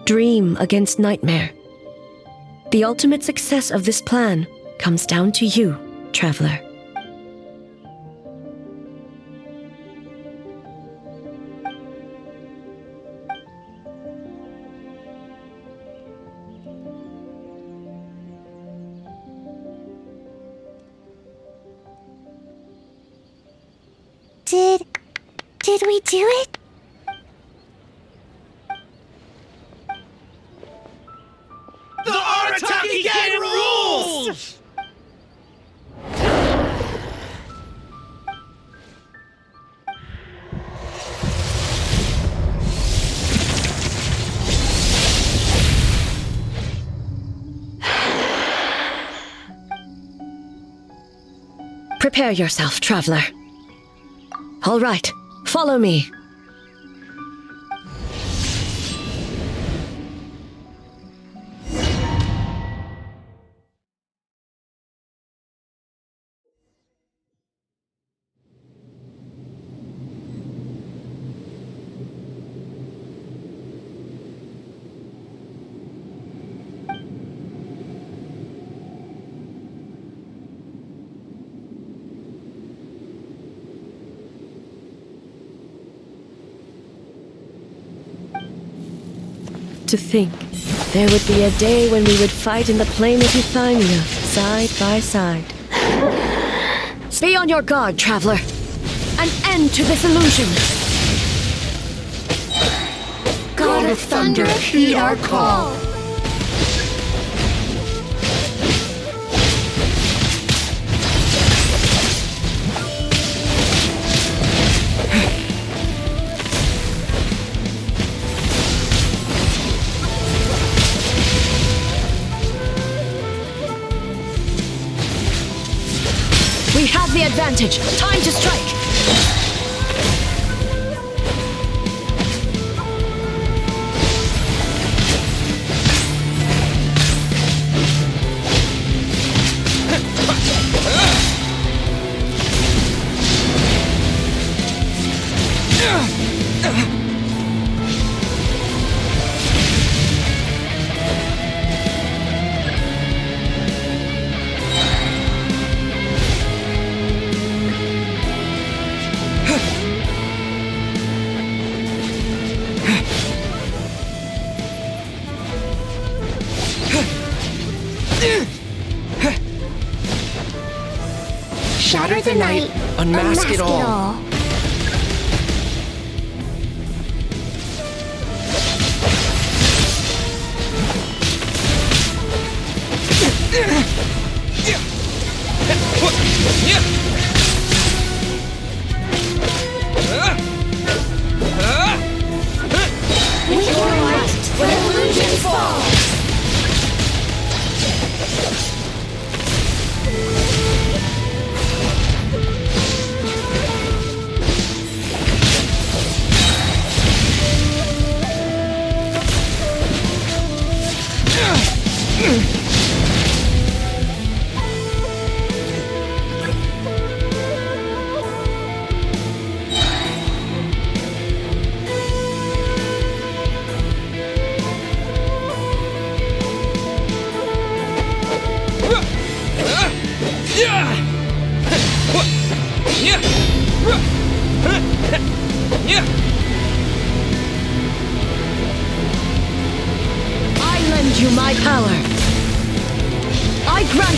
dream against nightmare. The ultimate success of this plan comes down to you, traveler. Did we do it? The Arataki Gang rules! Prepare yourself, traveler. All right, follow me. To think, there would be a day when we would fight in the plain of Euthymia, side by side. Be on your guard, traveler. An end to this illusion. God of Thunder, heed our call. We have the advantage. Time to strike. Shatter the night, Unmask it all. We are light where illusions fall.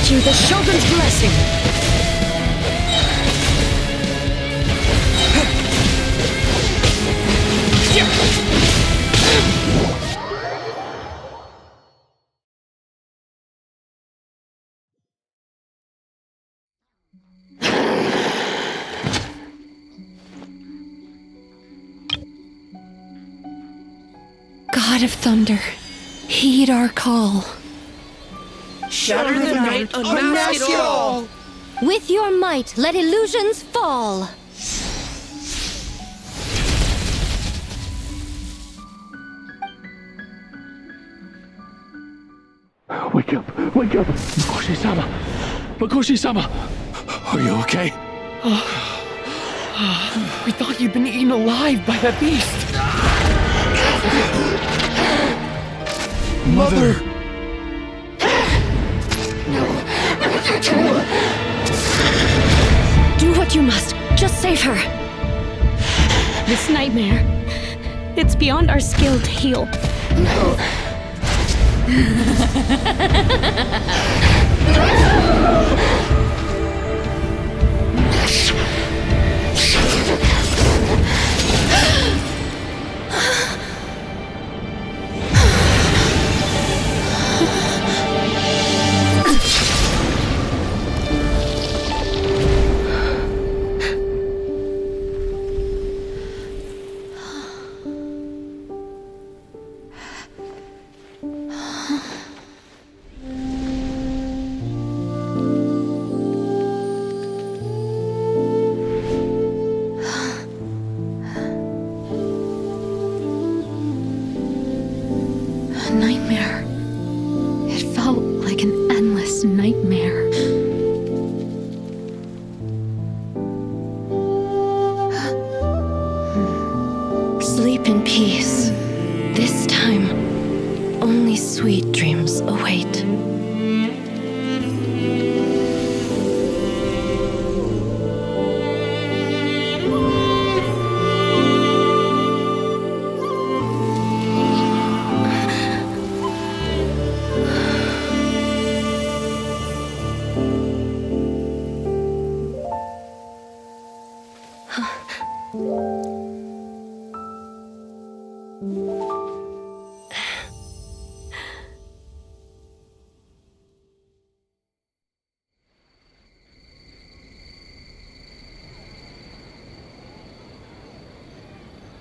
present you the Shogun's blessing. God of Thunder, heed our call. Shatter the night, unmask it all! With your might, let illusions fall. Wake up! Wake up! Mikoshi-sama! Mikoshi-sama! Are you okay? We thought you'd been eaten alive by that beast! Mother! Do what you must. Just save her. This nightmare, it's beyond our skill to heal. A nightmare. It felt like an endless nightmare. Sleep in peace. This time, only sweet dreams await.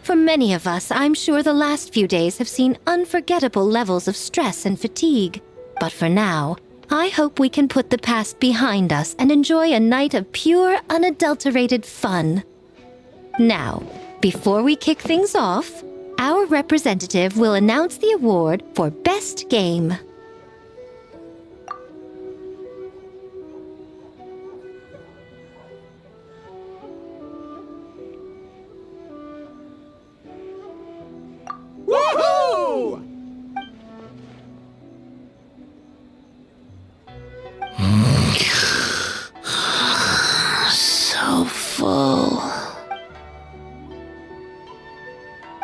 For many of us, I'm sure the last few days have seen unforgettable levels of stress and fatigue. But for now, I hope we can put the past behind us and enjoy a night of pure, unadulterated fun. Now, before we kick things off, our representative will announce the award for Best Game. Woohoo! So full.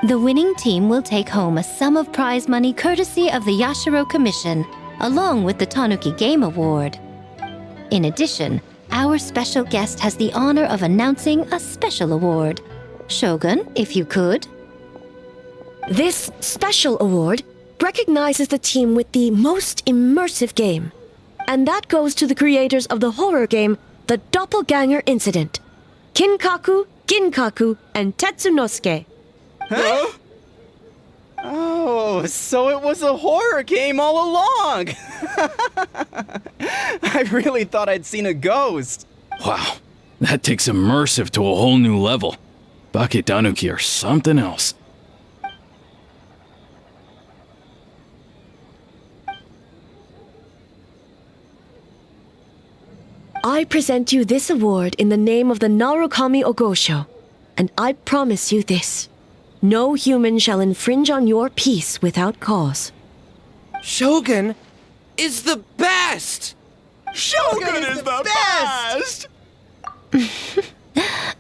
The winning team will take home a sum of prize money courtesy of the Yashiro Commission, along with the Tanuki Game Award. In addition, our special guest has the honor of announcing a special award. Shogun, if you could. This special award recognizes the team with the most immersive game. And that goes to the creators of the horror game, The Doppelganger Incident. Kinkaku, Ginkaku, and Tetsunosuke. Huh? Oh, so it was a horror game all along! I really thought I'd seen a ghost. Wow, that takes immersive to a whole new level. Baketanuki are something else. I present you this award in the name of the Narukami Ogosho, and I promise you this. No human shall infringe on your peace without cause. Shogun is the best! Shogun is the best!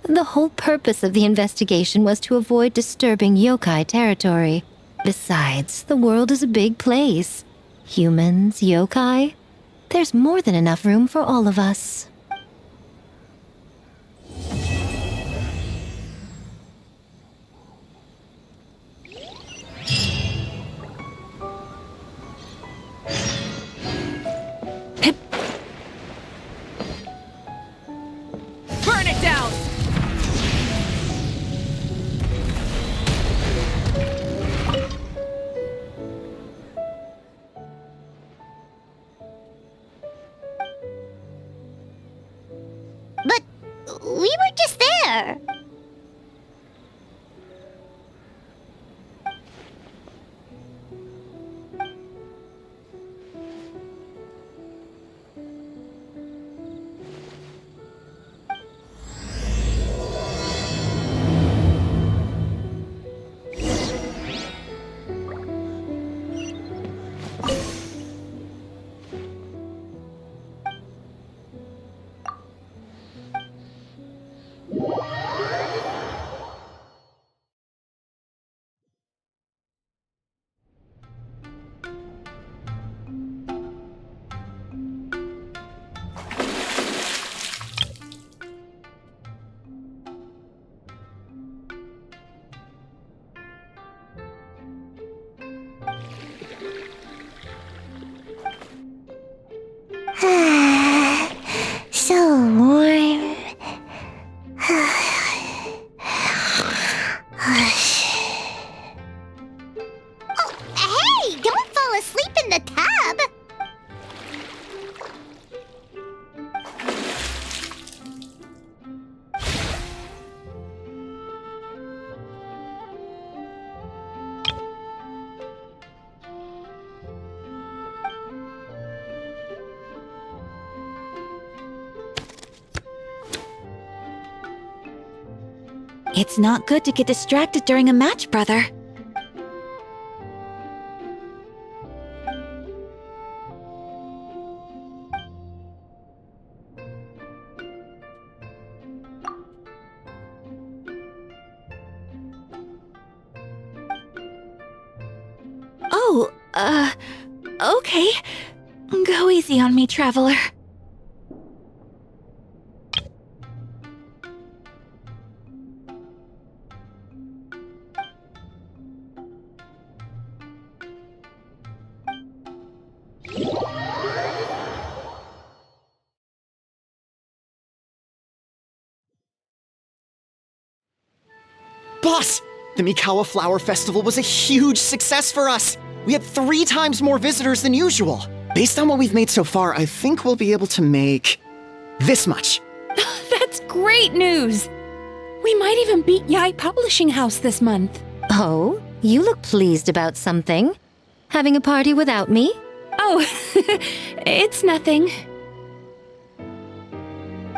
The whole purpose of the investigation was to avoid disturbing yokai territory. Besides, the world is a big place. Humans, yokai, There's more than enough room for all of us. Burn it down! But we were just there. So warm. Oh, hey! Don't fall asleep in the tub! It's not good to get distracted during a match, brother. Oh, okay. Go easy on me, traveler. Boss! The Mikawa Flower Festival was a huge success for us! We had 3 times more visitors than usual. Based on what we've made so far, I think we'll be able to make this much. That's great news! We might even beat Yai Publishing House this month. Oh, you look pleased about something. Having a party without me? Oh, it's nothing.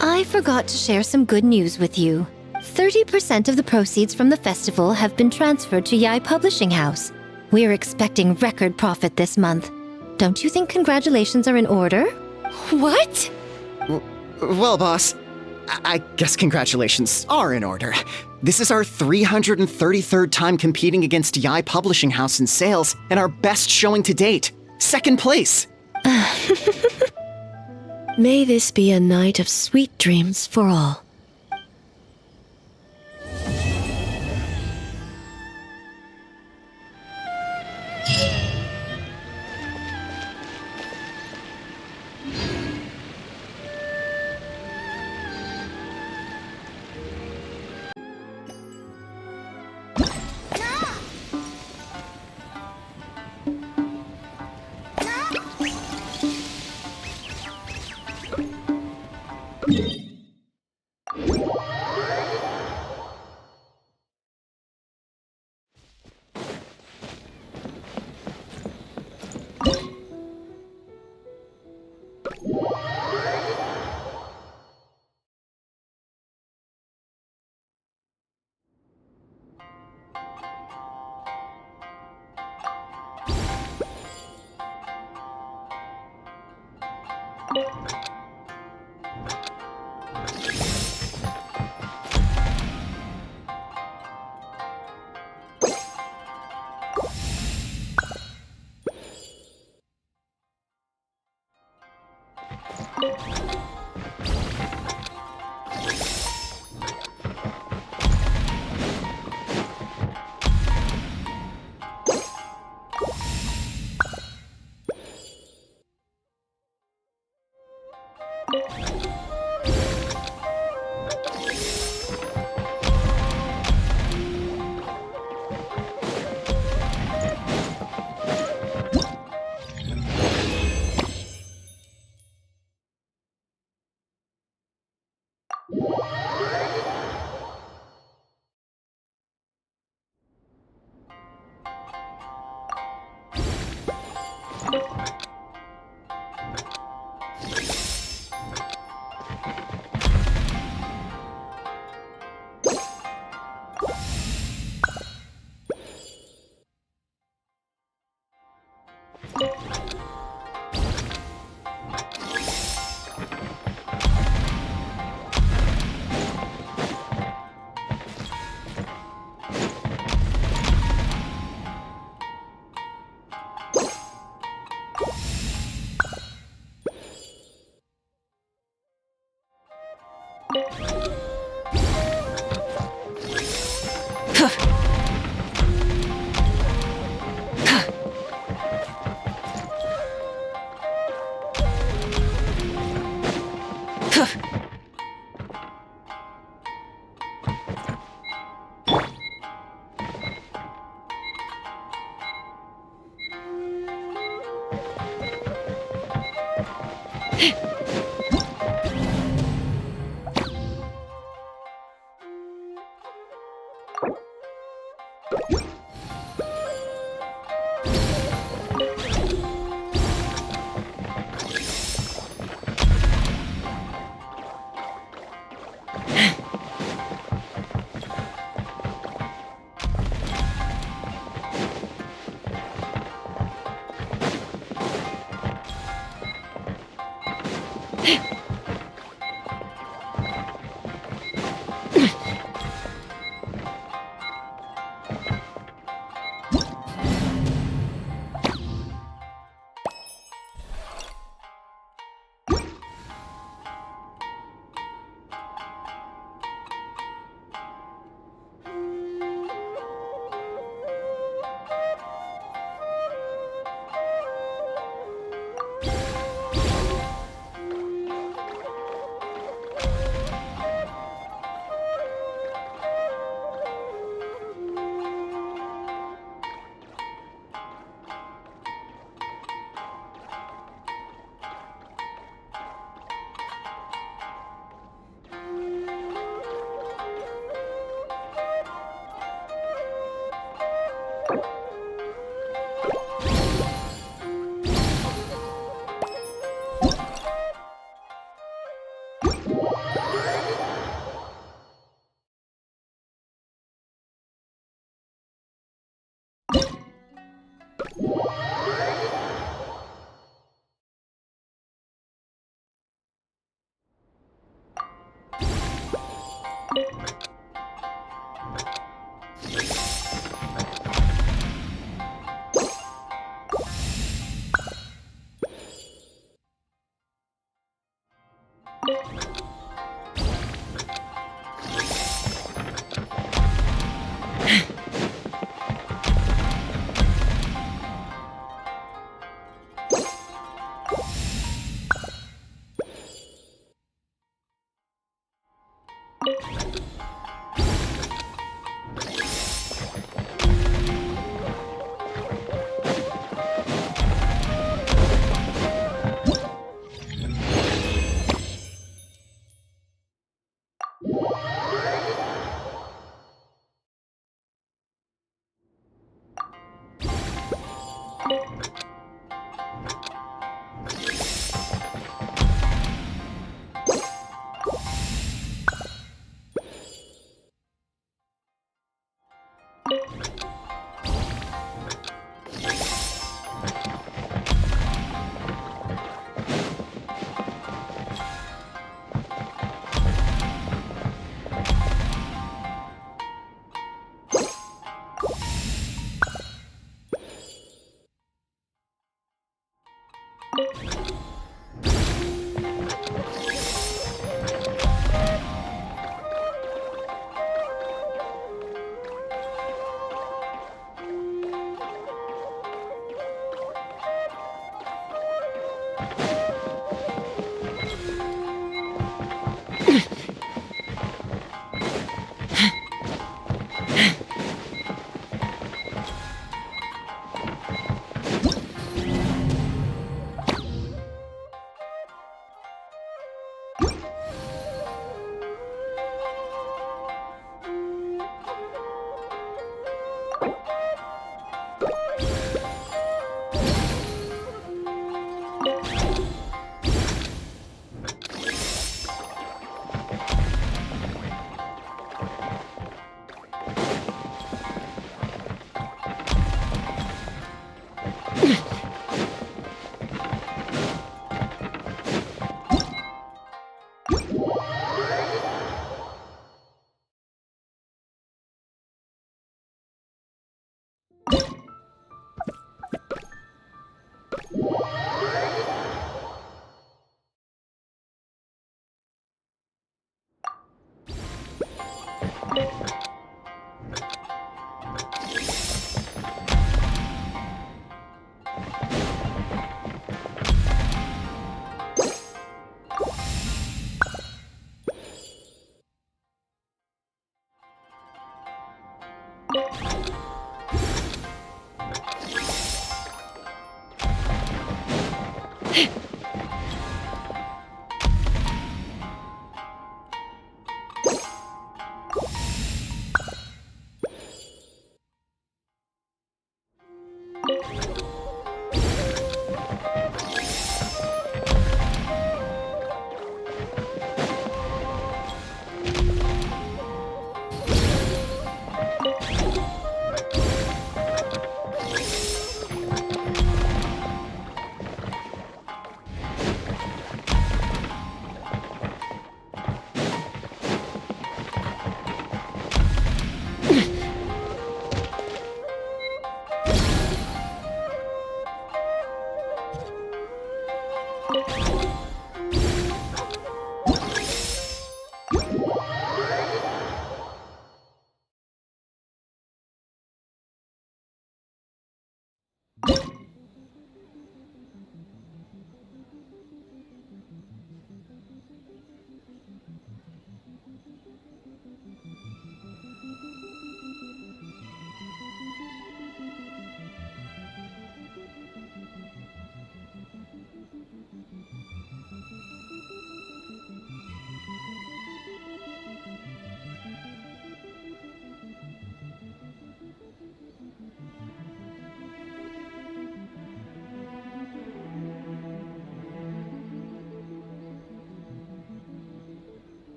I forgot to share some good news with you. 30% of the proceeds from the festival have been transferred to Yai Publishing House. We're expecting record profit this month. Don't you think congratulations are in order? What? Well, boss, I guess congratulations are in order. This is our 333rd time competing against Yai Publishing House in sales, and our best showing to date. 2nd place! May this be a night of sweet dreams for all.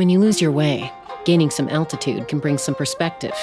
When you lose your way, gaining some altitude can bring some perspective.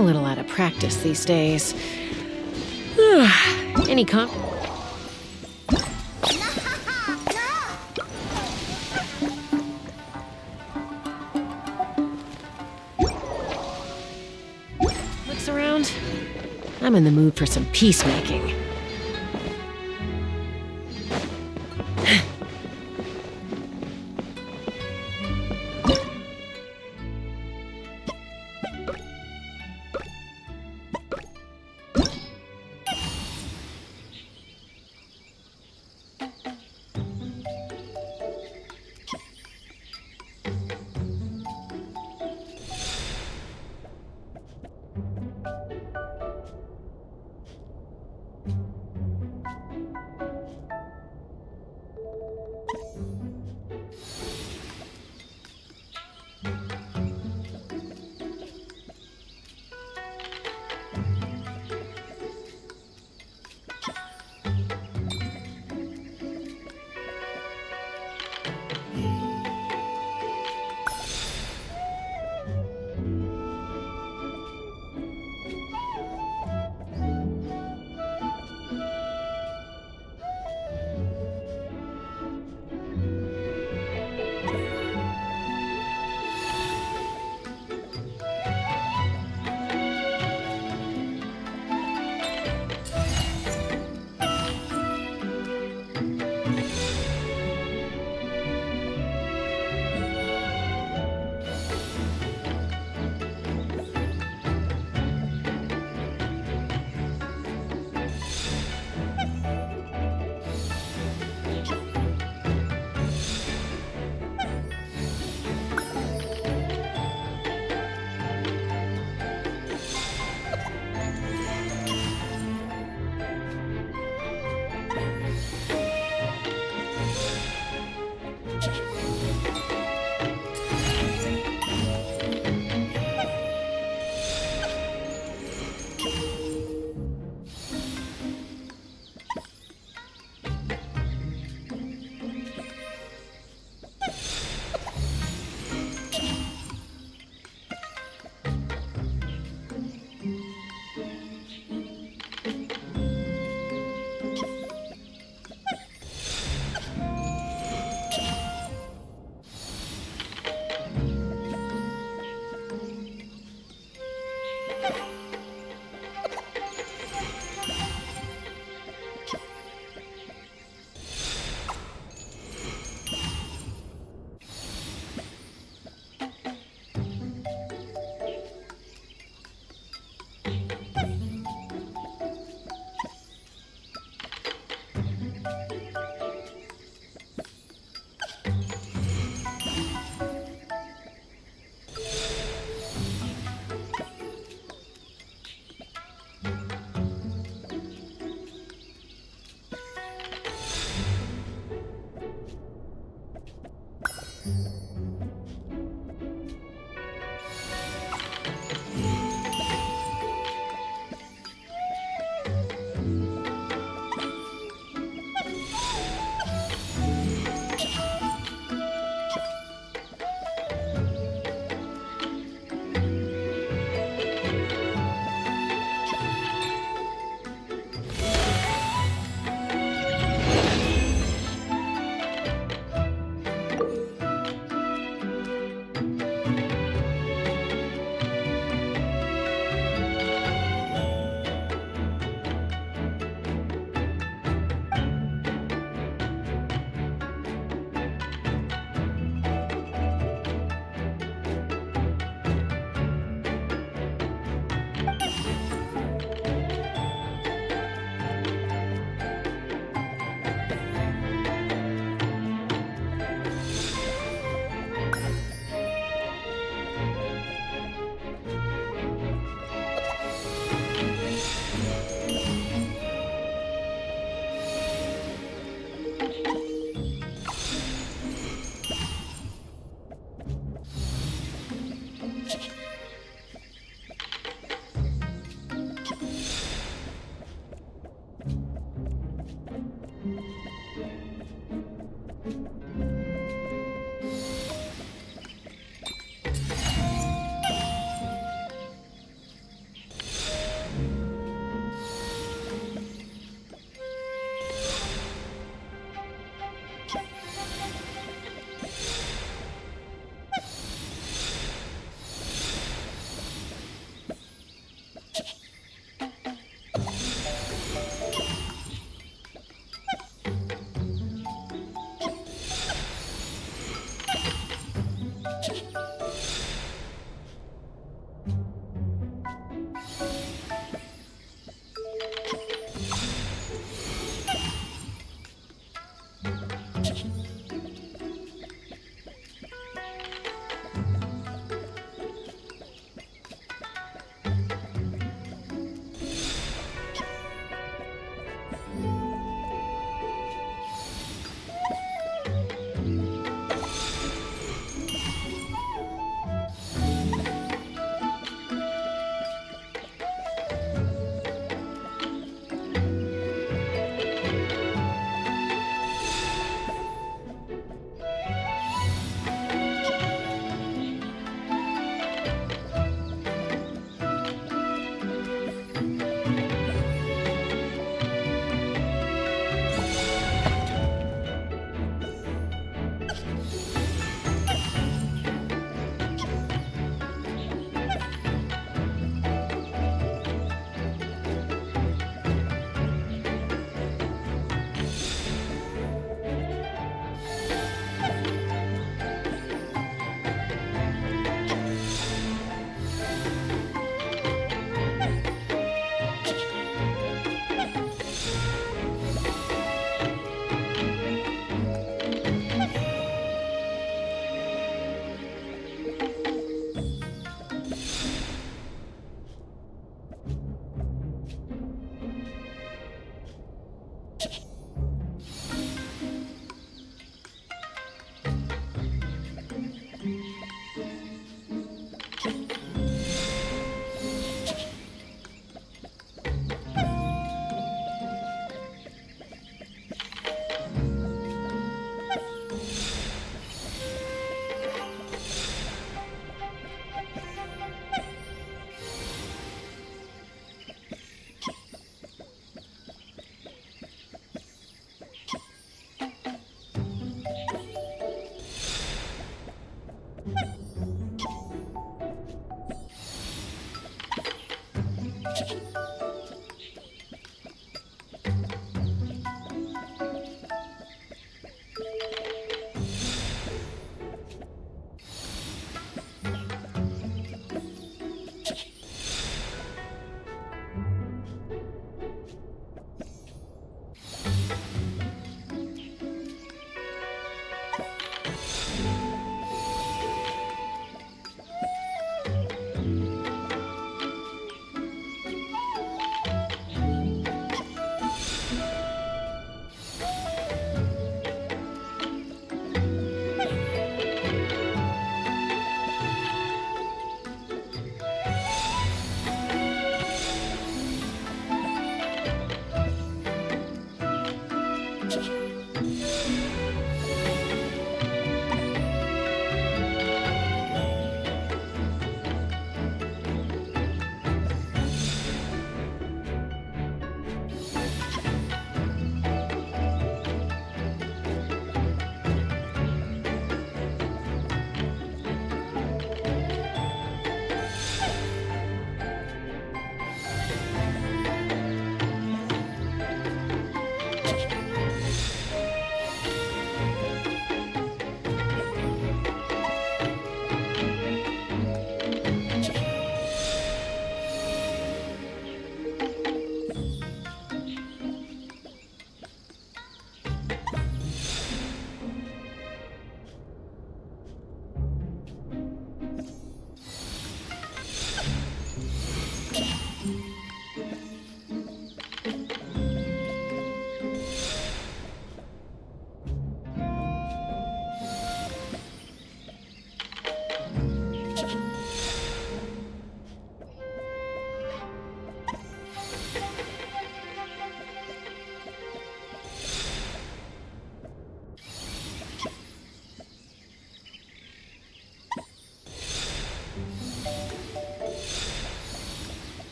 a little out of practice these days. Any looks around? I'm in the mood for some peacemaking.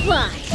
fly.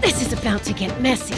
This is about to get messy.